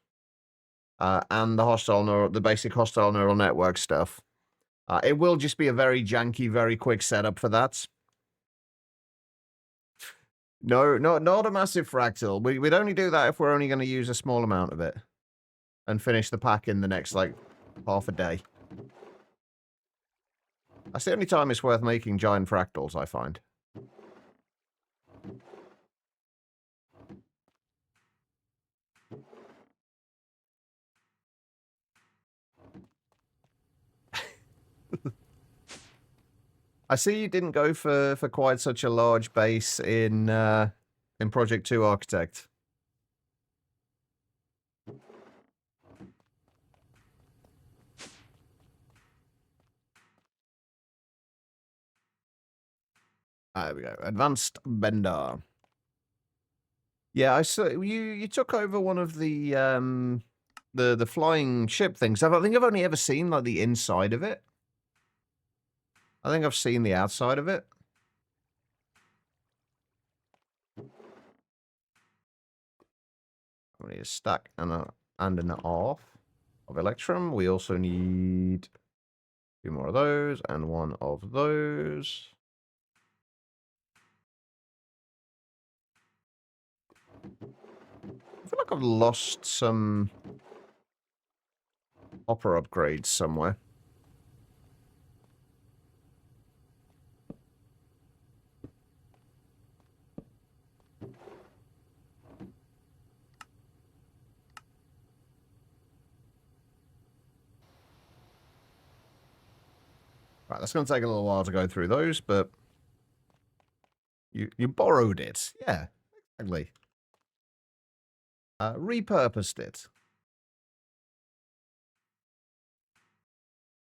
and the basic hostile neural network stuff, it will just be a very janky, very quick setup for that. No, not a massive fractal. We'd only do that if we're only going to use a small amount of it and finish the pack in the next, like, half a day. That's the only time it's worth making giant fractals, I find. I see you didn't go for quite such a large base in Project 2 Architect. There we go. Advanced Bender. Yeah, I saw you took over one of the flying ship things. I think I've only ever seen like the inside of it. I think I've seen the outside of it. We need a stack and an half of electrum. We also need 2 more of those and 1 of those. I feel like I've lost some hopper upgrades somewhere. Right, that's going to take a little while to go through those, but you borrowed it. Yeah, exactly. Repurposed it.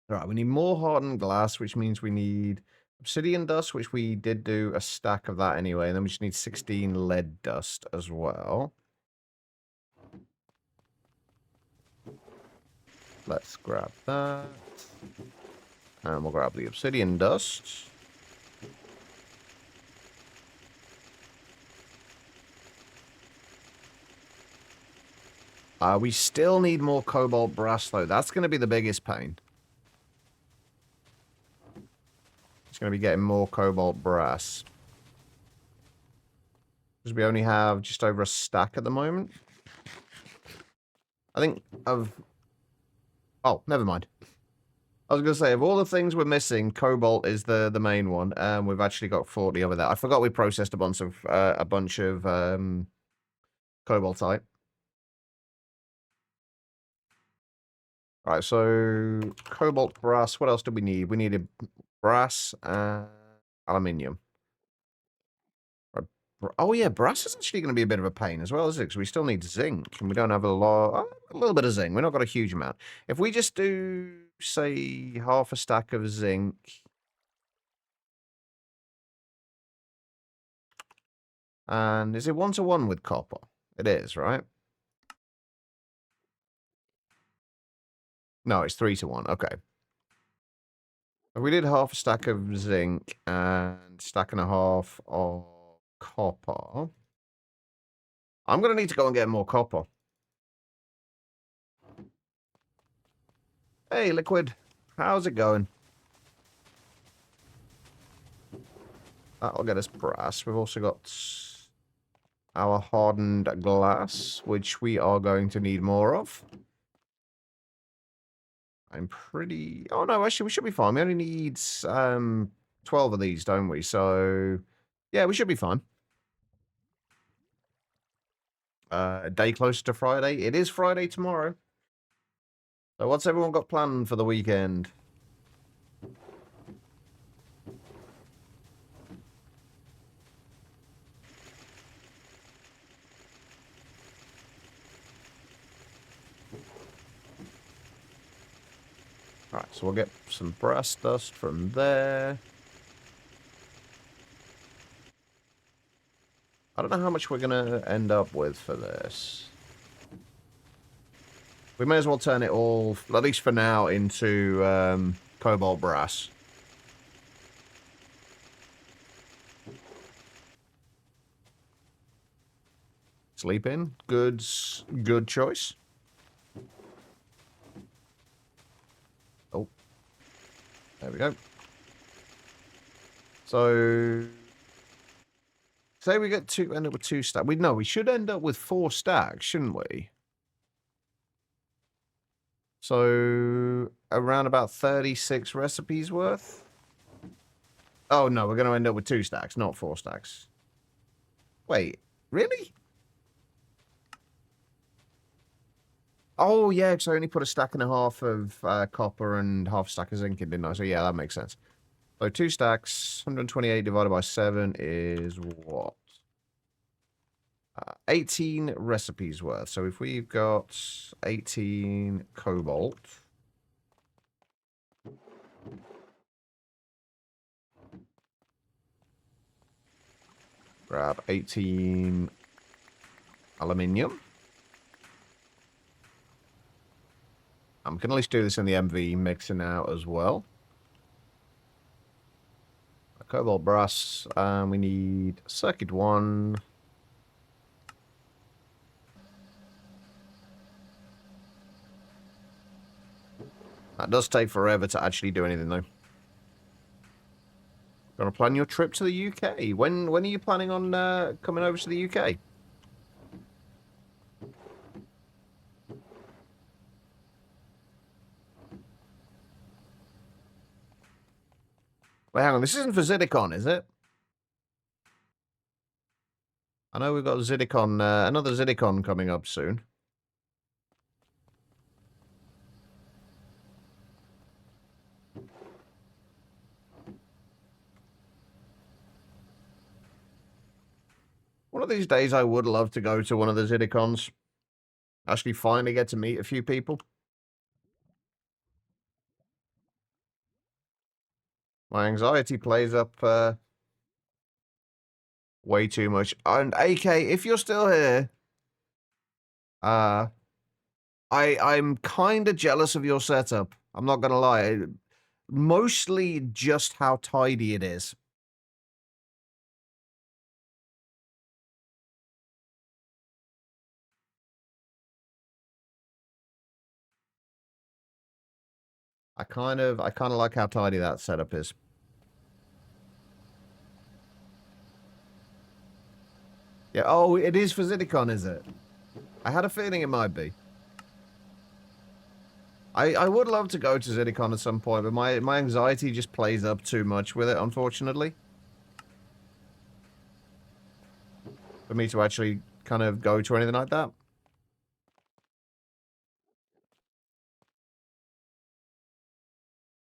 All right, we need more hardened glass, which means we need obsidian dust, which we did do a stack of that anyway. And then we just need 16 lead dust as well. Let's grab that. And we'll grab the obsidian dust. We still need more cobalt brass, though. That's going to be the biggest pain. It's going to be getting more cobalt brass. Because we only have just over a stack at the moment. I think of... Oh, never mind. I was going to say, of all the things we're missing, cobalt is the main one. We've actually got 40 over there. I forgot we processed a bunch of cobaltite. All right, so cobalt, brass. What else do we need? We needed brass and aluminium. Oh yeah, brass is actually going to be a bit of a pain as well, isn't it? Because we still need zinc, and we don't have a little bit of zinc. We're not got a huge amount. If we just do, say, half a stack of zinc. And is it 1-to-1 with copper? It is, right? No, it's 3-to-1. Okay. If we did half a stack of zinc and stack and a half of copper, I'm going to need to go and get more copper. Hey, Liquid. How's it going? That'll get us brass. We've also got our hardened glass, which we are going to need more of. I'm pretty... Oh, no, actually, we should be fine. We only need 12 of these, don't we? So, yeah, we should be fine. A day closer to Friday. It is Friday tomorrow. So what's everyone got planned for the weekend? Alright, so we'll get some brass dust from there. I don't know how much we're going to end up with for this. We may as well turn it all, at least for now, into cobalt brass. Sleep in. Good choice. Oh. There we go. So... Say we get end up with 2 stacks. We should end up with 4 stacks, shouldn't we? So, around about 36 recipes worth? Oh, no, we're going to end up with 2 stacks, not 4 stacks. Wait, really? Oh, yeah, because I only put a stack and a half of copper and half a stack of zinc in, didn't I? So, yeah, that makes sense. So, 2 stacks, 128 divided by 7 is what? 18 recipes worth. So, if we've got 18 cobalt... Grab 18 aluminium. We can at least do this in the MV, mixing out as well. Cobalt brass, we need circuit 1. That does take forever to actually do anything, though. Gonna plan your trip to the UK. When are you planning on coming over to the UK? Wait, hang on. This isn't for Zidicon, is it? I know we've got Zidicon, another Zidicon coming up soon. One of these days, I would love to go to one of the Zidicons. Actually, finally get to meet a few people. My anxiety plays up way too much. And AK, if you're still here, I'm kind of jealous of your setup. I'm not gonna lie. Mostly just how tidy it is. I kind of like how tidy that setup is. Yeah. Oh, it is for Zidicon, is it? I had a feeling it might be. I would love to go to Zidicon at some point, but my anxiety just plays up too much with it, unfortunately. For me to actually kind of go to anything like that.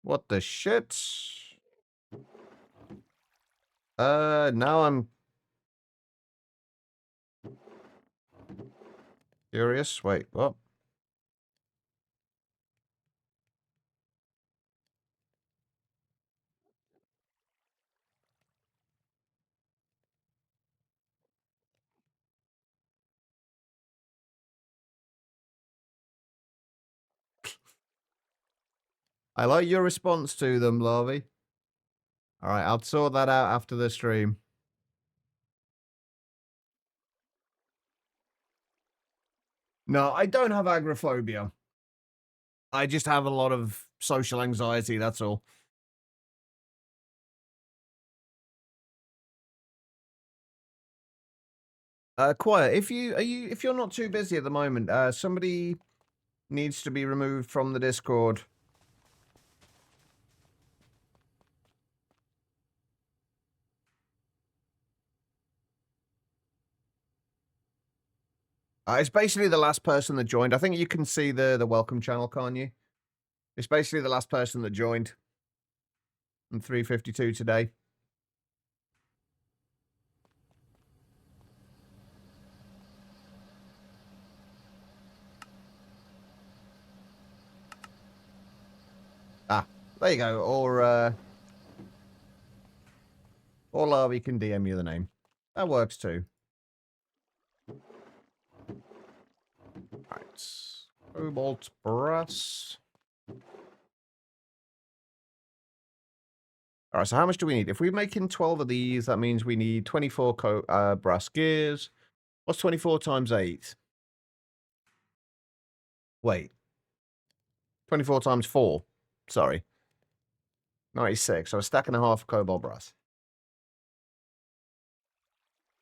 What the shit? Now I'm curious. Wait, what? I like your response to them, Larvy. Alright, I'll sort that out after the stream. No, I don't have agoraphobia. I just have a lot of social anxiety, that's all. Quiet. If you're not too busy at the moment, somebody needs to be removed from the Discord. It's basically the last person that joined. I think you can see the welcome channel, can't you? It's basically the last person that joined. I'm 352 today. Ah, there you go. Or Larvy can DM you the name. That works too. Right. Cobalt brass. All right, so how much do we need? If we're making 12 of these, that means we need 24 brass gears. What's 24 times 8? Wait. 24 times 4. Sorry. 96. So a stack and a half of cobalt brass.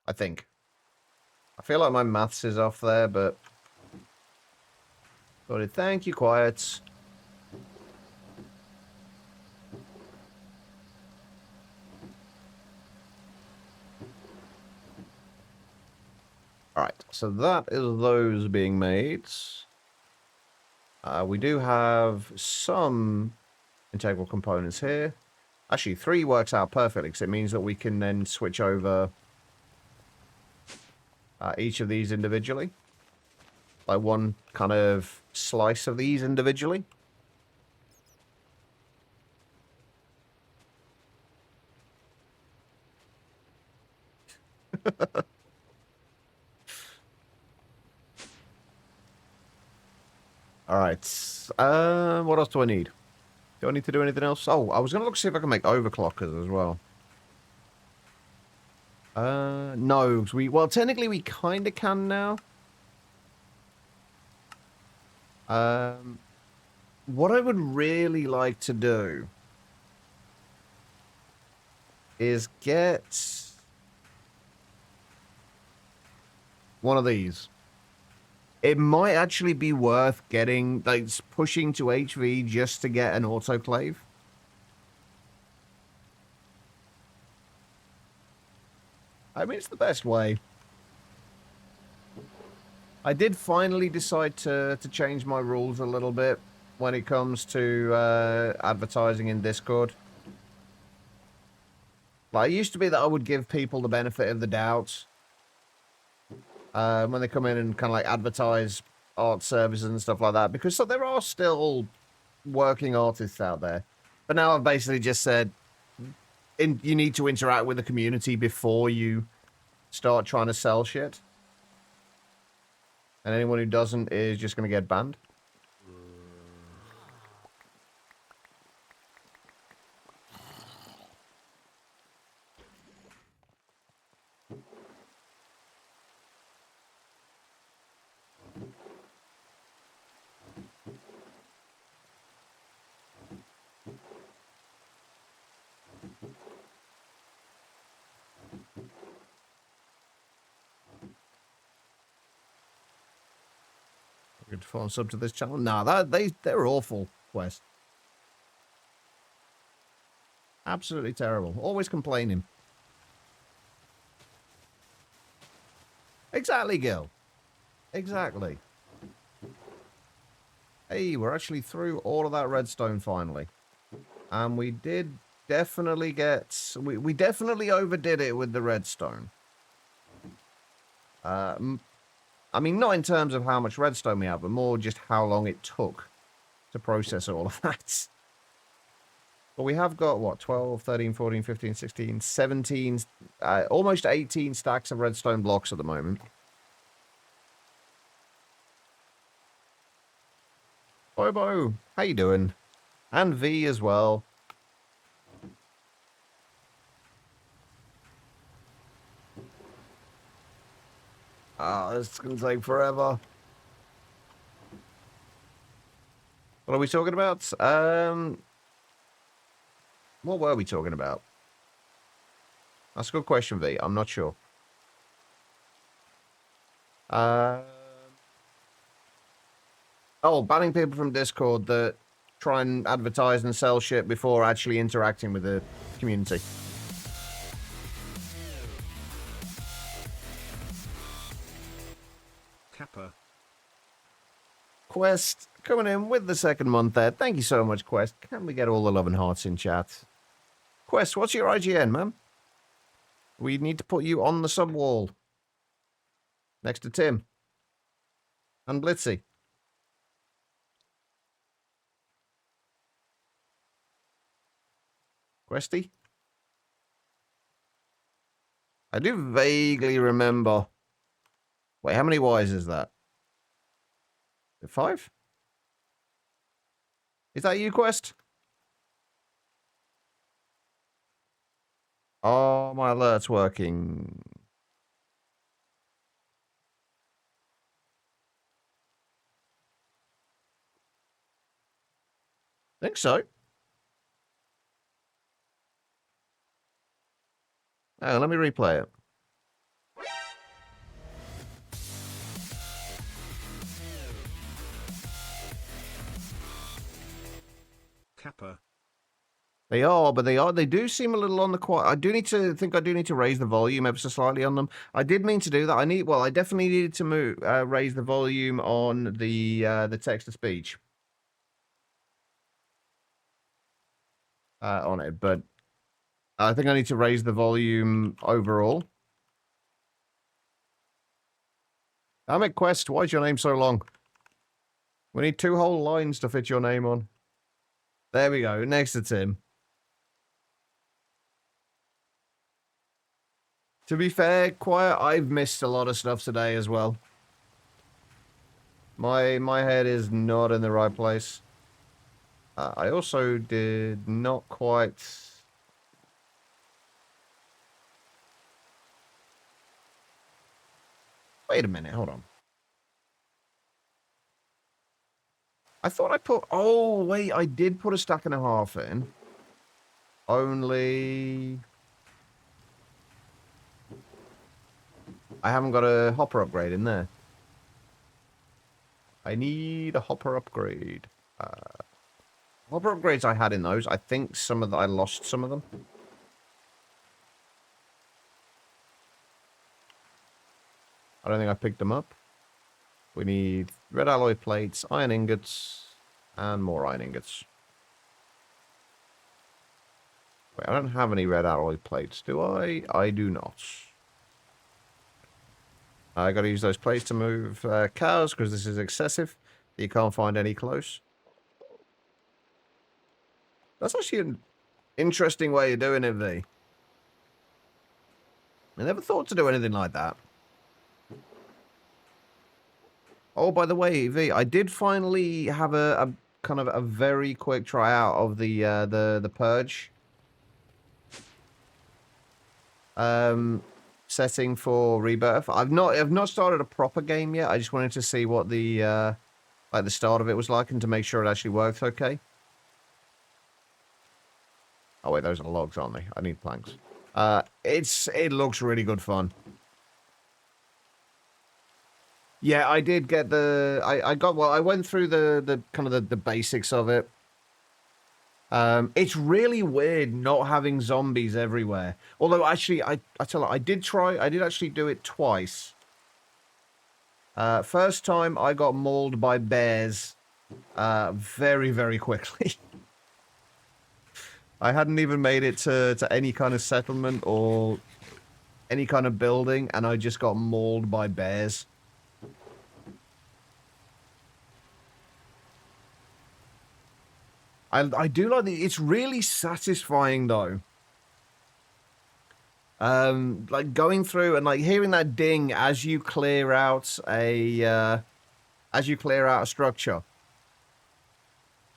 I think. I feel like my maths is off there, but... Thank you, quiet. Alright, so that is those being made. We do have some integral components here. Actually, 3 works out perfectly, because it means that we can then switch over each of these individually. Like one kind of slice of these individually. Alright. What else do I need? Do I need to do anything else? Oh, I was going to look see if I can make overclockers as well. No. Well, technically we kind of can now. What I would really like to do is get one of these. It might actually be worth getting, like, pushing to HV just to get an autoclave. I mean, it's the best way. I did finally decide to change my rules a little bit when it comes to advertising in Discord. Like, it used to be that I would give people the benefit of the doubt when they come in and kind of like advertise art services and stuff like that, because so there are still working artists out there. But now I've basically just said, you need to interact with the community before you start trying to sell shit. And anyone who doesn't is just going to get banned. Good to phone sub to this channel. Nah, they're awful, Quest. Absolutely terrible. Always complaining. Exactly, Gil. Exactly. Hey, we're actually through all of that redstone finally. And we did definitely get... We definitely overdid it with the redstone. I mean, not in terms of how much redstone we have, but more just how long it took to process all of that. But we have got, what, 12, 13, 14, 15, 16, 17, almost 18 stacks of redstone blocks at the moment. Bobo, how you doing? And V as well. Ah, this is going to take forever. What are we talking about? What were we talking about? That's a good question, V. I'm not sure. Oh, banning people from Discord that try and advertise and sell shit before actually interacting with the community. Kappa. Quest coming in with the second month there. Thank you so much, Quest. Can we get all the love and hearts in chat? Quest, what's your IGN, man? We need to put you on the sub wall. Next to Tim. And Blitzy. Questy? I do vaguely remember. Wait, how many Ys is that? 5? Is that you, Quest? Oh, my alert's working. Think so. Oh, let me replay it. Kappa. They are, but they do seem a little on the quiet. I do need to raise the volume ever so slightly on them. I did mean to do that. I definitely needed to raise the volume on the text to speech. On it, but I think I need to raise the volume overall. Damn it, Quest, why is your name so long? We need 2 whole lines to fit your name on. There we go, next to Tim. To be fair, Quiet, I've missed a lot of stuff today as well. My head is not in the right place. I also did not quite... Wait a minute, hold on. I thought I put... Oh, wait, I did put a stack and a half in. Only... I haven't got a hopper upgrade in there. I need a hopper upgrade. Hopper upgrades I had in those. I think I lost some of them. I don't think I picked them up. We need red alloy plates, iron ingots, and more iron ingots. Wait, I don't have any red alloy plates, do I? I do not. I gotta use those plates to move cows, because this is excessive. You can't find any close. That's actually Interesting way of doing it, V. I never thought to do anything like that. Oh, by the way, V, I did finally have a kind of a very quick tryout of the purge setting for Rebirth. I've not started a proper game yet. I just wanted to see what the like the start of it was like and to make sure it actually worked okay. Oh wait, those are logs, aren't they? I need planks. It looks really good fun. Yeah, I did get the I went through the kind of the basics of it. It's really weird not having zombies everywhere. Although actually I tell you, I did actually do it twice. First time I got mauled by bears very, very quickly. I hadn't even made it to any kind of settlement or any kind of building, and I just got mauled by bears. I do like it's really satisfying though. Like going through and like hearing that ding as you clear out a structure.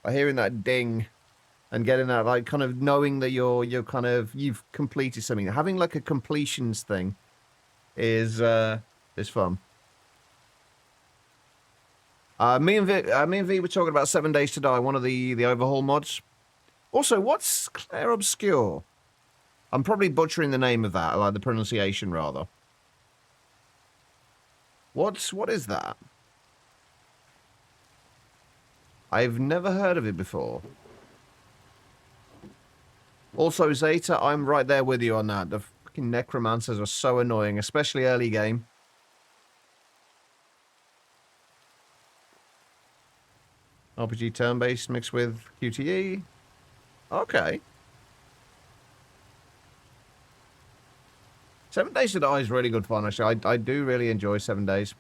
By hearing that ding and getting that like kind of knowing that you've completed something. Having like a completions thing is fun. Me and V were talking about 7 Days to Die, one of the overhaul mods. Also, what's Claire Obscure? I'm probably butchering the name of that, like the pronunciation rather. What is that? I've never heard of it before. Also, Zeta, I'm right there with you on that. The fucking necromancers are so annoying, especially early game. RPG turn-based mixed with QTE. Okay. 7 Days to Die is really good fun, actually. I do really enjoy 7 Days.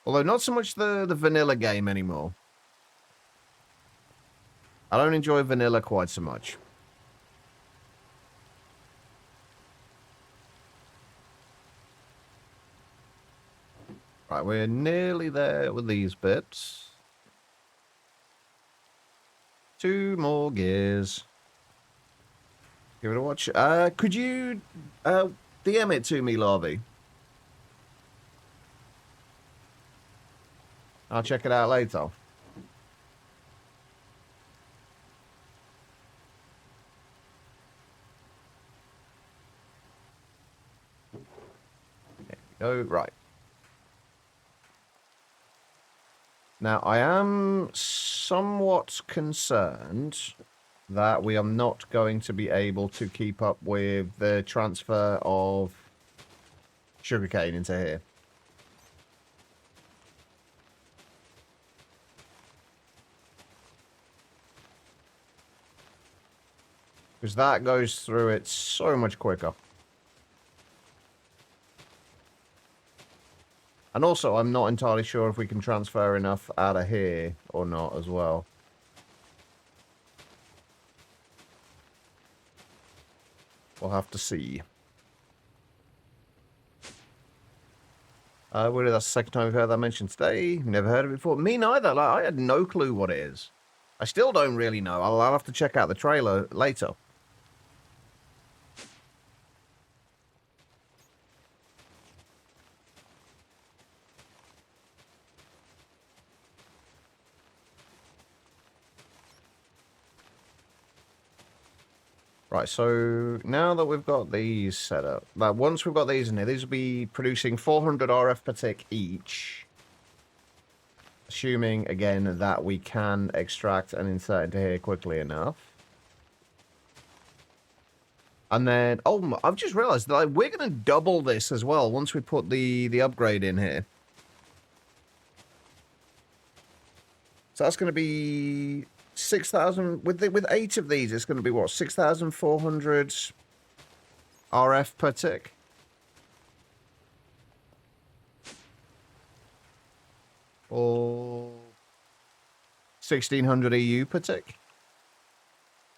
Although not so much the vanilla game anymore. I don't enjoy vanilla quite so much. Right, we're nearly there with these bits. 2 more gears. Give it a watch. Could you DM it to me, Larvy? I'll check it out later. There we go. Right. Now, I am somewhat concerned that we are not going to be able to keep up with the transfer of sugarcane into here. Because that goes through it so much quicker. And also, I'm not entirely sure if we can transfer enough out of here or not as well. We'll have to see. That's the second time we've heard that mentioned today. Never heard of it before. Me neither. Like, I had no clue what it is. I still don't really know. I'll have to check out the trailer later. Right, so now that we've got these set up, like once we've got these in here, these will be producing 400 RF per tick each. Assuming, again, that we can extract and insert into here quickly enough. And then, oh, I've just realized that we're going to double this as well once we put the upgrade in here. So that's going to be 6,000, with 8 of these, it's going to be what, 6,400 RF per tick? Or 1600 EU per tick.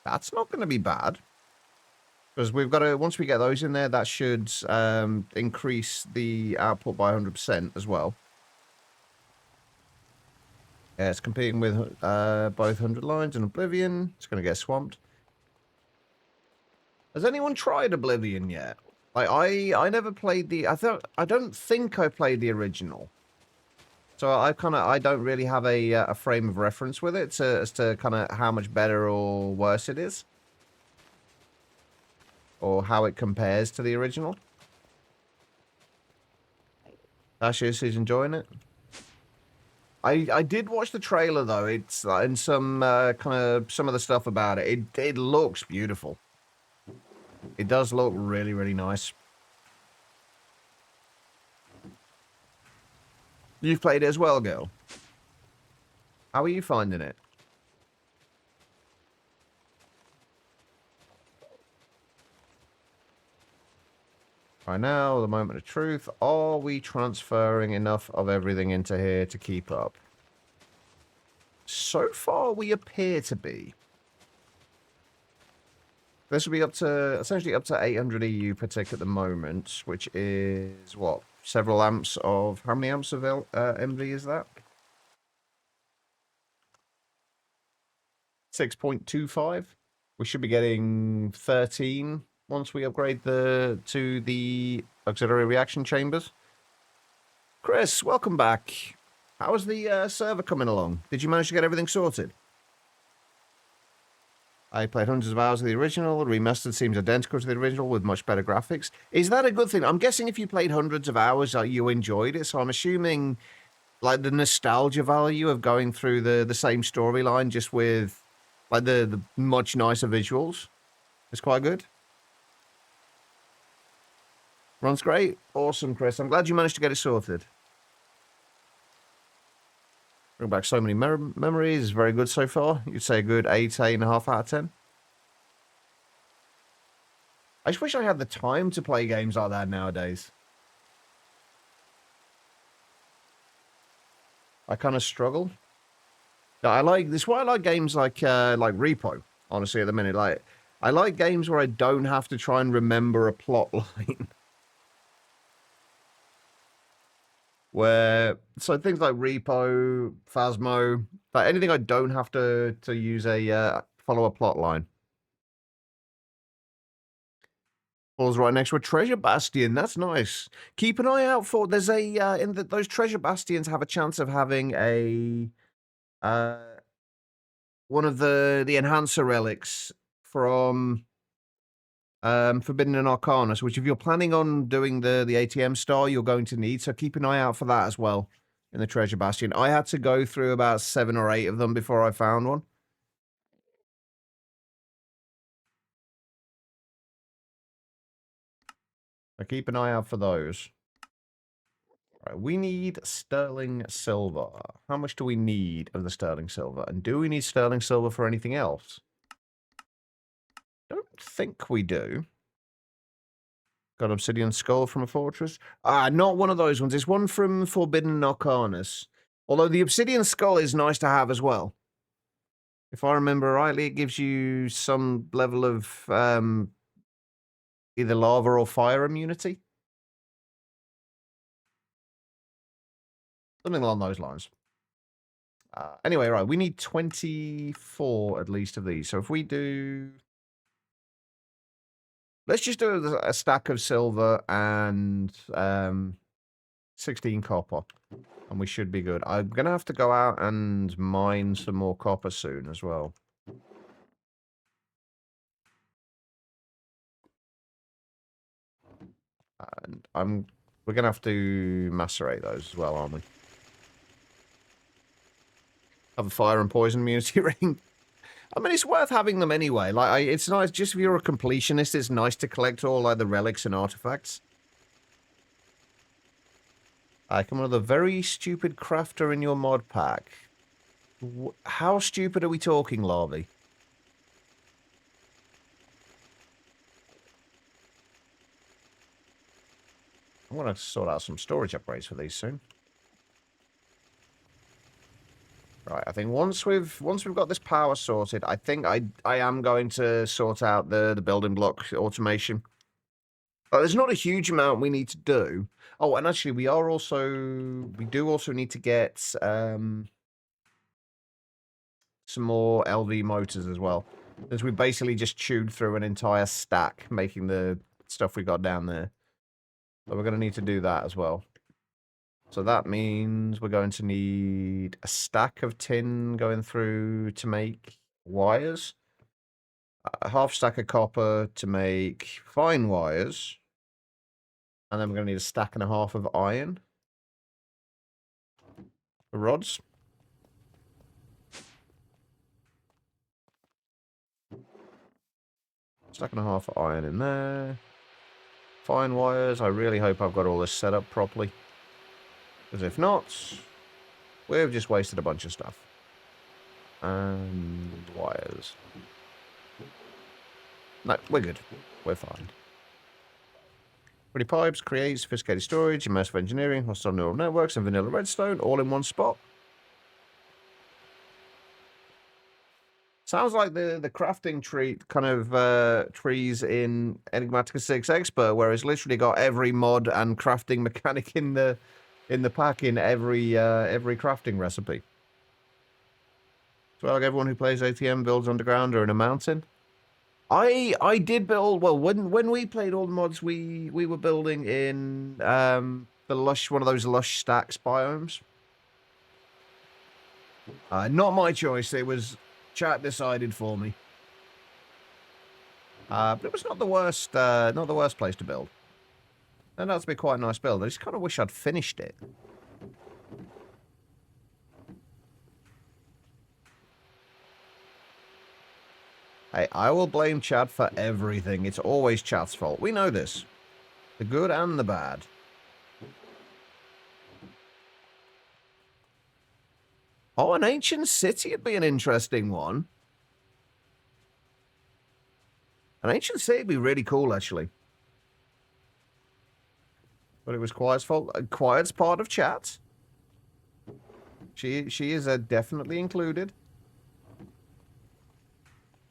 That's not going to be bad. Because we've got to, once we get those in there, that should increase the output by 100% as well. Yeah, it's competing with both 100 lines and Oblivion. It's going to get swamped. Has anyone tried Oblivion yet? Like, I never played the... I don't think I played the original. So I don't really have a frame of reference with it as to kind of how much better or worse it is. Or how it compares to the original. Ashes is enjoying it. I did watch the trailer though. It's and some some of the stuff about it. It looks beautiful. It does look really, really nice. You've played it as well, girl. How are you finding it? Right now, the moment of truth. Are we transferring enough of everything into here to keep up? So far, we appear to be. This will be up to, essentially up to 800 EU per tick at the moment, which is, what, several amps of, how many amps of MV is that? 6.25. We should be getting 13 once we upgrade to the auxiliary reaction chambers. Chris, welcome back. How is the server coming along? Did you manage to get everything sorted? I played hundreds of hours of the original. The remastered seems identical to the original with much better graphics. Is that a good thing? I'm guessing if you played hundreds of hours, you enjoyed it. So I'm assuming, like, the nostalgia value of going through the same storyline just with, like, the much nicer visuals is quite good. Runs great. Awesome, Chris. I'm glad you managed to get it sorted. Bring back so many memories. Very good so far. You'd say a good 8, 8.5 out of 10. I just wish I had the time to play games like that nowadays. I kind of struggle. I like this. Why I like games like Repo. Honestly, at the minute, like I like games where I don't have to try and remember a plot line. So things like Repo, Phasmo, like anything I don't have to use a follow a plot line. Falls right next to a treasure bastion. That's nice. Keep an eye out for. There's a those treasure bastions have a chance of having a one of the enhancer relics from Forbidden and Arcanus, which if you're planning on doing the ATM star, you're going to need. So keep an eye out for that as well in the treasure bastion. I had to go through about 7 or 8 of them before I found one. So keep an eye out for those. All right, we need sterling silver. How much do we need of the sterling silver? And do we need sterling silver for anything else? Don't think we do. Got obsidian skull from a fortress. Not one of those ones. It's one from Forbidden and Arcanus. Although the obsidian skull is nice to have as well. If I remember rightly, it gives you some level of either lava or fire immunity. Something along those lines. Anyway, right, we need 24 at least of these. So if we do... Let's just do a stack of silver and 16 copper. And we should be good. I'm going to have to go out and mine some more copper soon as well. And we're going to have to macerate those as well, aren't we? Have a fire and poison immunity ring. I mean, it's worth having them anyway. Like, it's nice, just if you're a completionist, it's nice to collect all, like, the relics and artifacts. Come on, the very stupid crafter in your mod pack. How stupid are we talking, Larvae? I'm going to sort out some storage upgrades for these soon. Right, I think once we've got this power sorted, I think I am going to sort out the building block automation. There's not a huge amount we need to do. Oh, and actually we do also need to get some more LV motors as well. As we basically just chewed through an entire stack making the stuff we got down there. So we're going to need to do that as well. So that means we're going to need a stack of tin going through to make wires, a half stack of copper to make fine wires, and then we're going to need a stack and a half of iron for rods. Stack and a half of iron in there. Fine wires. I really hope I've got all this set up properly. Because if not, we've just wasted a bunch of stuff. And wires. No, we're good. We're fine. Pretty pipes, create sophisticated storage, immersive engineering, hostile neural networks, and vanilla redstone all in one spot. Sounds like the crafting tree kind of trees in Enigmatica 6 Expert, where it's literally got every mod and crafting mechanic in the pack in every crafting recipe. So like everyone who plays ATM builds underground or in a mountain. I did build, well, when we played all the mods, we were building in the lush, one of those lush stacks biomes. Not my choice. It was chat decided for me. But it was not the worst place to build. And that's been quite a nice build. I just kind of wish I'd finished it. Hey, I will blame Chad for everything. It's always Chad's fault. We know this. The good and the bad. Oh, an ancient city would be an interesting one. An ancient city would be really cool, actually. But it was Quiet's fault. Quiet's part of chat. She is definitely included.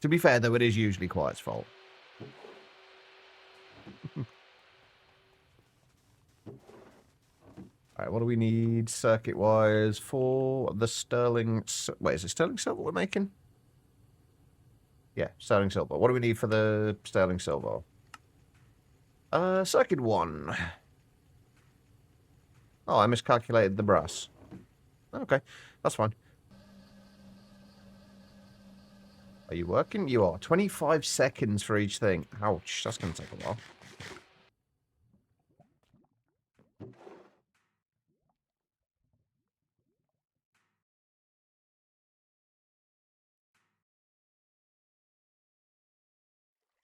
To be fair, though, it is usually Quiet's fault. Alright, what do we need circuit wires for the sterling... Wait, is it sterling silver we're making? Yeah, sterling silver. What do we need for the sterling silver? Circuit 1. Oh, I miscalculated the brass. Okay, that's fine. Are you working? You are. 25 seconds for each thing. Ouch, that's going to take a while.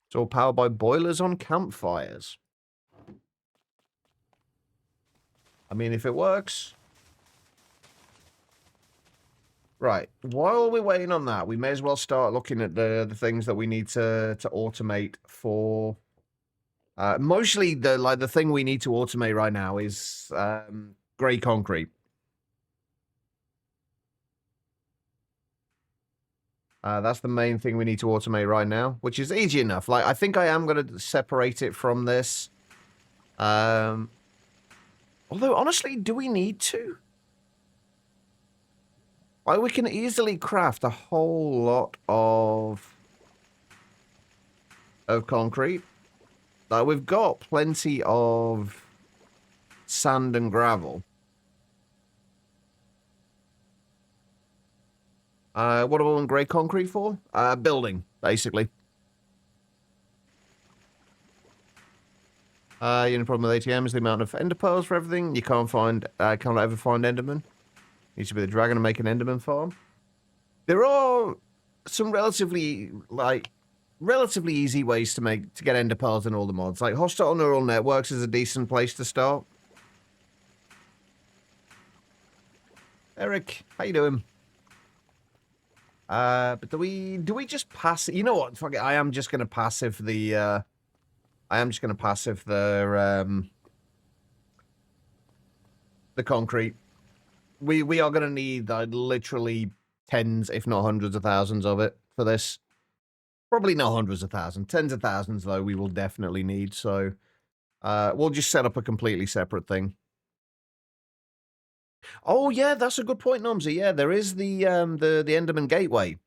It's all powered by boilers on campfires. I mean, if it works... Right, while we're waiting on that, we may as well start looking at the things that we need to automate for... mostly, the thing we need to automate right now is grey concrete. That's the main thing we need to automate right now, which is easy enough. Like, I think I am going to separate it from this. Although, honestly, do we need to? Like, we can easily craft a whole lot of concrete. Like, we've got plenty of sand and gravel. What do I want grey concrete for? Building, basically. The only problem with ATM is the amount of ender pearls for everything. You can't ever find enderman. Needs to be the dragon to make an enderman farm. There are some relatively easy ways to get ender pearls in all the mods. Like hostile neural networks is a decent place to start. Eric, how you doing? But do we just pass? You know what? Fuck it. I am just gonna passive the concrete. We are gonna need literally tens, if not hundreds of thousands of it for this. Probably not hundreds of thousands. Tens of thousands, though, we will definitely need. So we'll just set up a completely separate thing. Oh, yeah, that's a good point, Nomsy. Yeah, there is the Enderman Gateway.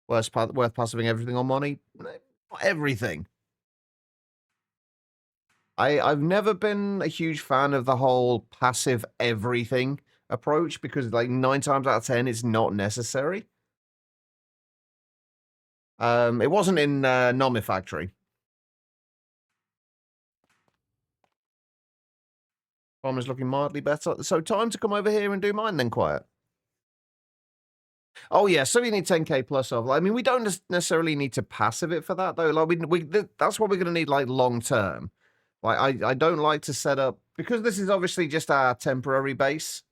Worth passiving everything on money? Not everything. I've never been a huge fan of the whole passive everything approach because, like, 9 times out of 10, it's not necessary. It wasn't in Monifactory. Farmer's looking mildly better. So time to come over here and do mine then, Quiet. Oh yeah, so we need 10k plus of. I mean, we don't necessarily need to passive it for that though. Like that's what we're gonna need like long term. Like I don't like to set up because this is obviously just our temporary base.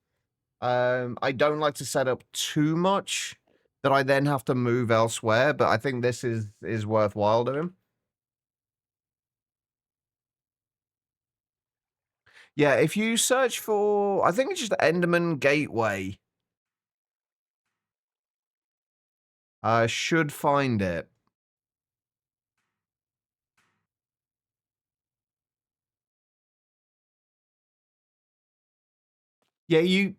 I don't like to set up too much that I then have to move elsewhere. But I think this is worthwhile doing. Yeah, if you search for, I think it's just Enderman Gateway. Should find it. Yeah, you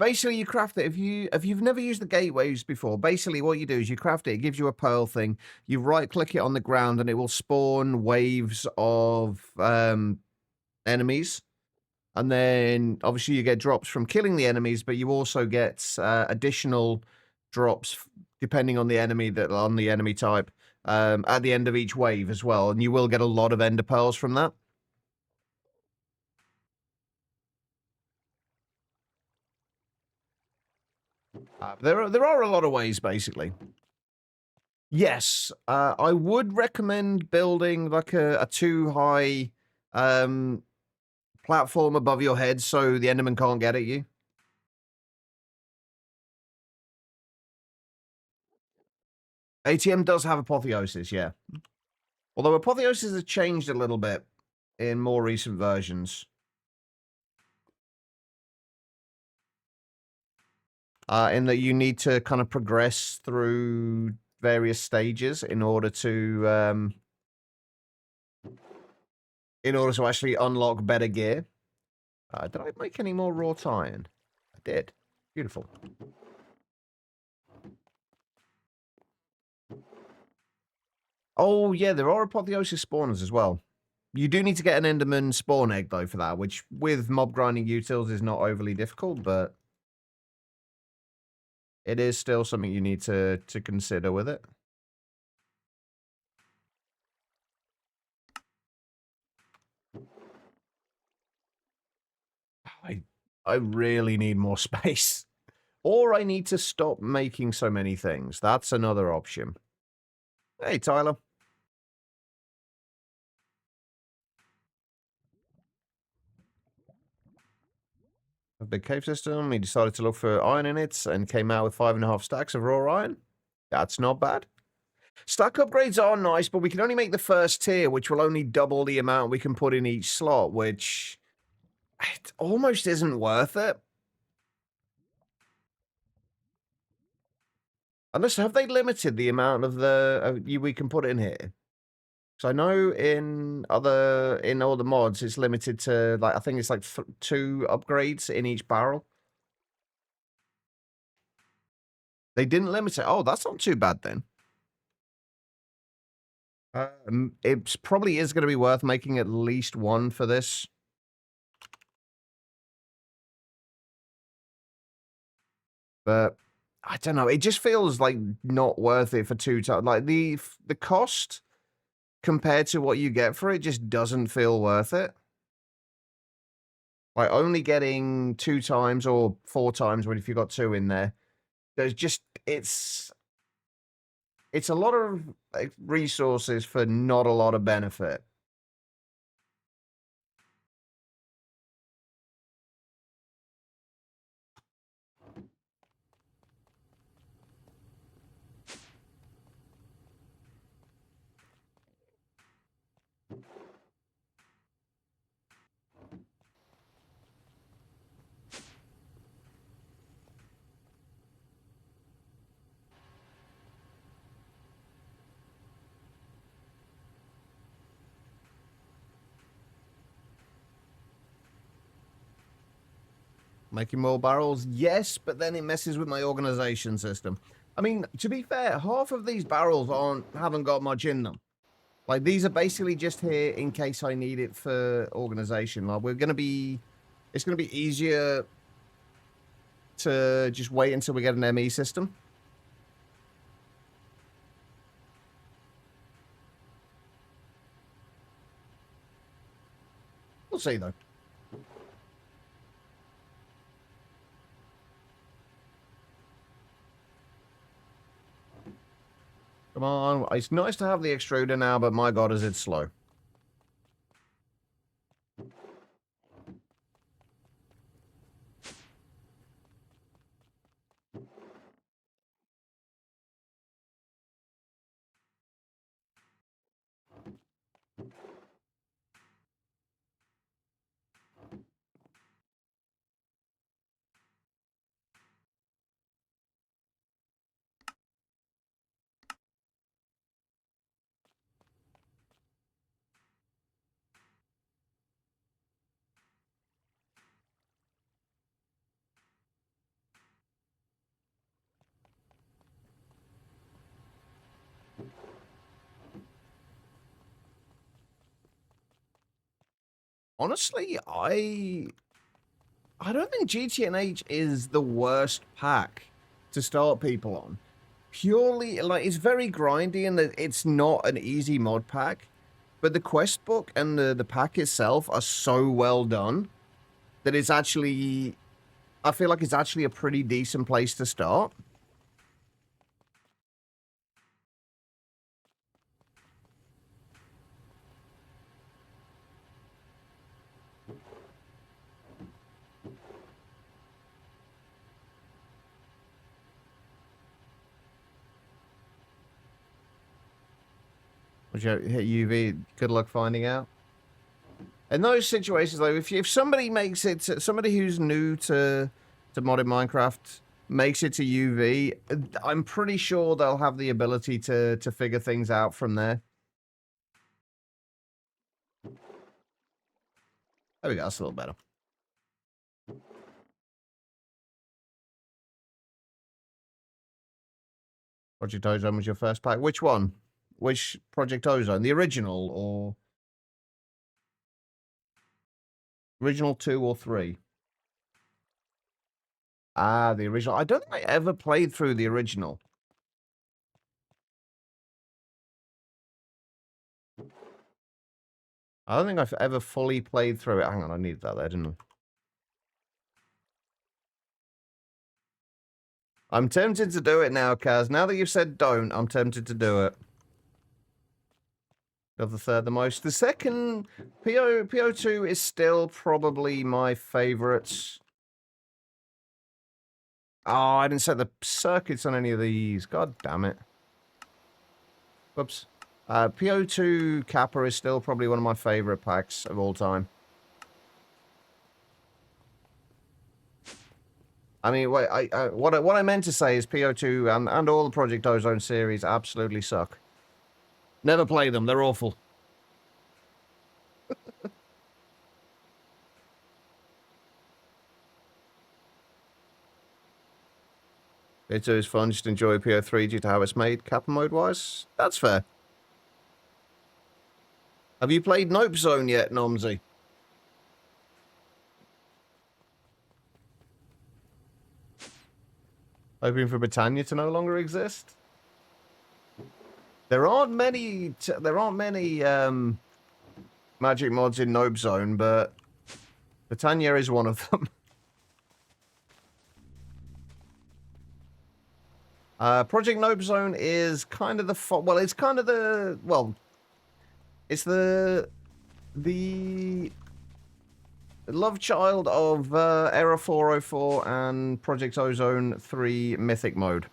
craft it. If you've never used the gateways before, basically what you do is you craft it. It gives you a pearl thing. You right click it on the ground, and it will spawn waves of enemies. And then obviously you get drops from killing the enemies, but you also get additional drops depending on the enemy type at the end of each wave as well. And you will get a lot of ender pearls from that. There are a lot of ways basically. Yes, I would recommend building like a too high platform above your head so the Enderman can't get at you. ATM does have apotheosis, yeah. Although apotheosis has changed a little bit in more recent versions. In that you need to kind of progress through various stages in order to actually unlock better gear. Did I make any more wrought iron? I did. Beautiful. Oh, yeah, there are apotheosis spawners as well. You do need to get an Enderman spawn egg, though, for that, which with mob grinding utils is not overly difficult, but it is still something you need to consider with it. I really need more space. Or I need to stop making so many things. That's another option. Hey, Tyler. A big cave system. He decided to look for iron in it and came out with 5.5 stacks of raw iron. That's not bad. Stack upgrades are nice, but we can only make the first tier, which will only double the amount we can put in each slot, which it almost isn't worth it. Unless, have they limited the amount of we can put in here? So I know in all the mods, it's limited to like I think it's like 2 upgrades in each barrel. They didn't limit it. Oh, that's not too bad then. It probably is going to be worth making at least one for this. But I don't know. It just feels like not worth it for 2 times. Like the cost compared to what you get for it just doesn't feel worth it. Like only getting 2 times or 4 times when if you got 2 in there. There's just it's a lot of resources for not a lot of benefit. Making more barrels, yes, but then it messes with my organization system. I mean, to be fair, half of these barrels haven't got much in them. Like, these are basically just here in case I need it for organization. Like, it's going to be easier to just wait until we get an ME system. We'll see, though. Come on. It's nice to have the extruder now, but my god, is it slow. Honestly, I don't think GTNH is the worst pack to start people on. Purely, like, it's very grindy and it's not an easy mod pack. But the quest book and the pack itself are so well done that it's actually... I feel like it's actually a pretty decent place to start. Would you hit UV? Good luck finding out. In those situations, though, if somebody makes it, somebody who's new to modded Minecraft makes it to UV, I'm pretty sure they'll have the ability to figure things out from there. There we go. That's a little better. Project Ozone was your first pack. Which one? Which Project Ozone? The original or original 2 or 3? Ah, the original. I don't think I ever played through the original. I don't think I've ever fully played through it. Hang on, I needed that there, didn't I? I'm tempted to do it now, Kaz. Now that you've said don't, I'm tempted to do it. Of the third the most. The second, PO2 is still probably my favourite. Oh, I didn't set the circuits on any of these. God damn it. Whoops. PO2 Kappa is still probably one of my favourite packs of all time. I mean, what I meant to say is PO2 and all the Project Ozone series absolutely suck. Never play them. They're awful. PO2 is fun. Just enjoy PO3 due to how it's made, Kappa mode-wise. That's fair. Have you played Nope Zone yet, Nomsy? Hoping for Britannia to no longer exist? There aren't many magic mods in Nope Zone, but Britannia is one of them. Project Nope Zone is kind of it's the love child of Era 404 and Project Ozone 3 Mythic mode.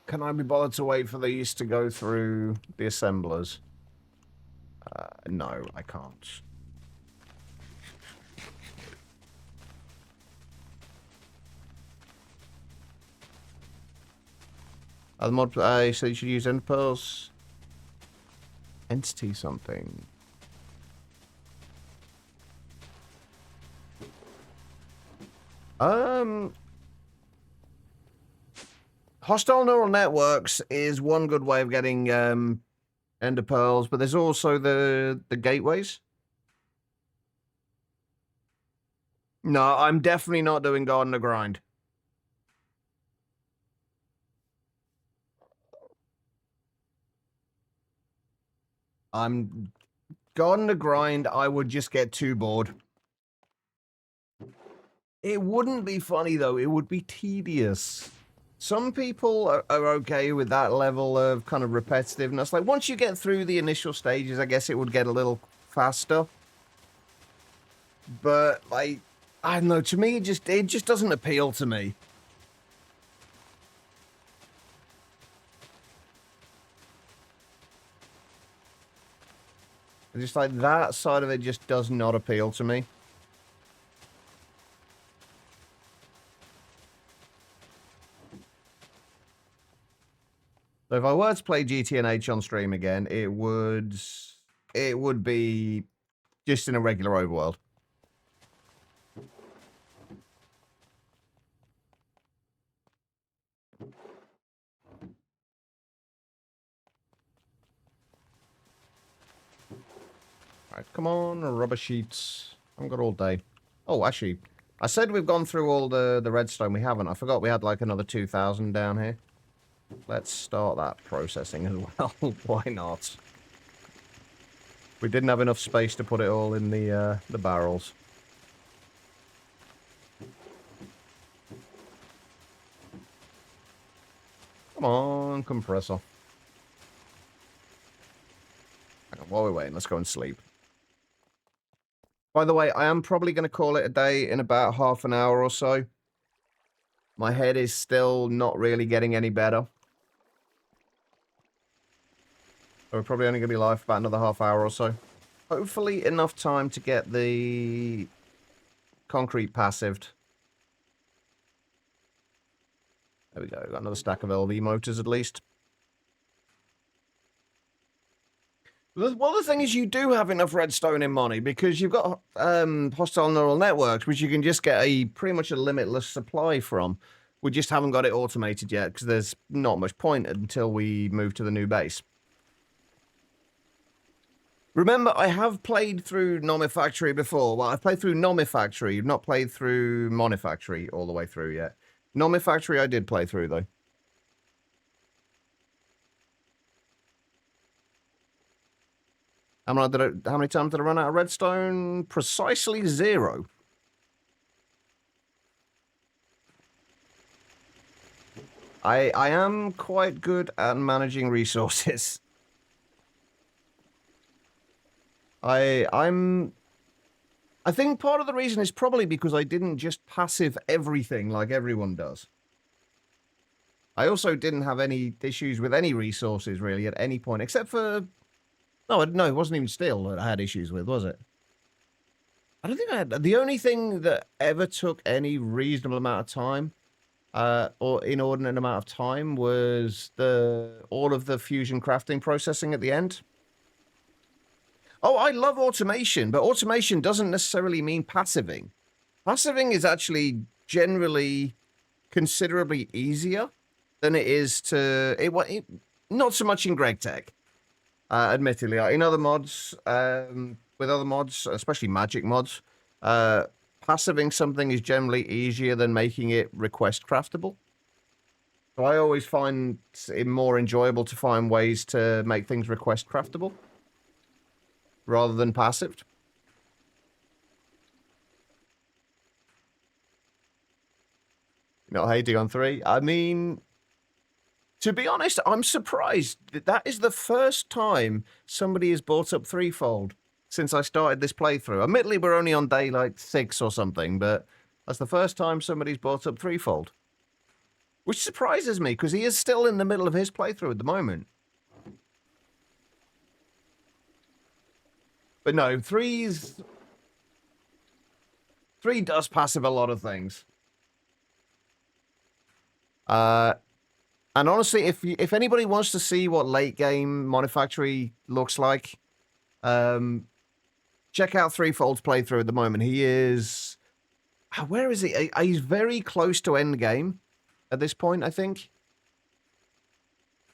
Can I be bothered to wait for these to go through the assemblers? No, I can't. The mod, so you should use end pearls. Entity something. Hostile neural networks is one good way of getting ender pearls, but there's also the gateways. No, I'm definitely not doing Gardener Grind. I'm Gardener Grind, I would just get too bored. It wouldn't be funny though, it would be tedious. Some people are okay with that level of kind of repetitiveness. Like once you get through the initial stages, I guess it would get a little faster. But like, I don't know, to me it just doesn't appeal to me. Just like that side of it just does not appeal to me. So if I were to play GTNH on stream again, it would be just in a regular overworld. Alright, come on, rubber sheets. I haven't got all day. Oh, actually, I said we've gone through all the redstone. We haven't. I forgot we had like another 2,000 down here. Let's start that processing as well. Why not? We didn't have enough space to put it all in the barrels. Come on, compressor. Hang on, while we're waiting, let's go and sleep. By the way, I am probably going to call it a day in about half an hour or so. My head is still not really getting any better. So we're probably only going to be live for about another half hour or so. Hopefully enough time to get the concrete passived. There we go. Got another stack of LV motors at least. Well, the thing is, you do have enough redstone in Moni because you've got hostile neural networks, which you can just get pretty much a limitless supply from. We just haven't got it automated yet because there's not much point until we move to the new base. Remember, I have played through Monifactory before. Well, I've played through Monifactory, not played through Monifactory all the way through yet. Monifactory I did play through, though. How many times did I run out of redstone? Precisely 0. I am quite good at managing resources. I think part of the reason is probably because I didn't just passive everything like everyone does. I also didn't have any issues with any resources really at any point, except for... No, it wasn't even steel that I had issues with, was it? I don't think I had... The only thing that ever took any reasonable amount of time, or inordinate amount of time, was all of the fusion crafting processing at the end. Oh, I love automation, but automation doesn't necessarily mean passiving. Passiving is actually generally considerably easier than it is to... not so much in GregTech, admittedly. In other mods, with other mods, especially magic mods, passiving something is generally easier than making it request craftable. So I always find it more enjoyable to find ways to make things request craftable rather than passived. Not hating on 3. I mean, to be honest, I'm surprised that is the first time somebody has brought up threefold since I started this playthrough. Admittedly, we're only on day like 6 or something, but that's the first time somebody's brought up threefold. Which surprises me, because he is still in the middle of his playthrough at the moment. But no, 3 does passive a lot of things. And honestly, if anybody wants to see what late game Monifactory looks like, check out Threefold's playthrough at the moment. He is... Where is he? He's very close to end game at this point, I think.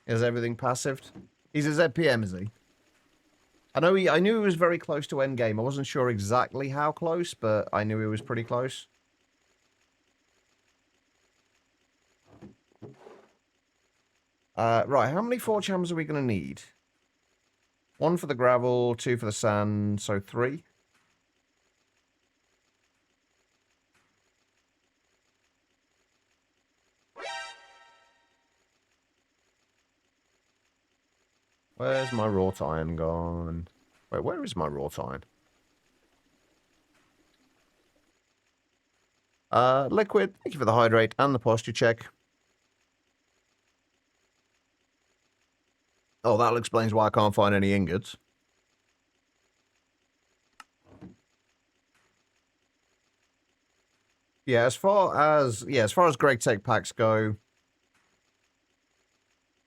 Is everything passived? He's a ZPM, is he? I knew he was very close to end game. I wasn't sure exactly how close, but I knew he was pretty close. Right, how many 4-chams are we going to need? 1 for the gravel, 2 for the sand, so 3. Where's my wrought iron gone? Wait, where is my wrought iron? Liquid, thank you for the hydrate and the posture check. Oh, that explains why I can't find any ingots. Yeah, as far as Greg Tech packs go,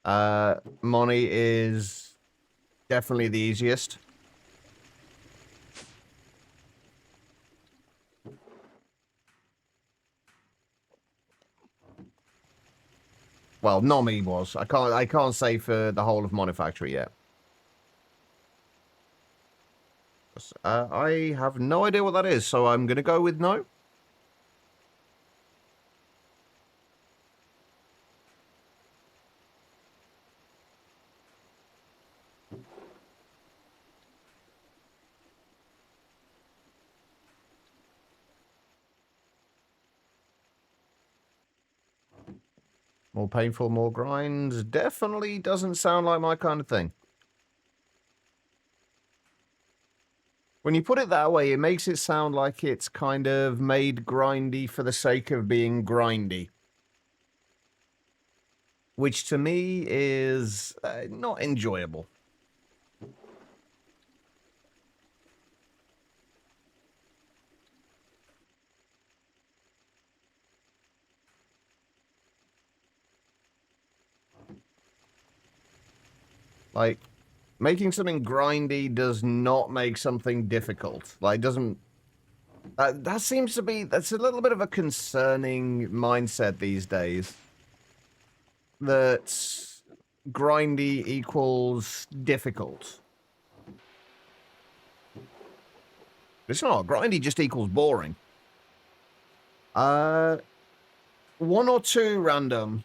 Moni is definitely the easiest. Well, Nomi was. I can't say for the whole of Monifactory yet. I have no idea what that is, so I'm gonna go with no. More painful, more grinds. Definitely doesn't sound like my kind of thing. When you put it that way, it makes it sound like it's kind of made grindy for the sake of being grindy. Which to me is not enjoyable. Like, making something grindy does not make something difficult. Like, doesn't... that seems to be... That's a little bit of a concerning mindset these days. That grindy equals difficult. It's not. Grindy just equals boring. 1 or 2 random.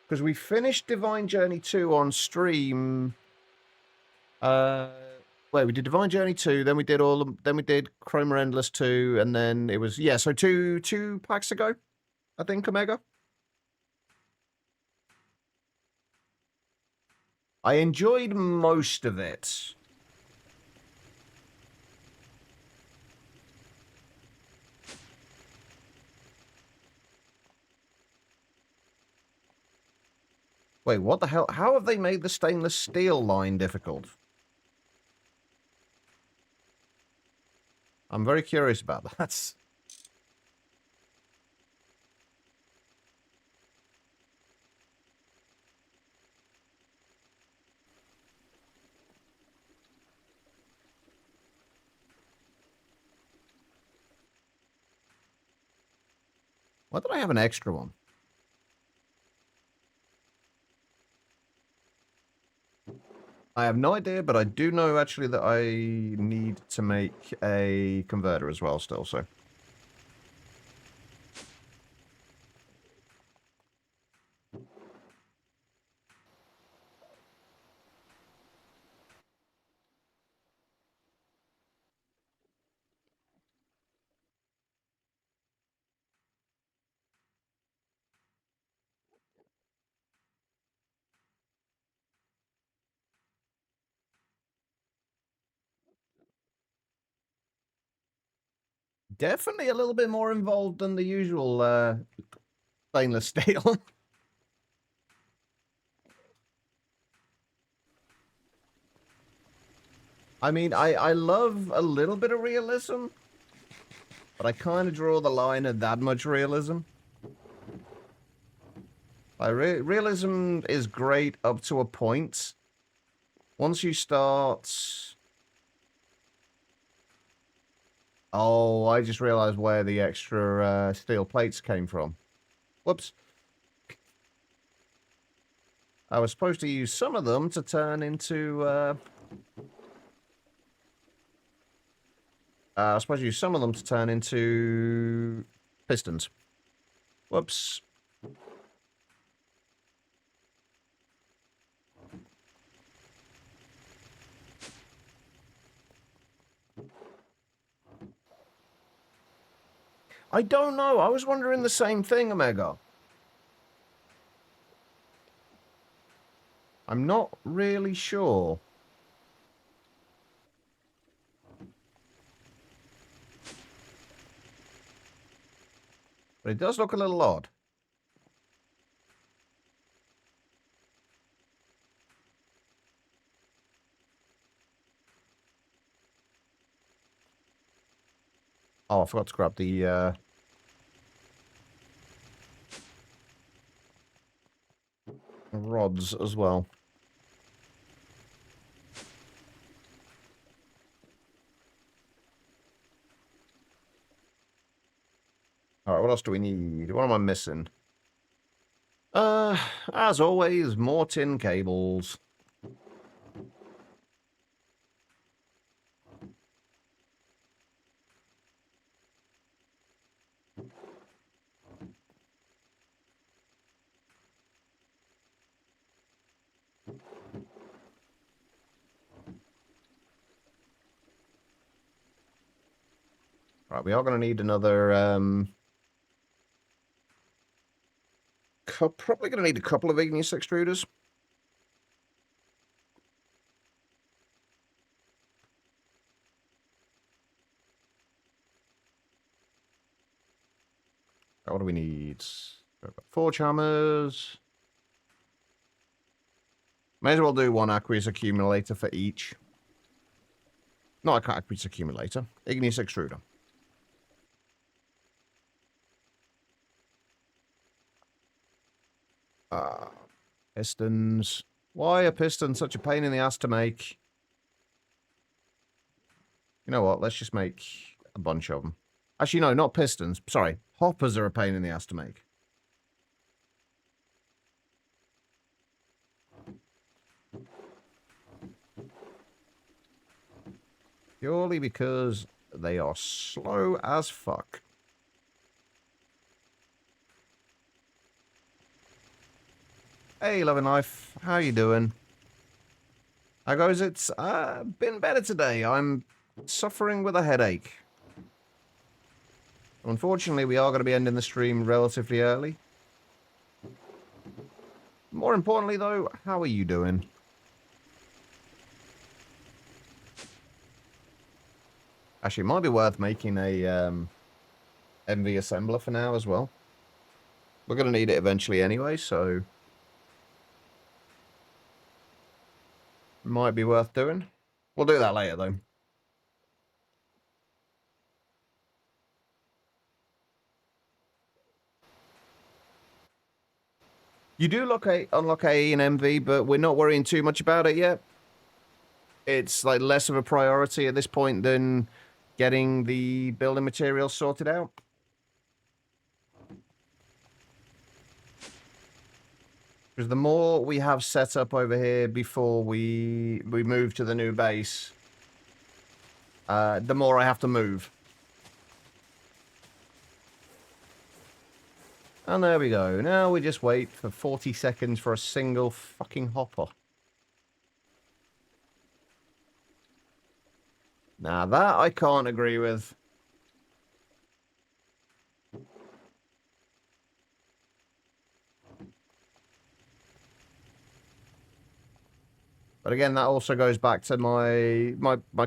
Because we finished Divine Journey 2 on stream. Wait, we did Divine Journey 2, then we did then we did Chroma Endless 2, and then it was, yeah, so two packs ago, I think, Omega. I enjoyed most of it. Wait, what the hell? How have they made the stainless steel line difficult? I'm very curious about that. Why did I have an extra one? I have no idea, but I do know actually that I need to make a converter as well still, so. Definitely a little bit more involved than the usual stainless steel. I mean, I love a little bit of realism, but I kind of draw the line at that much realism. Realism is great up to a point. Once you start... Oh, I just realized where the extra steel plates came from. Whoops. I was supposed to use some of them to turn into... I was supposed to use some of them to turn into pistons. Whoops. I don't know. I was wondering the same thing, Omega. I'm not really sure. But it does look a little odd. Oh, I forgot to grab the rods as well. All right, what else do we need? What am I missing? As always, more tin cables. Right, we are going to need another, probably going to need a couple of igneous extruders. What do we need? We've got forge hammers. May as well do one aqueous accumulator for each. Not an aqueous accumulator. Igneous extruder. Pistons. Why are pistons such a pain in the ass to make? You know what? Let's just make a bunch of them. Actually, no, not pistons. Sorry. Hoppers are a pain in the ass to make. Purely because they are slow as fuck. Hey, Loving Life. How you doing? How goes? It's been better today. I'm suffering with a headache. Unfortunately, we are going to be ending the stream relatively early. More importantly, though, how are you doing? Actually, it might be worth making a MV assembler for now as well. We're going to need it eventually anyway, so... might be worth doing. We'll do that later, though. You do unlock A in MV, but we're not worrying too much about it yet. It's like less of a priority at this point than getting the building materials sorted out. Because the more we have set up over here before we move to the new base, the more I have to move. And there we go. Now we just wait for 40 seconds for a single fucking hopper. Now that I can't agree with. But again, that also goes back to my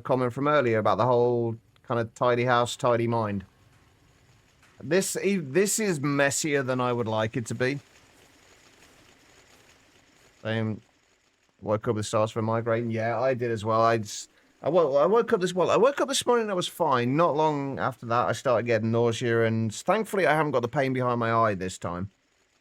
comment from earlier about the whole kind of tidy house, tidy mind. This is messier than I would like it to be. Woke up with stars for a migraine. Yeah, I did as well. I woke up this morning and I was fine. Not long after that, I started getting nausea, and thankfully I haven't got the pain behind my eye this time.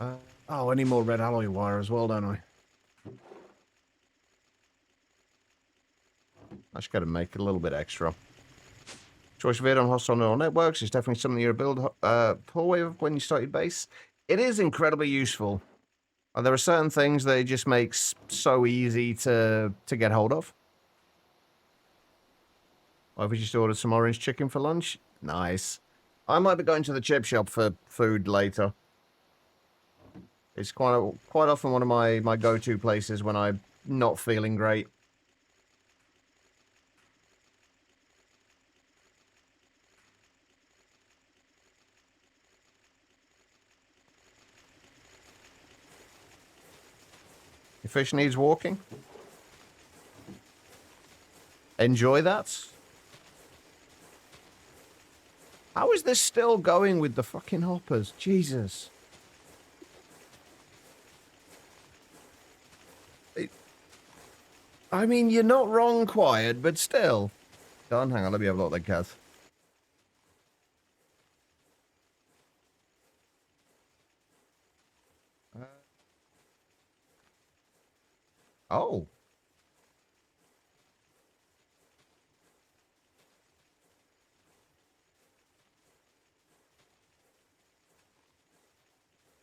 Oh, I need more red alloy wire as well, don't I? I just got to make it a little bit extra. Choice of it on hostile neural networks is definitely something you're pull with when you start your base. It is incredibly useful. There are certain things that it just makes so easy to get hold of. I've just ordered some orange chicken for lunch. Nice. I might be going to the chip shop for food later. It's quite often one of my go-to places when I'm not feeling great. Your fish needs walking. Enjoy that. How is this still going with the fucking hoppers? Jesus. I mean, you're not wrong, Quiet, but still. Done. Hang on, let me have a look at that cat. Oh.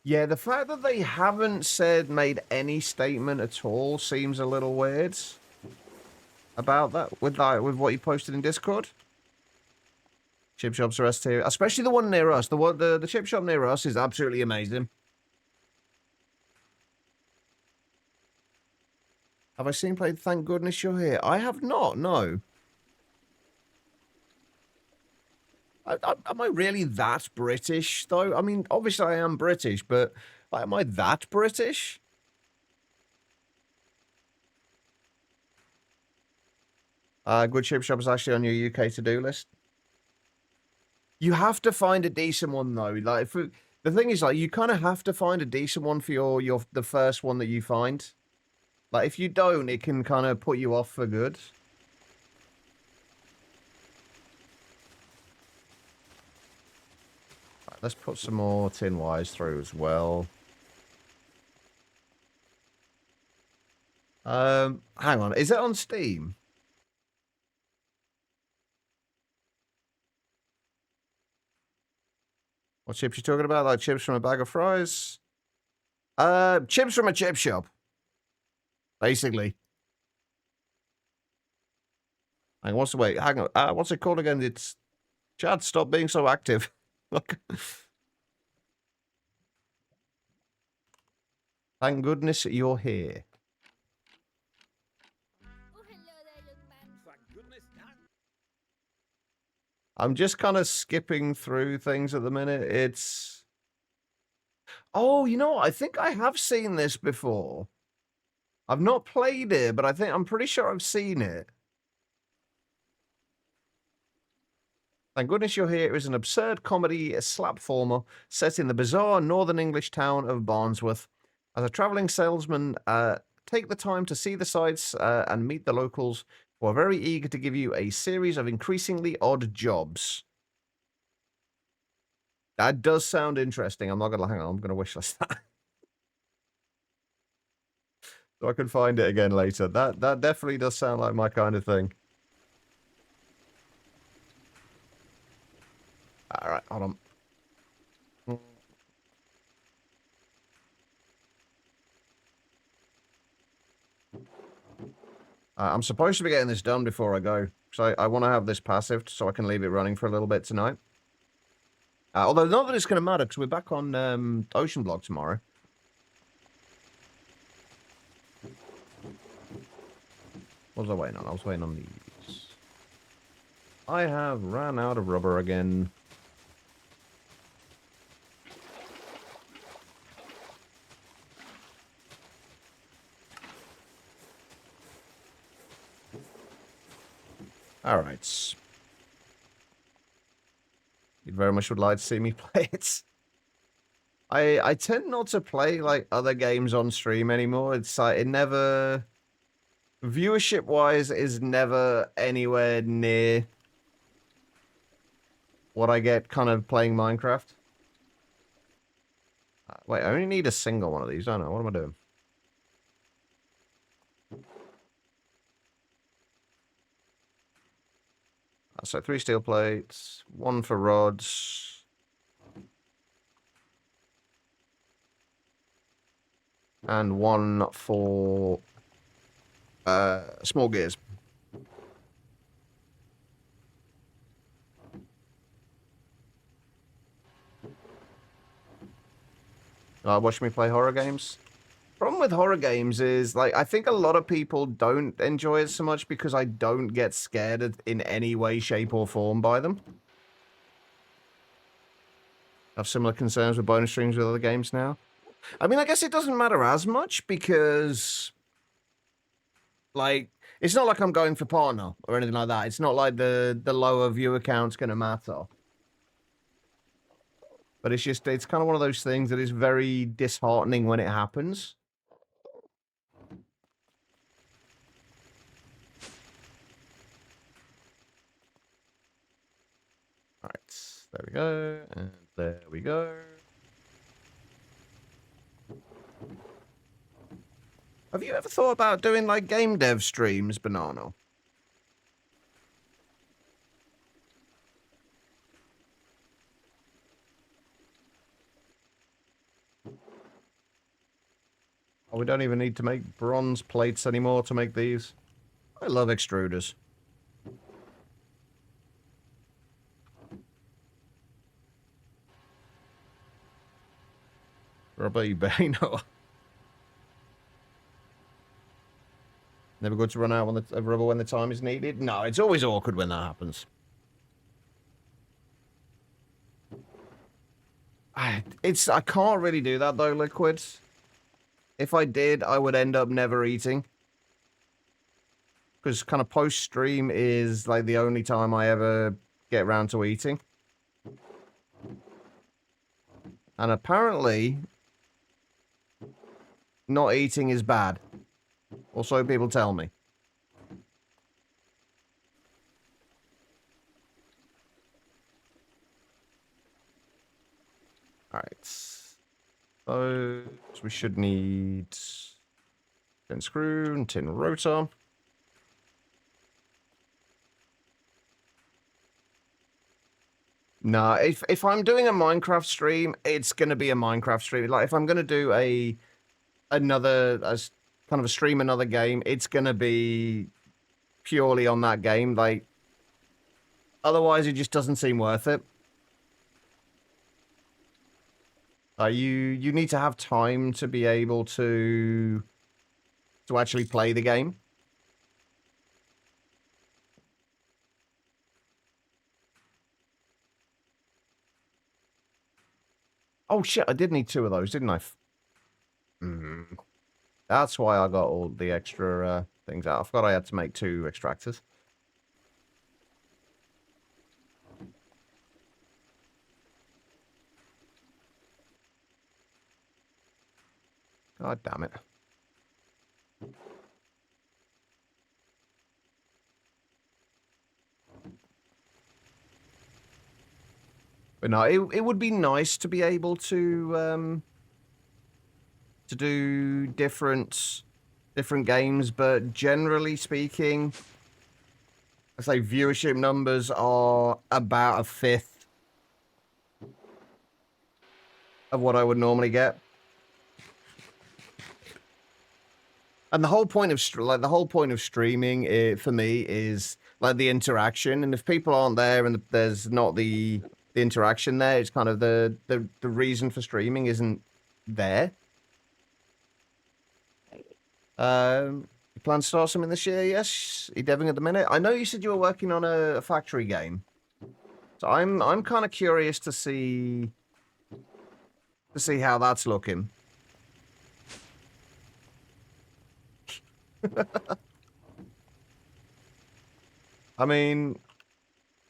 Yeah, the fact that they haven't made any statement at all seems a little weird about that with what you posted in Discord. Chip shops are S tier, especially the one near us. The chip shop near us is absolutely amazing. Have I seen played Thank Goodness You're Here? I have not, no. Am I really that British, though? I mean, obviously I am British, but am I that British? Good chip shop is actually on your UK to-do list. You have to find a decent one, though. Like, the thing is, like, you kind of have to find a decent one for the first one that you find. Like, if you don't, it can kind of put you off for good. Right, let's put some more tin wires through as well. Hang on. Is it on Steam? What chips you talking about? Like chips from a bag of fries? Chips from a chip shop. Basically. Hang on, hang on. What's it called again? It's Chad, stop being so active. Look. Thank goodness you're here. I'm just kind of skipping through things at the minute. It's... Oh, you know what? I think I have seen this before. I've not played it, but I'm pretty sure I've seen it. Thank goodness you're here. It was an absurd comedy slapformer set in the bizarre northern English town of Barnsworth. As a traveling salesman, take the time to see the sights and meet the locals who are very eager to give you a series of increasingly odd jobs. That does sound interesting. I'm not gonna hang on. I'm gonna wishlist that so I can find it again later. That definitely does sound like my kind of thing. All right, hold on. I'm supposed to be getting this done before I go, so I want to have this passive so I can leave it running for a little bit tonight. Although not that it's going to matter because we're back on Ocean Block tomorrow. What was I waiting on? I was waiting on these. I have ran out of rubber again. All right. You very much would like to see me play it. I tend not to play like other games on stream anymore. It's like it never, viewership wise, is never anywhere near what I get kind of playing Minecraft. Wait, I only need a single one of these, don't I? What am I doing? So 3 steel plates, 1 for rods. And 1 for small gears. Watch me play horror games. Problem with horror games is, like, I think a lot of people don't enjoy it so much because I don't get scared in any way, shape, or form by them. I have similar concerns with bonus streams with other games now. I mean, I guess it doesn't matter as much because, like, it's not like I'm going for partner or anything like that. It's not like the lower viewer count's going to matter. But it's just, it's kind of one of those things that is very disheartening when it happens. Alright, there we go, and there we go. Have you ever thought about doing, like, game dev streams, Banana? Oh, we don't even need to make bronze plates anymore to make these. I love extruders. Rubber Bano. Never good to run out of rubber when the time is needed? No, it's always awkward when that happens. I can't really do that though, Liquid. If I did, I would end up never eating. Because kind of post-stream is like the only time I ever get around to eating. And apparently, not eating is bad. Or so people tell me. Alright. So we should need tin screw and tin rotor. Nah, if I'm doing a Minecraft stream, it's gonna be a Minecraft stream. Like if I'm gonna do another kind of a stream another game, it's gonna be purely on that game. Like otherwise, it just doesn't seem worth it. You need to have time to be able to actually play the game. Oh shit! I did need 2 of those, didn't I? That's why I got all the extra things out. I forgot I had to make 2 extractors. God damn it. But no, it would be nice to be able to do different games, but generally speaking, I say viewership numbers are about 1/5 of what I would normally get. And the whole point of streaming for me is like the interaction. And if people aren't there and there's not the interaction there, it's kind of the reason for streaming isn't there. You plan to start something this year? Yes. Are you deving at the minute? I know you said you were working on a factory game, so I'm kind of curious to see how that's looking. I mean,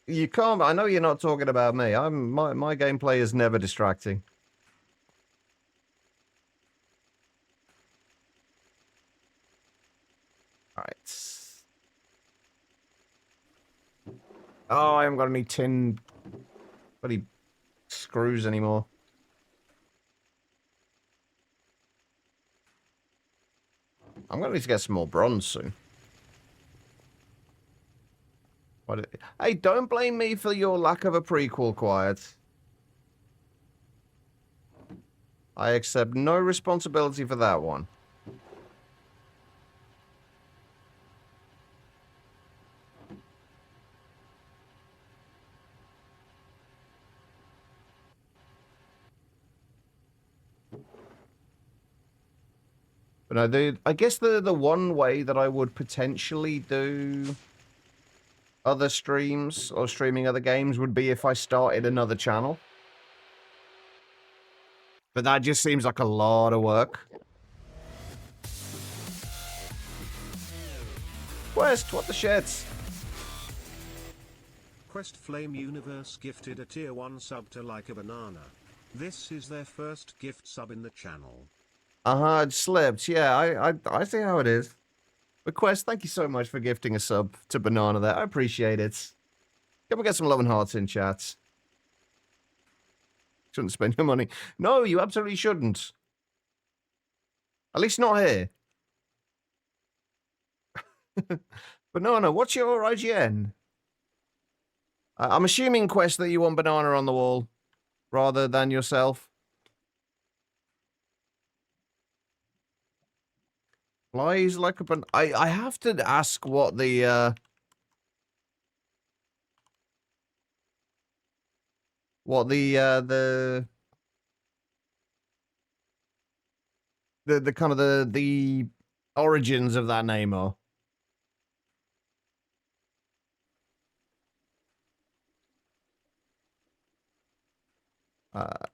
you can't. I know you're not talking about me. My gameplay is never distracting. All right. Oh, I haven't got any tin bloody screws anymore. I'm going to need to get some more bronze soon. Hey, don't blame me for your lack of a prequel, Quiet. I accept no responsibility for that one. But no, I guess the one way that I would potentially do other streams or streaming other games would be if I started another channel. But that just seems like a lot of work. Quest, what the shits? Quest Flame Universe gifted a tier 1 sub to Like a Banana. This is their first gift sub in the channel. It slipped. Yeah, I see how it is. But Quest, thank you so much for gifting a sub to Banana there. I appreciate it. Can we get some love and hearts in chat? Shouldn't spend your money. No, you absolutely shouldn't. At least not here. Banana, what's your IGN? I'm assuming, Quest, that you want Banana on the wall rather than yourself. Flies like a ban. I have to ask what the kind of the origins of that name are.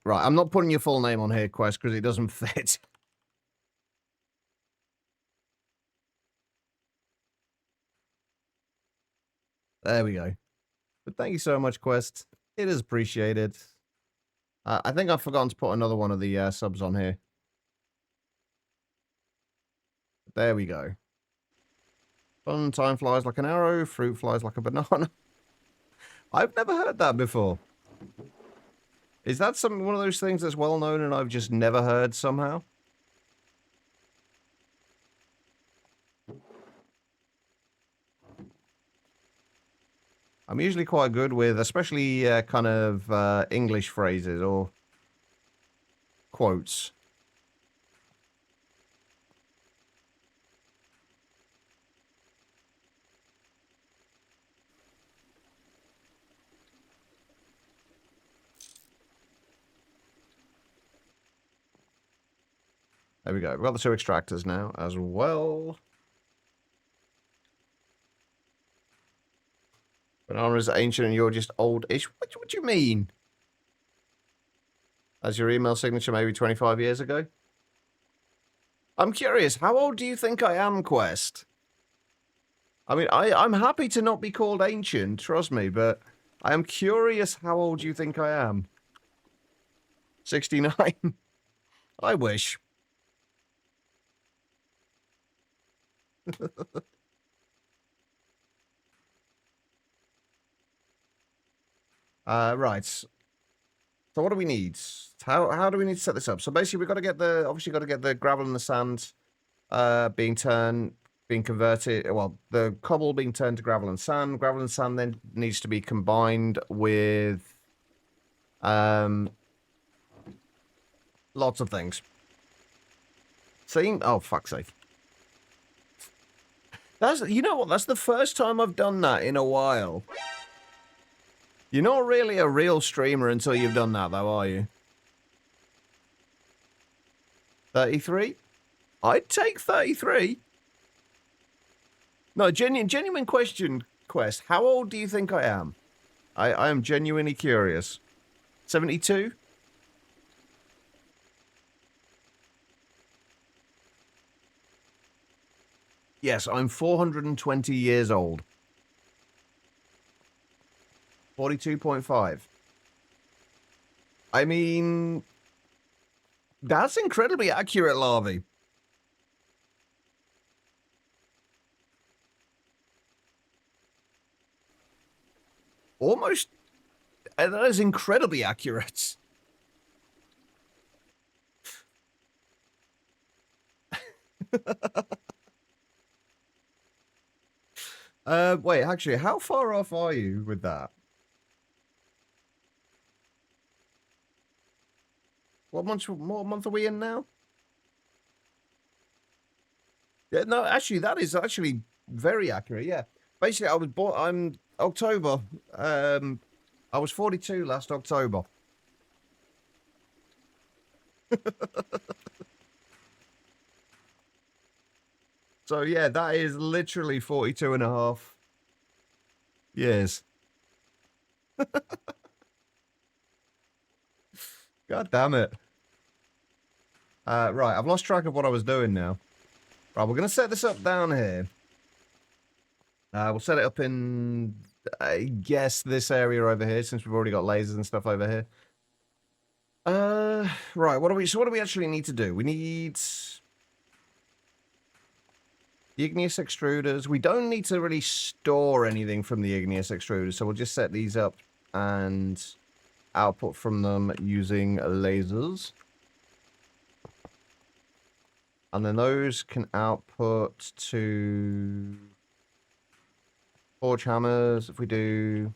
Right, I'm not putting your full name on here, Quest, because it doesn't fit. There we go. But thank you so much, Quest. It is appreciated. I think I've forgotten to put another one of the subs on here. There we go. Fun time flies like an arrow, fruit flies like a banana. I've never heard that before. Is that one of those things that's well known and I've just never heard somehow? I'm usually quite good with, especially kind of English phrases or quotes. There we go. We've got the two extractors now as well. Banana is ancient and you're just old-ish. What do you mean? As your email signature maybe 25 years ago? I'm curious, how old do you think I am, Quest? I mean, I'm happy to not be called ancient, trust me, but I am curious how old you think I am. 69? I wish. Right. So what do we need? How do we need to set this up? So basically we've got to get obviously got to get the gravel and the sand being converted, well, the cobble being turned to gravel and sand. Gravel and sand then needs to be combined with lots of things. See? Oh, fuck's sake. You know what? That's the first time I've done that in a while. You're not really a real streamer until you've done that, though, are you? 33? I'd take 33. No, genuine question, Quest. How old do you think I am? I am genuinely curious. 72? Yes, I'm 420 years old. 42.5. I mean, that's incredibly accurate, Larvae. Almost, that is incredibly accurate. Wait, actually, how far off are you with that? What month are we in now? Yeah, no, actually, that is actually very accurate. Yeah, basically, I'm October. I was 42 last October. So yeah, that is literally 42 and a half years. God damn it. Right, I've lost track of what I was doing now. Right, we're going to set this up down here. We'll set it up in, I guess, this area over here, since we've already got lasers and stuff over here. Right, what do we actually need to do? We need the igneous extruders. We don't need to really store anything from the igneous extruders, so we'll just set these up and output from them using lasers. And then those can output to forge hammers. If we do...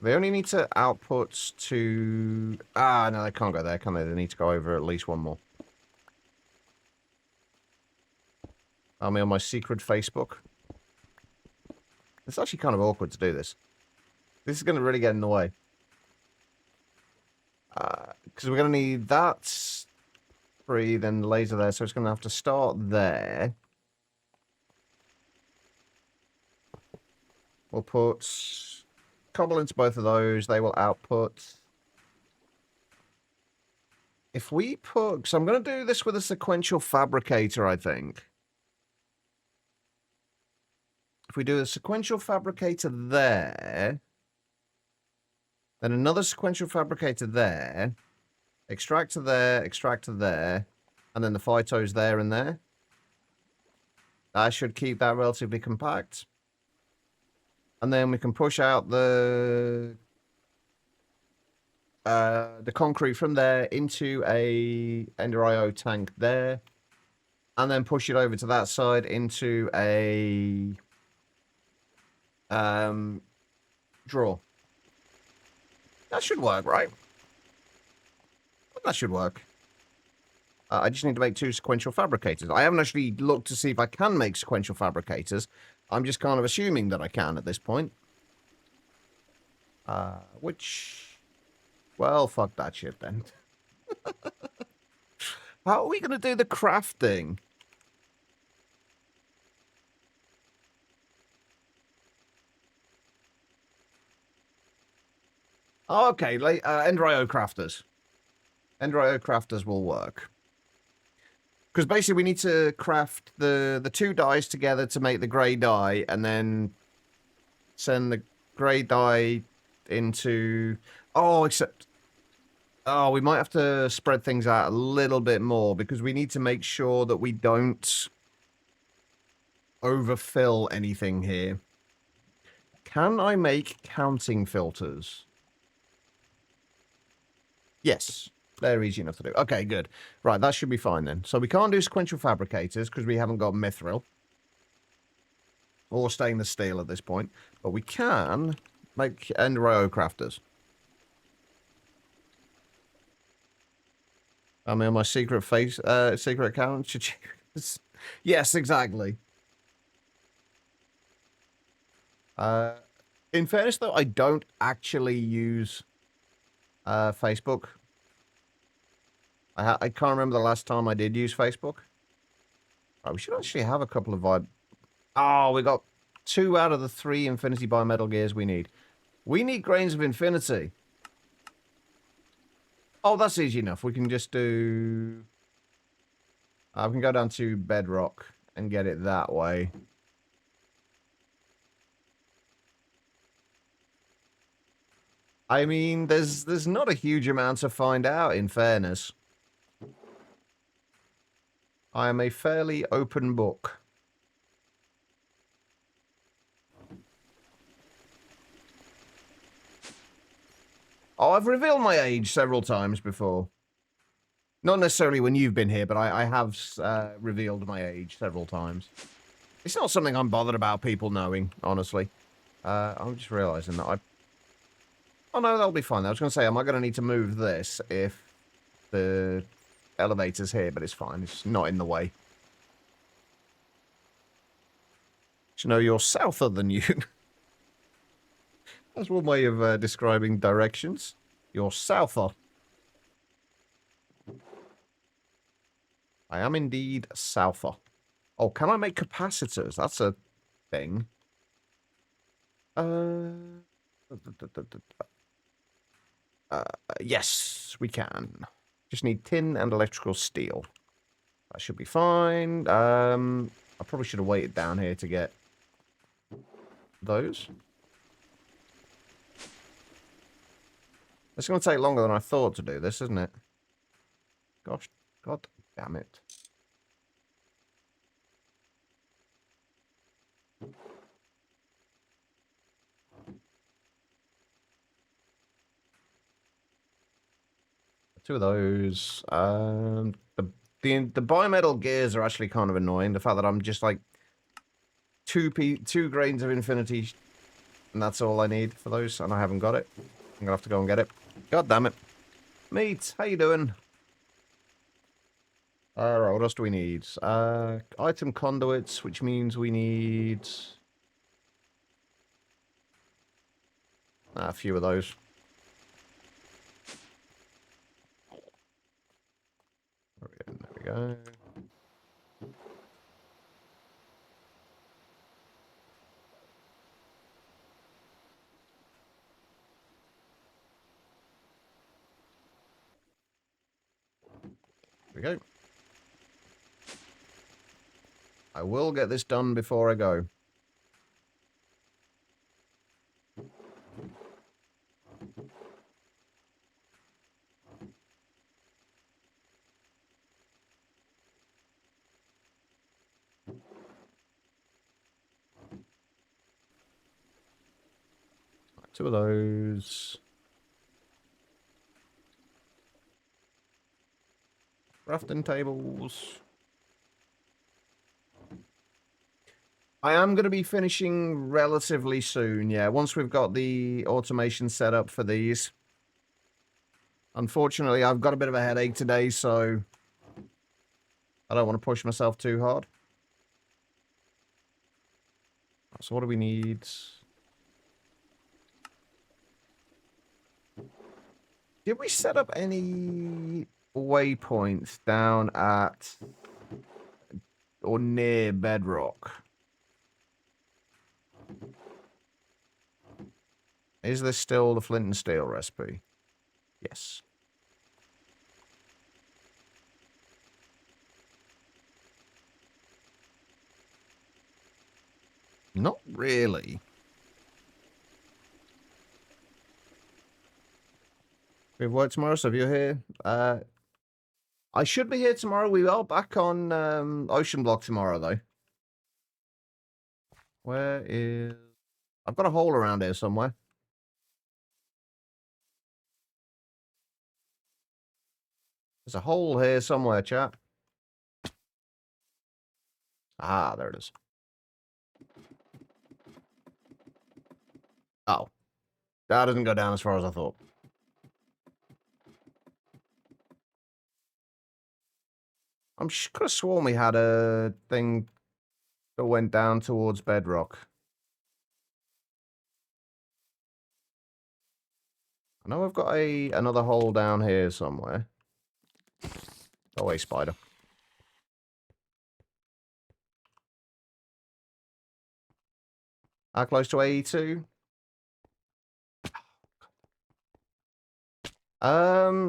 They only need to output to... Ah, no, they can't go there, can they? They need to go over at least one more. I'm on my secret Facebook. It's actually kind of awkward to do this. This is going to really get in the way. Because we're going to need that... Free, then laser there, so it's going to have to start there. We'll put cobble into both of those. They will output. If we put... So I'm going to do this with a sequential fabricator, I think. If we do a sequential fabricator there, then another sequential fabricator there, extractor there, and then the phytos there and there. That should keep that relatively compact. And then we can push out the concrete from there into a Ender IO tank there. And then push it over to that side into a drawer. That should work, right? That should work. I just need to make 2 sequential fabricators. I haven't actually looked to see if I can make sequential fabricators. I'm just kind of assuming that I can at this point. Which... Well, fuck that shit then. How are we going to do the crafting? Oh, okay, Ender IO crafters. Ender IO crafters will work. Because basically we need to craft the 2 dyes together to make the grey dye, and then send the grey dye into... Oh, except... Oh, we might have to spread things out a little bit more, because we need to make sure that we don't overfill anything here. Can I make counting filters? Yes. They're easy enough to do. Okay, good. Right, that should be fine then. So we can't do sequential fabricators because we haven't got mithril. Or stainless steel at this point. But we can make Ender IO crafters. I'm on my secret secret account. Yes, exactly. In fairness though, I don't actually use Facebook. I can't remember the last time I did use Facebook. Oh, we should actually have a couple of vibe. Oh, we got 2 out of the 3 Infinity Bimetal Gears we need. We need Grains of Infinity. Oh, that's easy enough. We can just do... we can go down to Bedrock and get it that way. I mean, there's not a huge amount to find out, in fairness. I am a fairly open book. Oh, I've revealed my age several times before. Not necessarily when you've been here, but I have revealed my age several times. It's not something I'm bothered about people knowing, honestly. I'm just realizing that I... Oh, no, that'll be fine. I was going to say, am I going to need to move this if the elevator's here? But it's fine. It's not in the way. You know, you're souther than you. That's one way of describing directions. You're souther. I am indeed souther. Oh, can I make capacitors? That's a thing. Yes, we can. Just need tin and electrical steel. That should be fine. I probably should have waited down here to get those. It's going to take longer than I thought to do this, isn't it? Gosh, god damn it. Two of those. The bimetal gears are actually kind of annoying. The fact that I'm just like two grains of infinity, and that's all I need for those, and I haven't got it. I'm gonna have to go and get it. God damn it. Meat, how you doing? Alright, what else do we need? Item conduits, which means we need a few of those. There we go. There we go. I will get this done before I go. Two of those. Crafting tables. I am going to be finishing relatively soon, yeah, once we've got the automation set up for these. Unfortunately, I've got a bit of a headache today, so I don't want to push myself too hard. So what do we need? Did we set up any waypoints down at or near bedrock? Is this still the flint and steel recipe? Yes. Not really. We have work tomorrow, so if you're here, I should be here tomorrow. We are back on Ocean Block tomorrow, though. Where is... I've got a hole around here somewhere. There's a hole here somewhere, chat. Ah, there it is. Oh. That doesn't go down as far as I thought. I'm could have sworn we had a thing that went down towards bedrock. I know I've got another hole down here somewhere. Go away, spider. How close to AE2?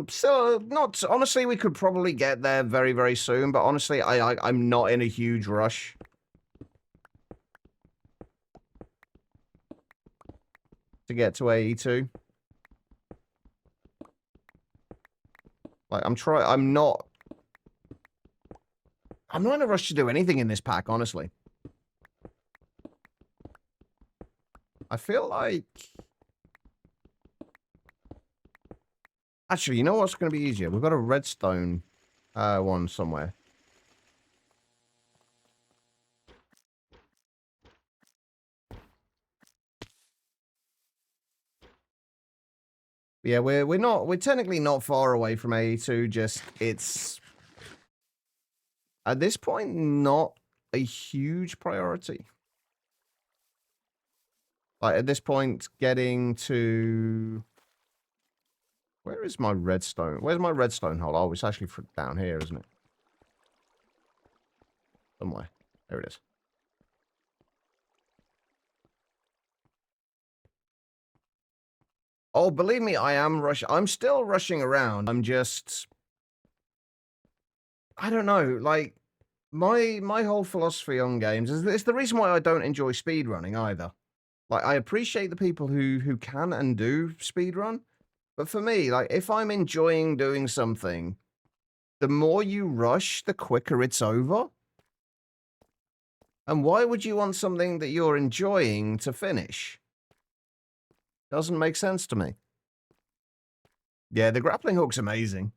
Still not... Honestly, we could probably get there very, very soon, but honestly, I'm not in a huge rush. To get to AE2. Like, I'm not in a rush to do anything in this pack, honestly. I feel like... Actually, you know what's going to be easier? We've got a redstone one somewhere. Yeah, we're technically not far away from AE2, just it's at this point not a huge priority. Like at this point, getting to where is my redstone? Where's my redstone hole? Oh, it's actually down here, isn't it? Somewhere. There it is. Oh, believe me, I am rushing. I'm still rushing around. I'm just, I don't know. Like my whole philosophy on games is it's the reason why I don't enjoy speedrunning either. Like I appreciate the people who can and do speedrun, but for me, like if I'm enjoying doing something, the more you rush, the quicker it's over. And why would you want something that you're enjoying to finish? Doesn't make sense to me. Yeah, the grappling hook's amazing.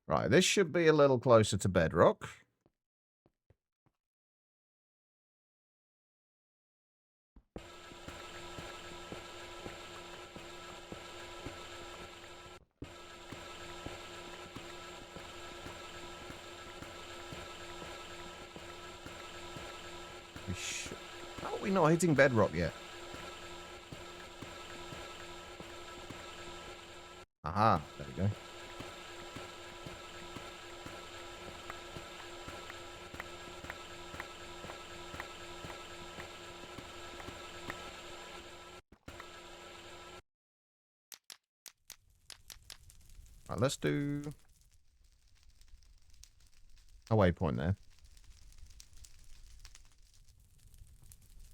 Right, this should be a little closer to bedrock. How are we not hitting bedrock yet? Aha, there we go. Right, let's do a waypoint there.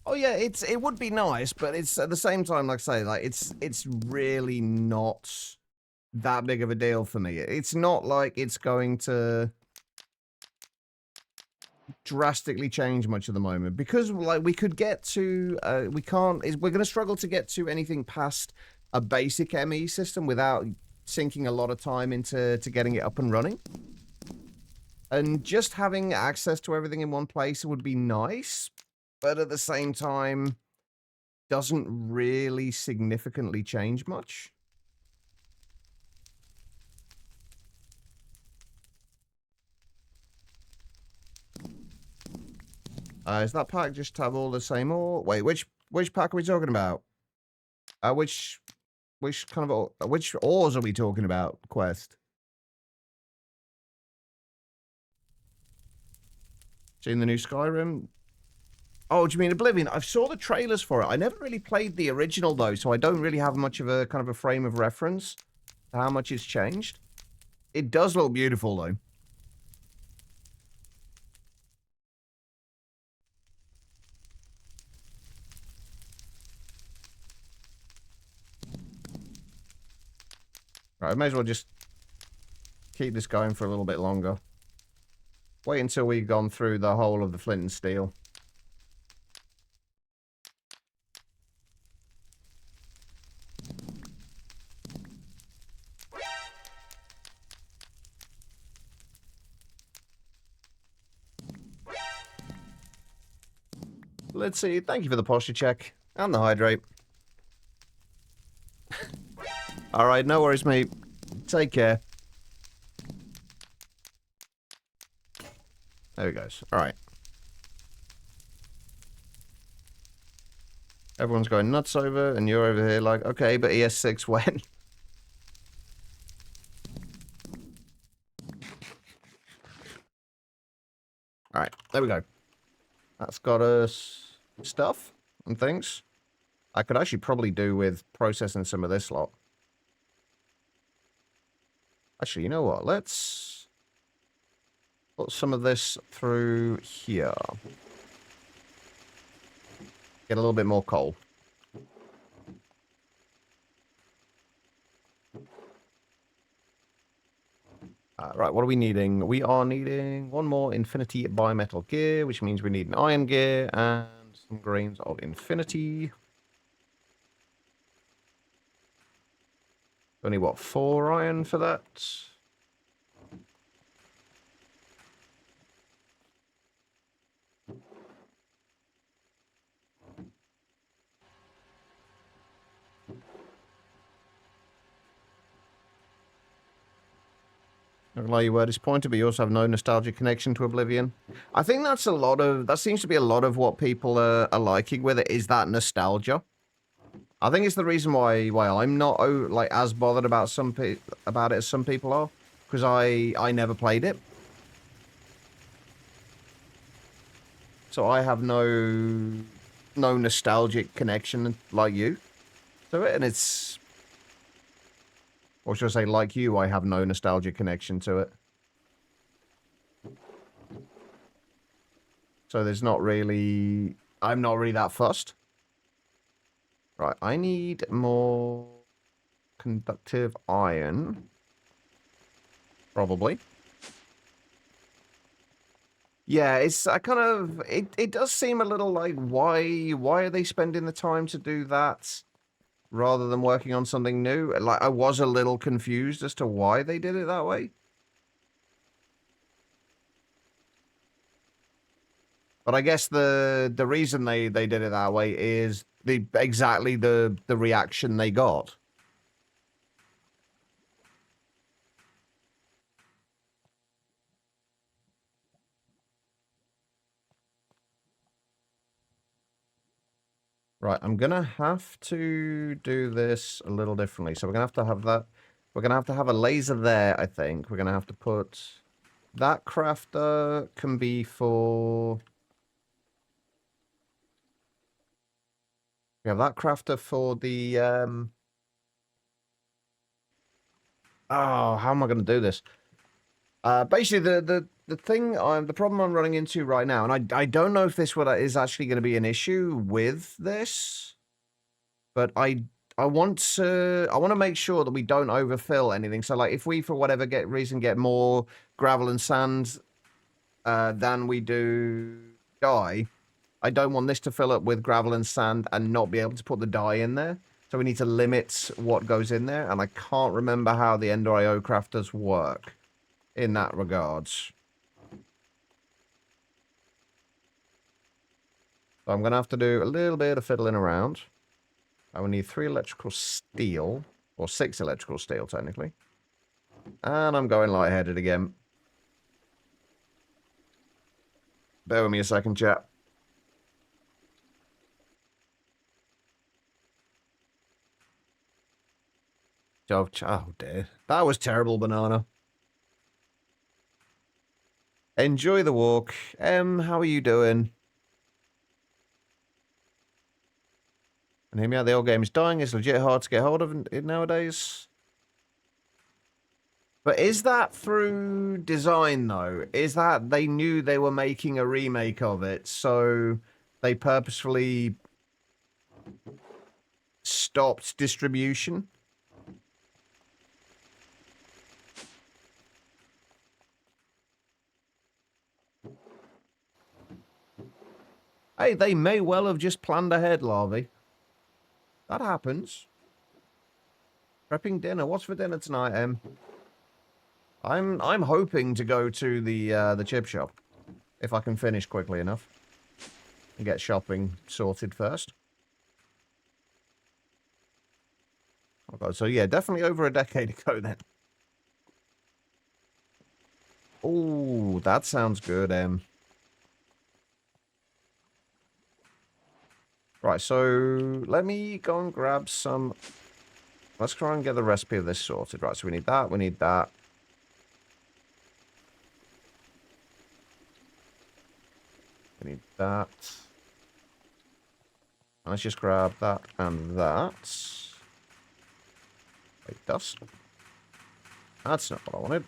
Oh yeah, it would be nice, but it's at the same time, like I say, like it's really not that big of a deal for me. It's not like it's going to drastically change much at the moment because like we could get to we can't we're going to struggle to get to anything past a basic ME system without sinking a lot of time into getting it up and running. And just having access to everything in one place would be nice, but at the same time doesn't really significantly change much. Is that pack just have all the same ore? Wait, which pack are we talking about? Which kind of which ores are we talking about? Quest. Seen the new Skyrim? Oh, do you mean Oblivion? I saw the trailers for it. I never really played the original though, so I don't really have much of a kind of a frame of reference to how much it's changed. It does look beautiful though. Right, I may as well just keep this going for a little bit longer. Wait until we've gone through the whole of the flint and steel. Let's see. Thank you for the posture check and the hydrate. Alright, no worries, mate. Take care. There he goes. Alright. Everyone's going nuts over, and you're over here like, okay, but ES6 when? Alright, there we go. That's got us stuff and things. I could actually probably do with processing some of this lot. Actually, you know what? Let's put some of this through here. Get a little bit more coal. Right, what are we needing? We are needing one more infinity bimetal gear, which means we need an iron gear and some grains of infinity. Only, what, 4 iron for that? Not gonna lie, you were disappointed, but you also have no nostalgic connection to Oblivion. I think that's that seems to be a lot of what people are liking with it, is that nostalgia. I think it's the reason why I'm not like as bothered about about it as some people are, because I never played it. So I have no nostalgic connection like you to it, and it's, or should I say, like you, I have no nostalgic connection to it. So there's not really, I'm not really that fussed. Right, I need more conductive iron. Probably. Yeah, it's I kind of it does seem a little like why are they spending the time to do that rather than working on something new? Like I was a little confused as to why they did it that way. But I guess the reason they did it that way is exactly the reaction they got. Right, I'm gonna have to do this a little differently. So we're gonna have to have that. We're gonna have to have a laser there, I think. We're gonna have to put that crafter can be for. We have that crafter for the oh, how am I gonna do this? Basically the thing the problem I'm running into right now, and I don't know if this is actually gonna be an issue with this. But I want to make sure that we don't overfill anything. So like if we for whatever reason get more gravel and sand than we do dye, I don't want this to fill up with gravel and sand and not be able to put the dye in there. So we need to limit what goes in there, and I can't remember how the Ender IO crafters work in that regards. So I'm gonna have to do a little bit of fiddling around. I will need 3 electrical steel, or 6 electrical steel, technically. And I'm going lightheaded again. Bear with me a second, chap. Oh, dear. That was terrible, Banana. Enjoy the walk. How are you doing? And hear me out, the old game is dying. It's legit hard to get hold of it nowadays. But is that through design, though? Is that they knew they were making a remake of it, so they purposefully stopped distribution? Hey, they may well have just planned ahead, Larvae. That happens. Prepping dinner. What's for dinner tonight, Em? I'm hoping to go to the chip shop if I can finish quickly enough and get shopping sorted first. Oh god, so yeah, definitely over a decade ago then. Oh, that sounds good, Em. Right, so let me go and grab some. Let's try and get the recipe of this sorted. Right, so we need that, we need that. We need that. Let's just grab that and that. Wait, dust. That's not what I wanted.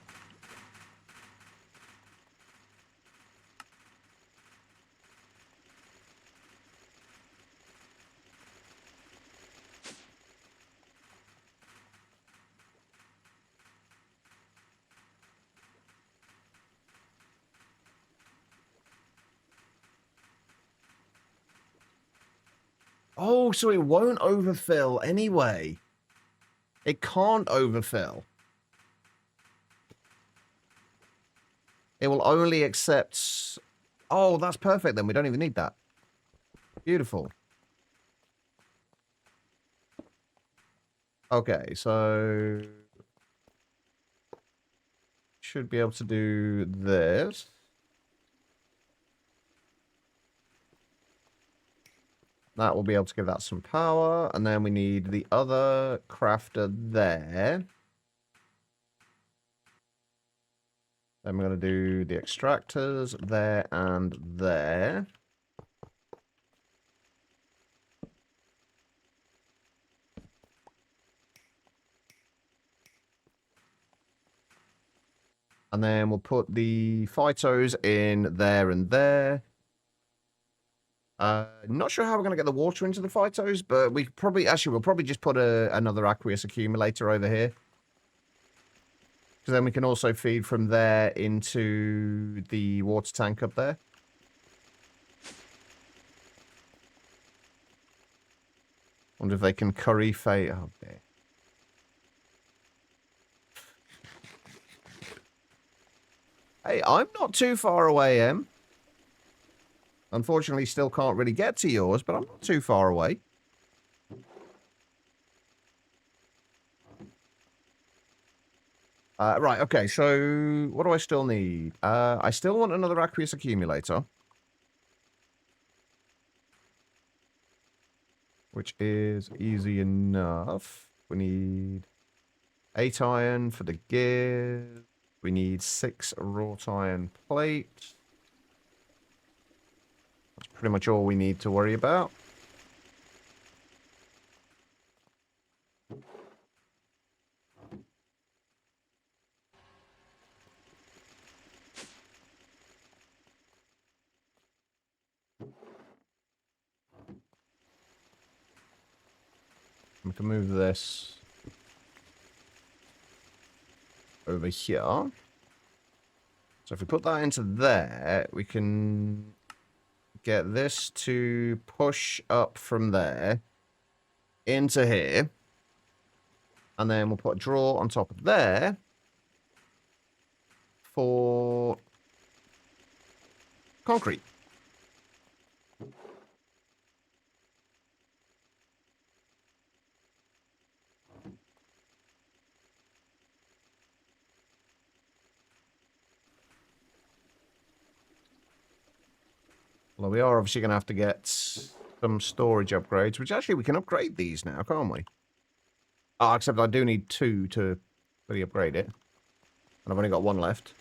Oh, so it won't overfill anyway. It can't overfill. It will only accept... Oh, that's perfect then. We don't even need that. Beautiful. Okay, so... should be able to do this. That will be able to give that some power. And then we need the other crafter there. Then we're going to do the extractors there and there. And then we'll put the phytos in there and there. Not sure how we're going to get the water into the phytos, but we'll probably just put another aqueous accumulator over here. Because then we can also feed from there into the water tank up there. Wonder if they can curry fate. Oh, dear. Hey, I'm not too far away, Em. Unfortunately, still can't really get to yours, but I'm not too far away. Right, okay, so what do I still need? I still want another aqueous accumulator. Which is easy enough. We need 8 iron for the gears. We need 6 wrought iron plates. That's pretty much all we need to worry about. We can move this over here. So if we put that into there, we can get this to push up from there into here. And then we'll put a drawer on top of there for concrete. Well, we are obviously going to have to get some storage upgrades, which actually we can upgrade these now, can't we? Oh, except I do need 2 to really upgrade it. And I've only got 1 left.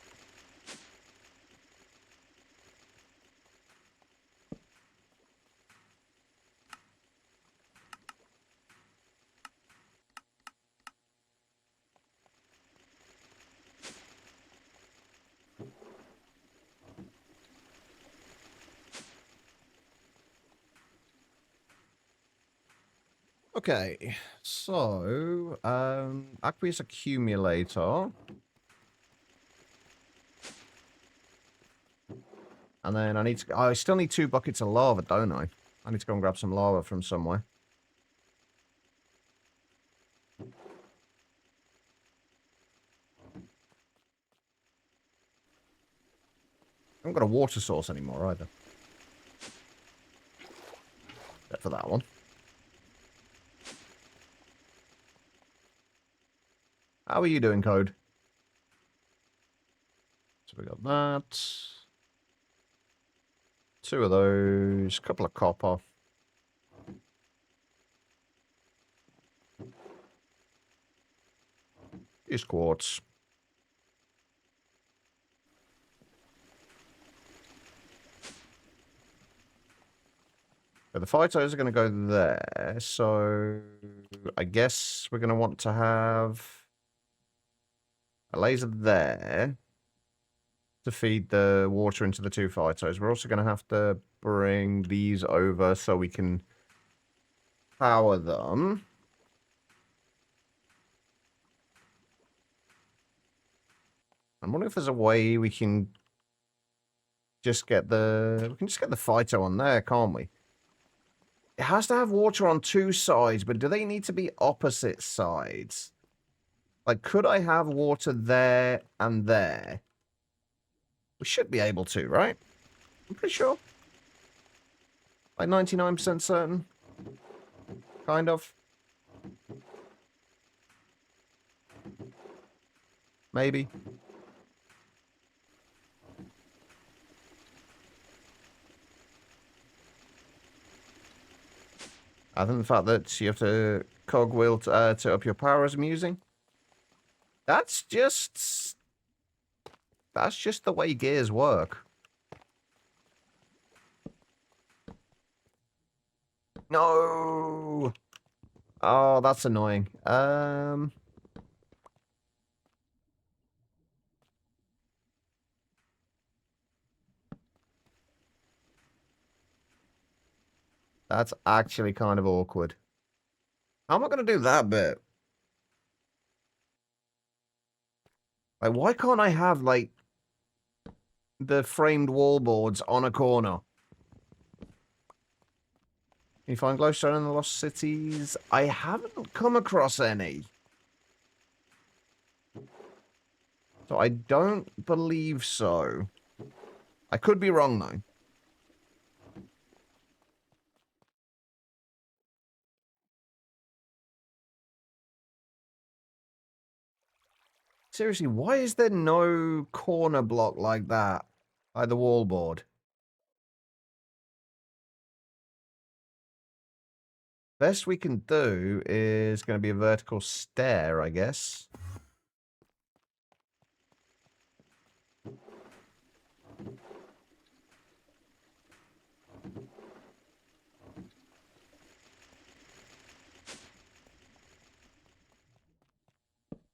Okay, so, aqueous accumulator. And then I still need 2 buckets of lava, don't I? I need to go and grab some lava from somewhere. I haven't got a water source anymore either. Except for that one. How are you doing, Code? So we got that. 2 of those. A couple of copper. Use quartz. So the phytos are going to go there. So I guess we're going to want to have a laser there to feed the water into the 2 phytos. We're also going to have to bring these over so we can power them. I'm wondering if there's a way we can just get the phyto on there, can't we? It has to have water on 2 sides, but do they need to be opposite sides? Like, could I have water there and there? We should be able to, right? I'm pretty sure. Like 99% certain. Kind of. Maybe. Other than the fact that you have to cogwheel to up your power is amusing. That's just the way gears work. No. Oh, that's annoying. That's actually kind of awkward. How am I going to do that bit? Like, why can't I have, like, the framed wallboards on a corner? Can you find glowstone in the lost cities? I haven't come across any. So I don't believe so. I could be wrong, though. Seriously, why is there no corner block like that by the wallboard? Best we can do is going to be a vertical stair, I guess.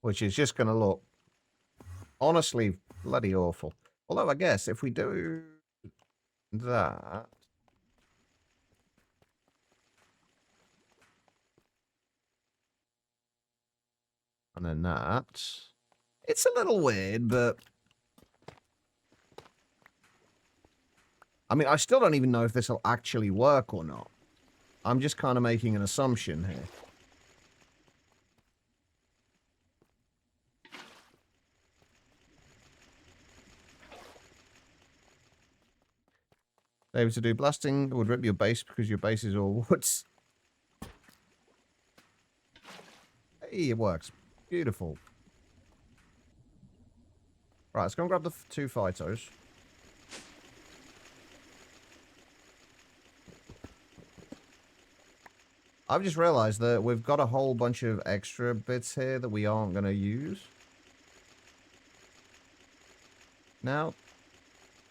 Which is just going to look, honestly, bloody awful. Although, I guess, if we do that... And then that... It's a little weird, but... I mean, I still don't even know if this will actually work or not. I'm just kind of making an assumption here. Able to do blasting would rip your base because your base is all woods. Hey, it works. Beautiful. Right, let's go and grab the two phytos. I've just realized that we've got a whole bunch of extra bits here that we aren't going to use. Now,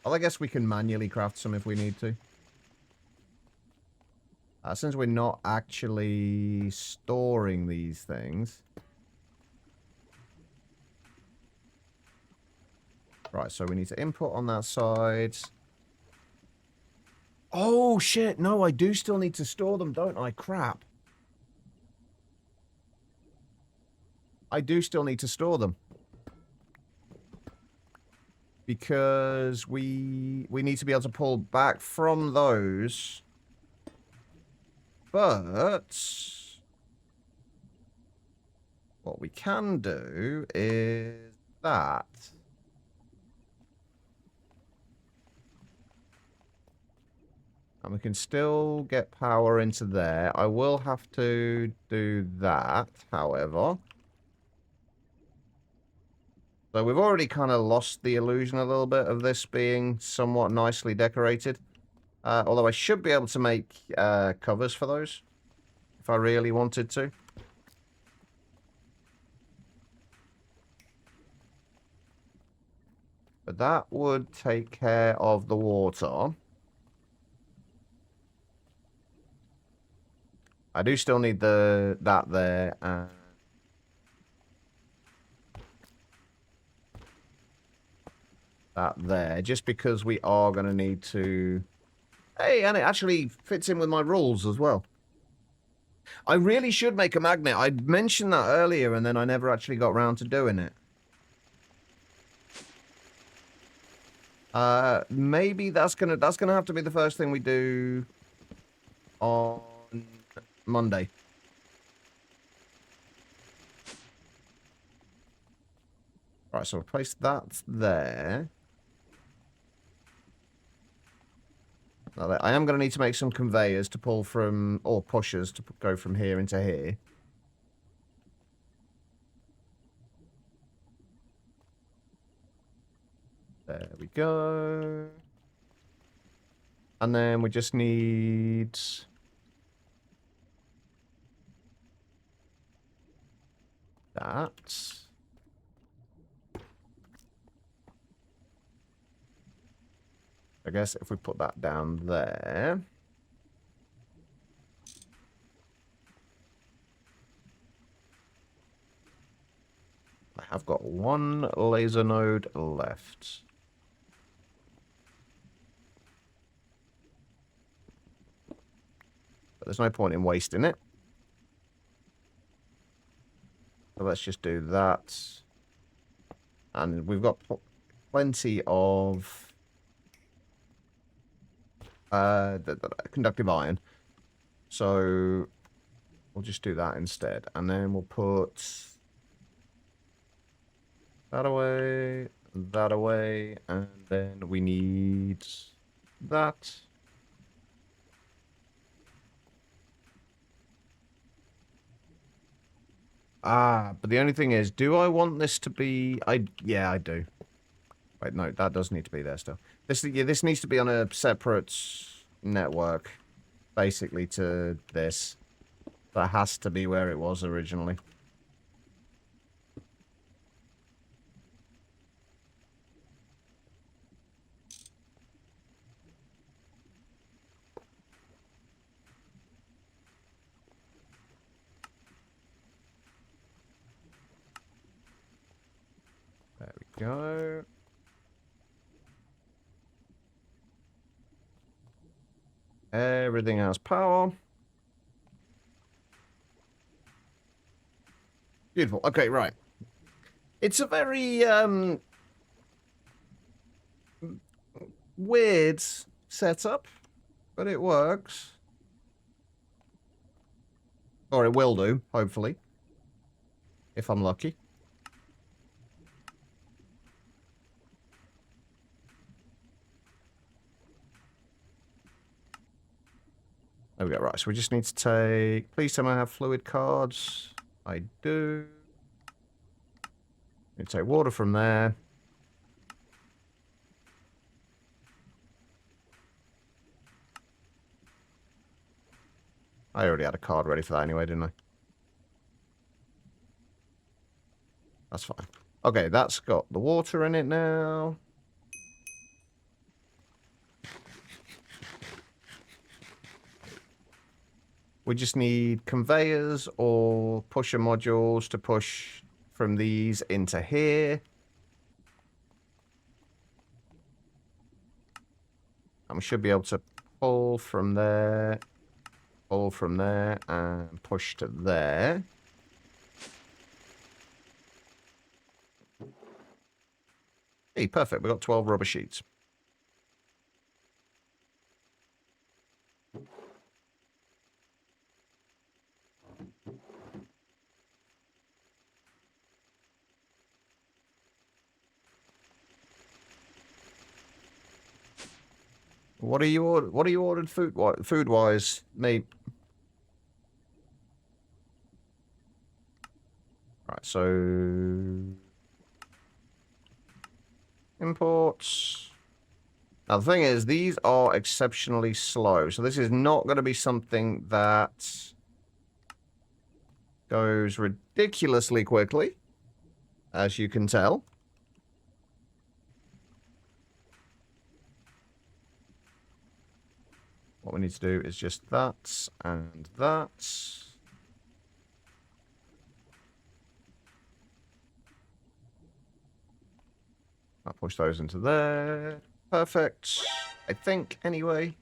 well, I guess we can manually craft some if we need to. Since we're not actually storing these things. Right, so we need to input on that side. Oh, shit. No, I do still need to store them, don't I? Crap. I do still need to store them. Because we need to be able to pull back from those. But what we can do is that. And we can still get power into there. I will have to do that, however. So we've already kind of lost the illusion a little bit of this being somewhat nicely decorated. Although I should be able to make covers for those. If I really wanted to. But that would take care of the water. I do still need that there. That there. Just because we are going to need to... Hey, and it actually fits in with my rules as well. I really should make a magnet. I mentioned that earlier and then I never actually got around to doing it. Maybe that's gonna have to be the first thing we do on Monday. Right, so we'll place that there. Now, I am going to need to make some conveyors to pull from, or pushers to go from here into here. There we go. And then we just need that. I guess if we put that down there. I have got one laser node left. But there's no point in wasting it. So let's just do that. And we've got plenty of conductive iron. So we'll just do that instead. And then we'll put that away, and then we need that. Ah, but the only thing is, do I want this to be... Yeah, I do. Wait, no, that does need to be there still. This needs to be on a separate network, basically, to this. That has to be where it was originally. There we go. Everything has power. Beautiful. Okay, right. It's a very weird setup, but it works. Or it will do, hopefully. If I'm lucky. There we go. Right, so we just need to take... Please tell me I have fluid cards. I do. Need to take water from there. I already had a card ready for that anyway, didn't I? That's fine. Okay, that's got the water in it now. We just need conveyors or pusher modules to push from these into here. And we should be able to pull from there, and push to there. Hey, perfect. We've got 12 rubber sheets. What are you ordered food wise, mate? Right, so imports. Now the thing is, these are exceptionally slow, so this is not going to be something that goes ridiculously quickly, as you can tell. What we need to do is just that and that. I'll push those into there. Perfect. I think, anyway.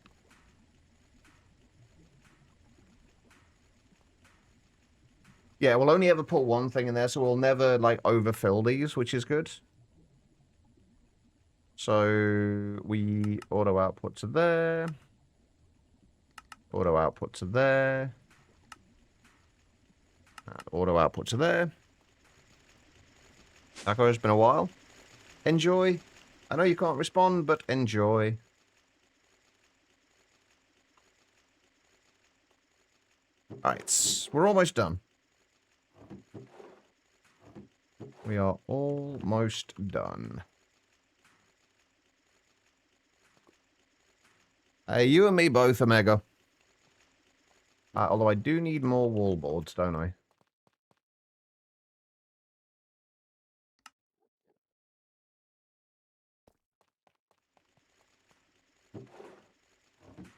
Yeah, we'll only ever put one thing in there, so we'll never, like, overfill these, which is good. So, we auto output to there. Auto output to there. And auto output to there. Taco, it's been a while. Enjoy. I know you can't respond, but enjoy. Alright, we're almost done. We are almost done. You and me both, Omega. Although I do need more wall boards, don't I?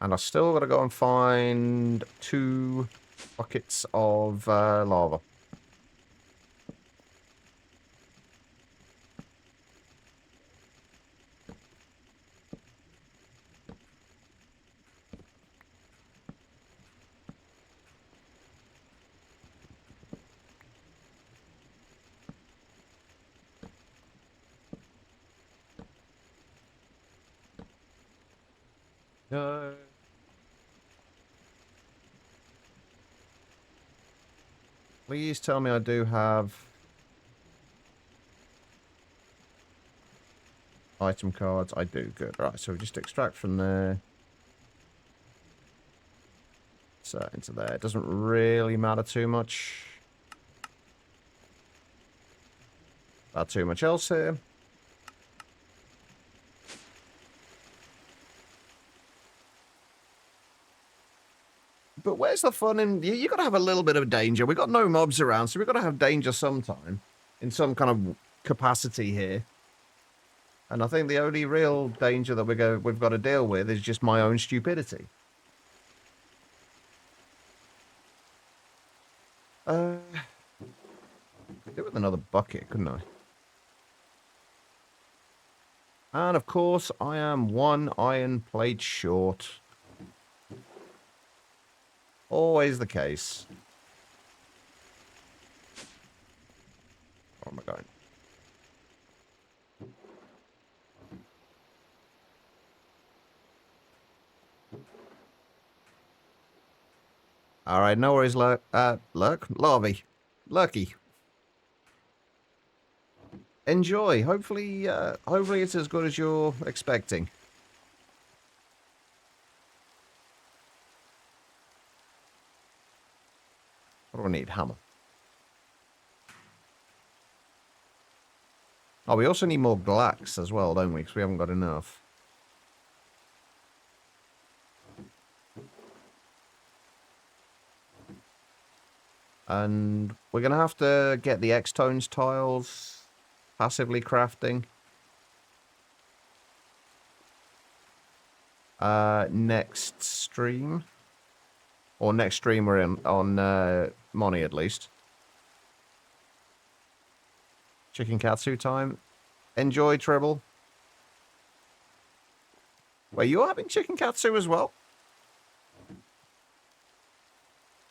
And I still got to go and find 2 buckets of lava. No. Please tell me I do have item cards. I do. Good. Right, so we just extract from there. So into there. It doesn't really matter too much. Not too much else here. But where's the fun in... You got to have a little bit of danger. We've got no mobs around, so we've got to have danger sometime. In some kind of capacity here. And I think the only real danger that we've got to deal with is just my own stupidity. Could do with another bucket, couldn't I? And of course, I am 1 iron plate short. Always the case. Where am I going? Alright, no worries, Larvae. Lucky. Enjoy. Hopefully it's as good as you're expecting. What do I need? Hammer. Oh, we also need more glax as well, don't we? Because we haven't got enough. And we're going to have to get the X-Tones tiles passively crafting. Next stream. Or next stream we're in on Moni at least. Chicken katsu time. Enjoy, Treble. Wait, you're having chicken katsu as well?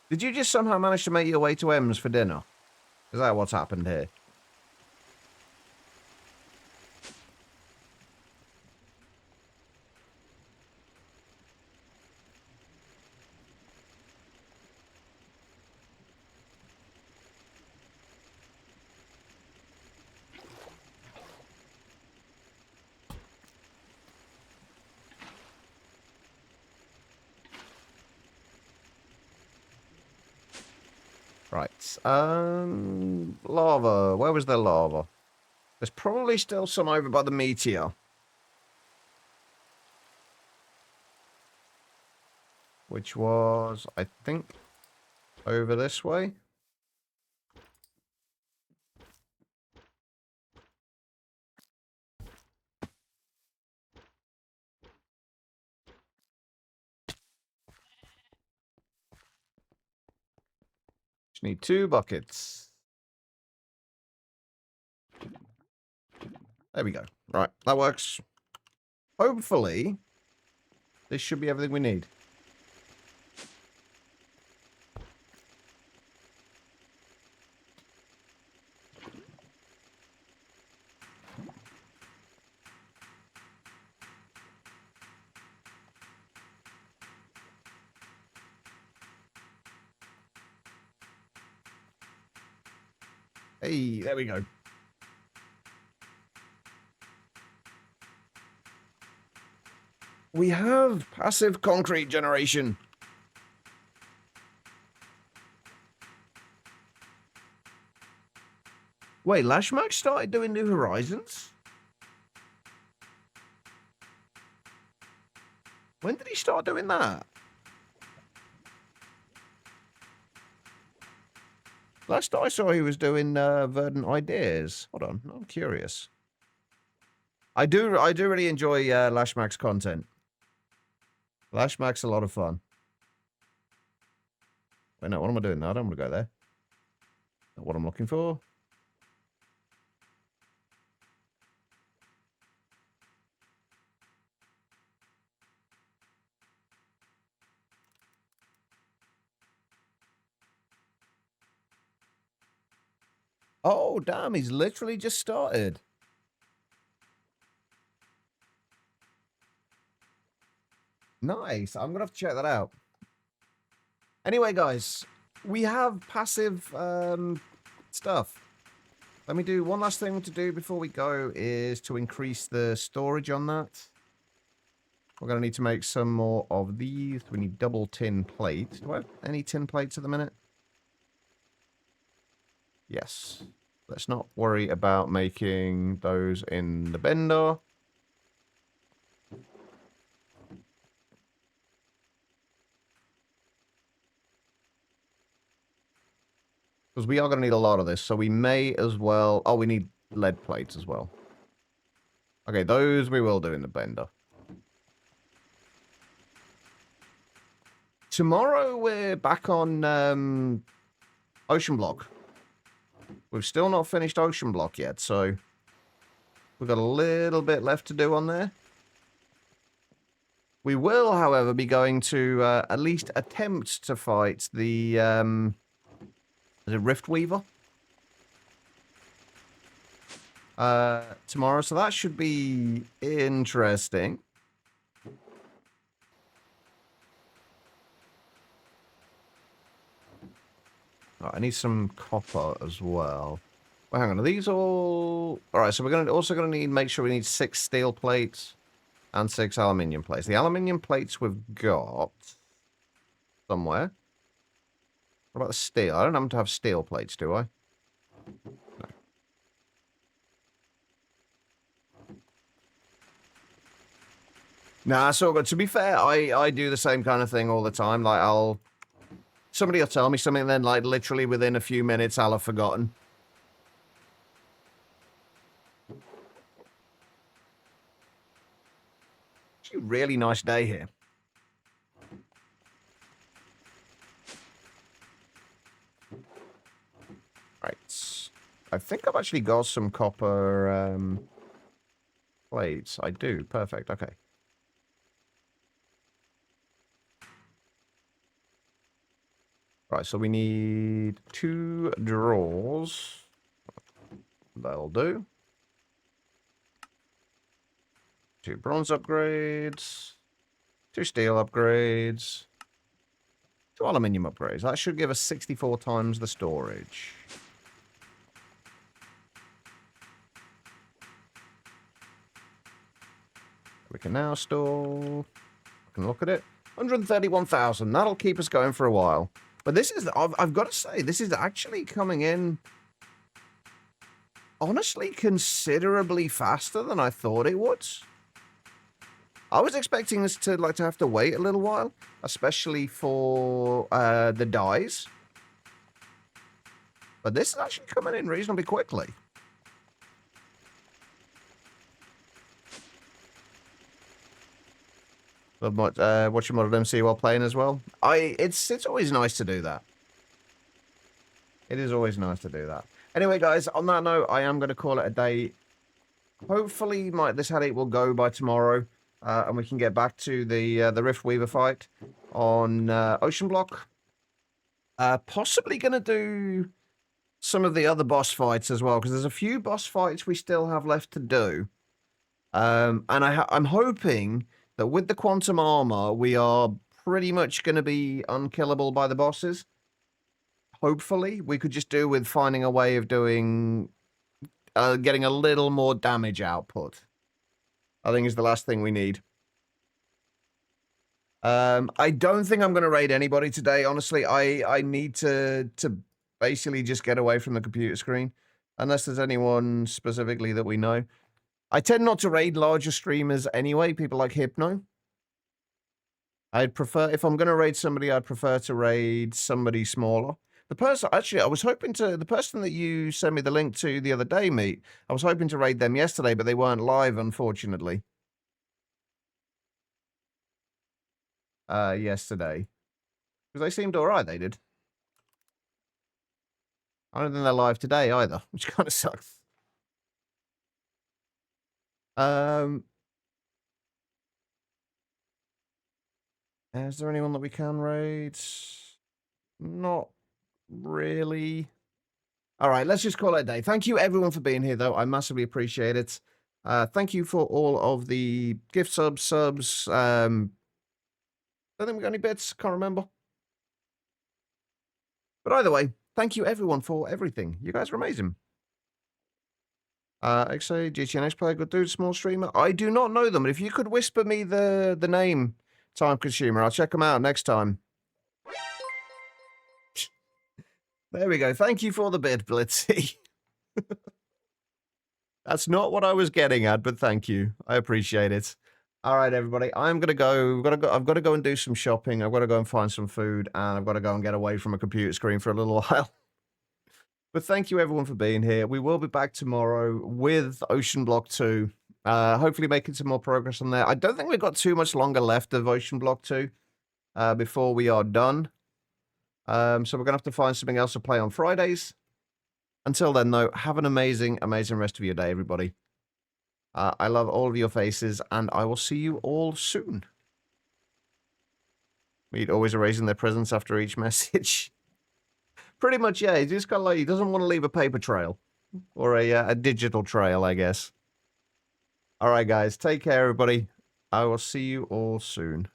Did you just somehow manage to make your way to M's for dinner? Is that what's happened here? Right. Lava. Where was the lava? There's probably still some over by the meteor. Which was, I think, over this way. Just need 2 buckets. There we go. Right, that works. Hopefully, this should be everything we need. Hey, there we go. We have passive concrete generation. Wait, Lashmax started doing New Horizons? When did he start doing that? Last I saw, he was doing Verdant Ideas. Hold on, I'm curious. I do really enjoy Lashmax content. Flashback's a lot of fun. Wait, no, what am I doing now? I don't want to go there. Not what I'm looking for. Oh, damn, he's literally just started. Nice. I'm going to have to check that out. Anyway, guys, we have passive stuff. Let me do one last thing to do before we go is to increase the storage on that. We're going to need to make some more of these. We need double tin plates. Do I have any tin plates at the minute? Yes. Let's not worry about making those in the bender. Because we are going to need a lot of this, so we may as well... Oh, we need lead plates as well. Okay, those we will do in the bender. Tomorrow we're back on Ocean Block. We've still not finished Ocean Block yet, so we've got a little bit left to do on there. We will, however, be going to at least attempt to fight the Rift Weaver tomorrow, so that should be interesting. Right, I need some copper as well. Well, hang on, are these all... Alright, so we're also going to make sure we need 6 steel plates and 6 aluminium plates. The aluminium plates we've got somewhere. What about the steel? I don't happen to have steel plates, do I? No. Nah, it's all good. To be fair, I do the same kind of thing all the time. Like, somebody will tell me something, and then, like, literally within a few minutes, I'll have forgotten. It's a really nice day here. Right. I think I've actually got some copper plates. I do. Perfect. Okay. Right, so we need 2 drawers. That'll do. 2 bronze upgrades. 2 steel upgrades. 2 aluminium upgrades. That should give us 64 times the storage. We can now store... I can look at it. 131,000. That'll keep us going for a while. But this is... I've got to say, this is actually coming in... honestly, considerably faster than I thought it would. I was expecting this to have to wait a little while, especially for the dyes. But this is actually coming in reasonably quickly. Watch your Modern MC while playing as well. It's always nice to do that. It is always nice to do that. Anyway, guys, on that note, I am going to call it a day. Hopefully, this headache will go by tomorrow, and we can get back to the Rift Weaver fight on Ocean Block. Possibly going to do some of the other boss fights as well, because there's a few boss fights we still have left to do. And I'm hoping that with the quantum armor, we are pretty much going to be unkillable by the bosses. Hopefully, we could just do with finding a way of doing, getting a little more damage output. I think is the last thing we need. I don't think I'm going to raid anybody today. Honestly, I need to basically just get away from the computer screen, unless there's anyone specifically that we know. I tend not to raid larger streamers anyway, people like Hypno. I'd prefer, if I'm going to raid somebody, I'd prefer to raid somebody smaller. The person, actually, I was hoping to, the person that you sent me the link to the other day, Meat, I was hoping to raid them yesterday, but they weren't live, unfortunately. yesterday. Because they seemed alright, they did. I don't think they're live today either, which kind of sucks. Is there anyone that we can raid? Not really. All right, let's just call it a day. Thank you, everyone, for being here, though. I massively appreciate it. Thank you for all of the gift subs. I don't think we got any bits. Can't remember. But either way, thank you, everyone, for everything. You guys are amazing. XA, GTNX player, good dude, small streamer. I do not know them, but if you could whisper me the name, Time Consumer, I'll check them out next time. There we go. Thank you for the bid, Blitzy. That's not what I was getting at, but thank you. I appreciate it. All right, everybody. I'm gonna go. I've got to go and do some shopping. I've got to go and find some food, and I've got to go and get away from a computer screen for a little while. But thank you, everyone, for being here. We will be back tomorrow with Ocean Block 2. Hopefully making some more progress on there. I don't think we've got too much longer left of Ocean Block 2 before we are done. So we're going to have to find something else to play on Fridays. Until then, though, have an amazing, amazing rest of your day, everybody. I love all of your faces, and I will see you all soon. Meet always erasing their presence after each message. Pretty much, yeah. He just got like he doesn't want to leave a paper trail or a digital trail, I guess. All right, guys. Take care, everybody. I will see you all soon.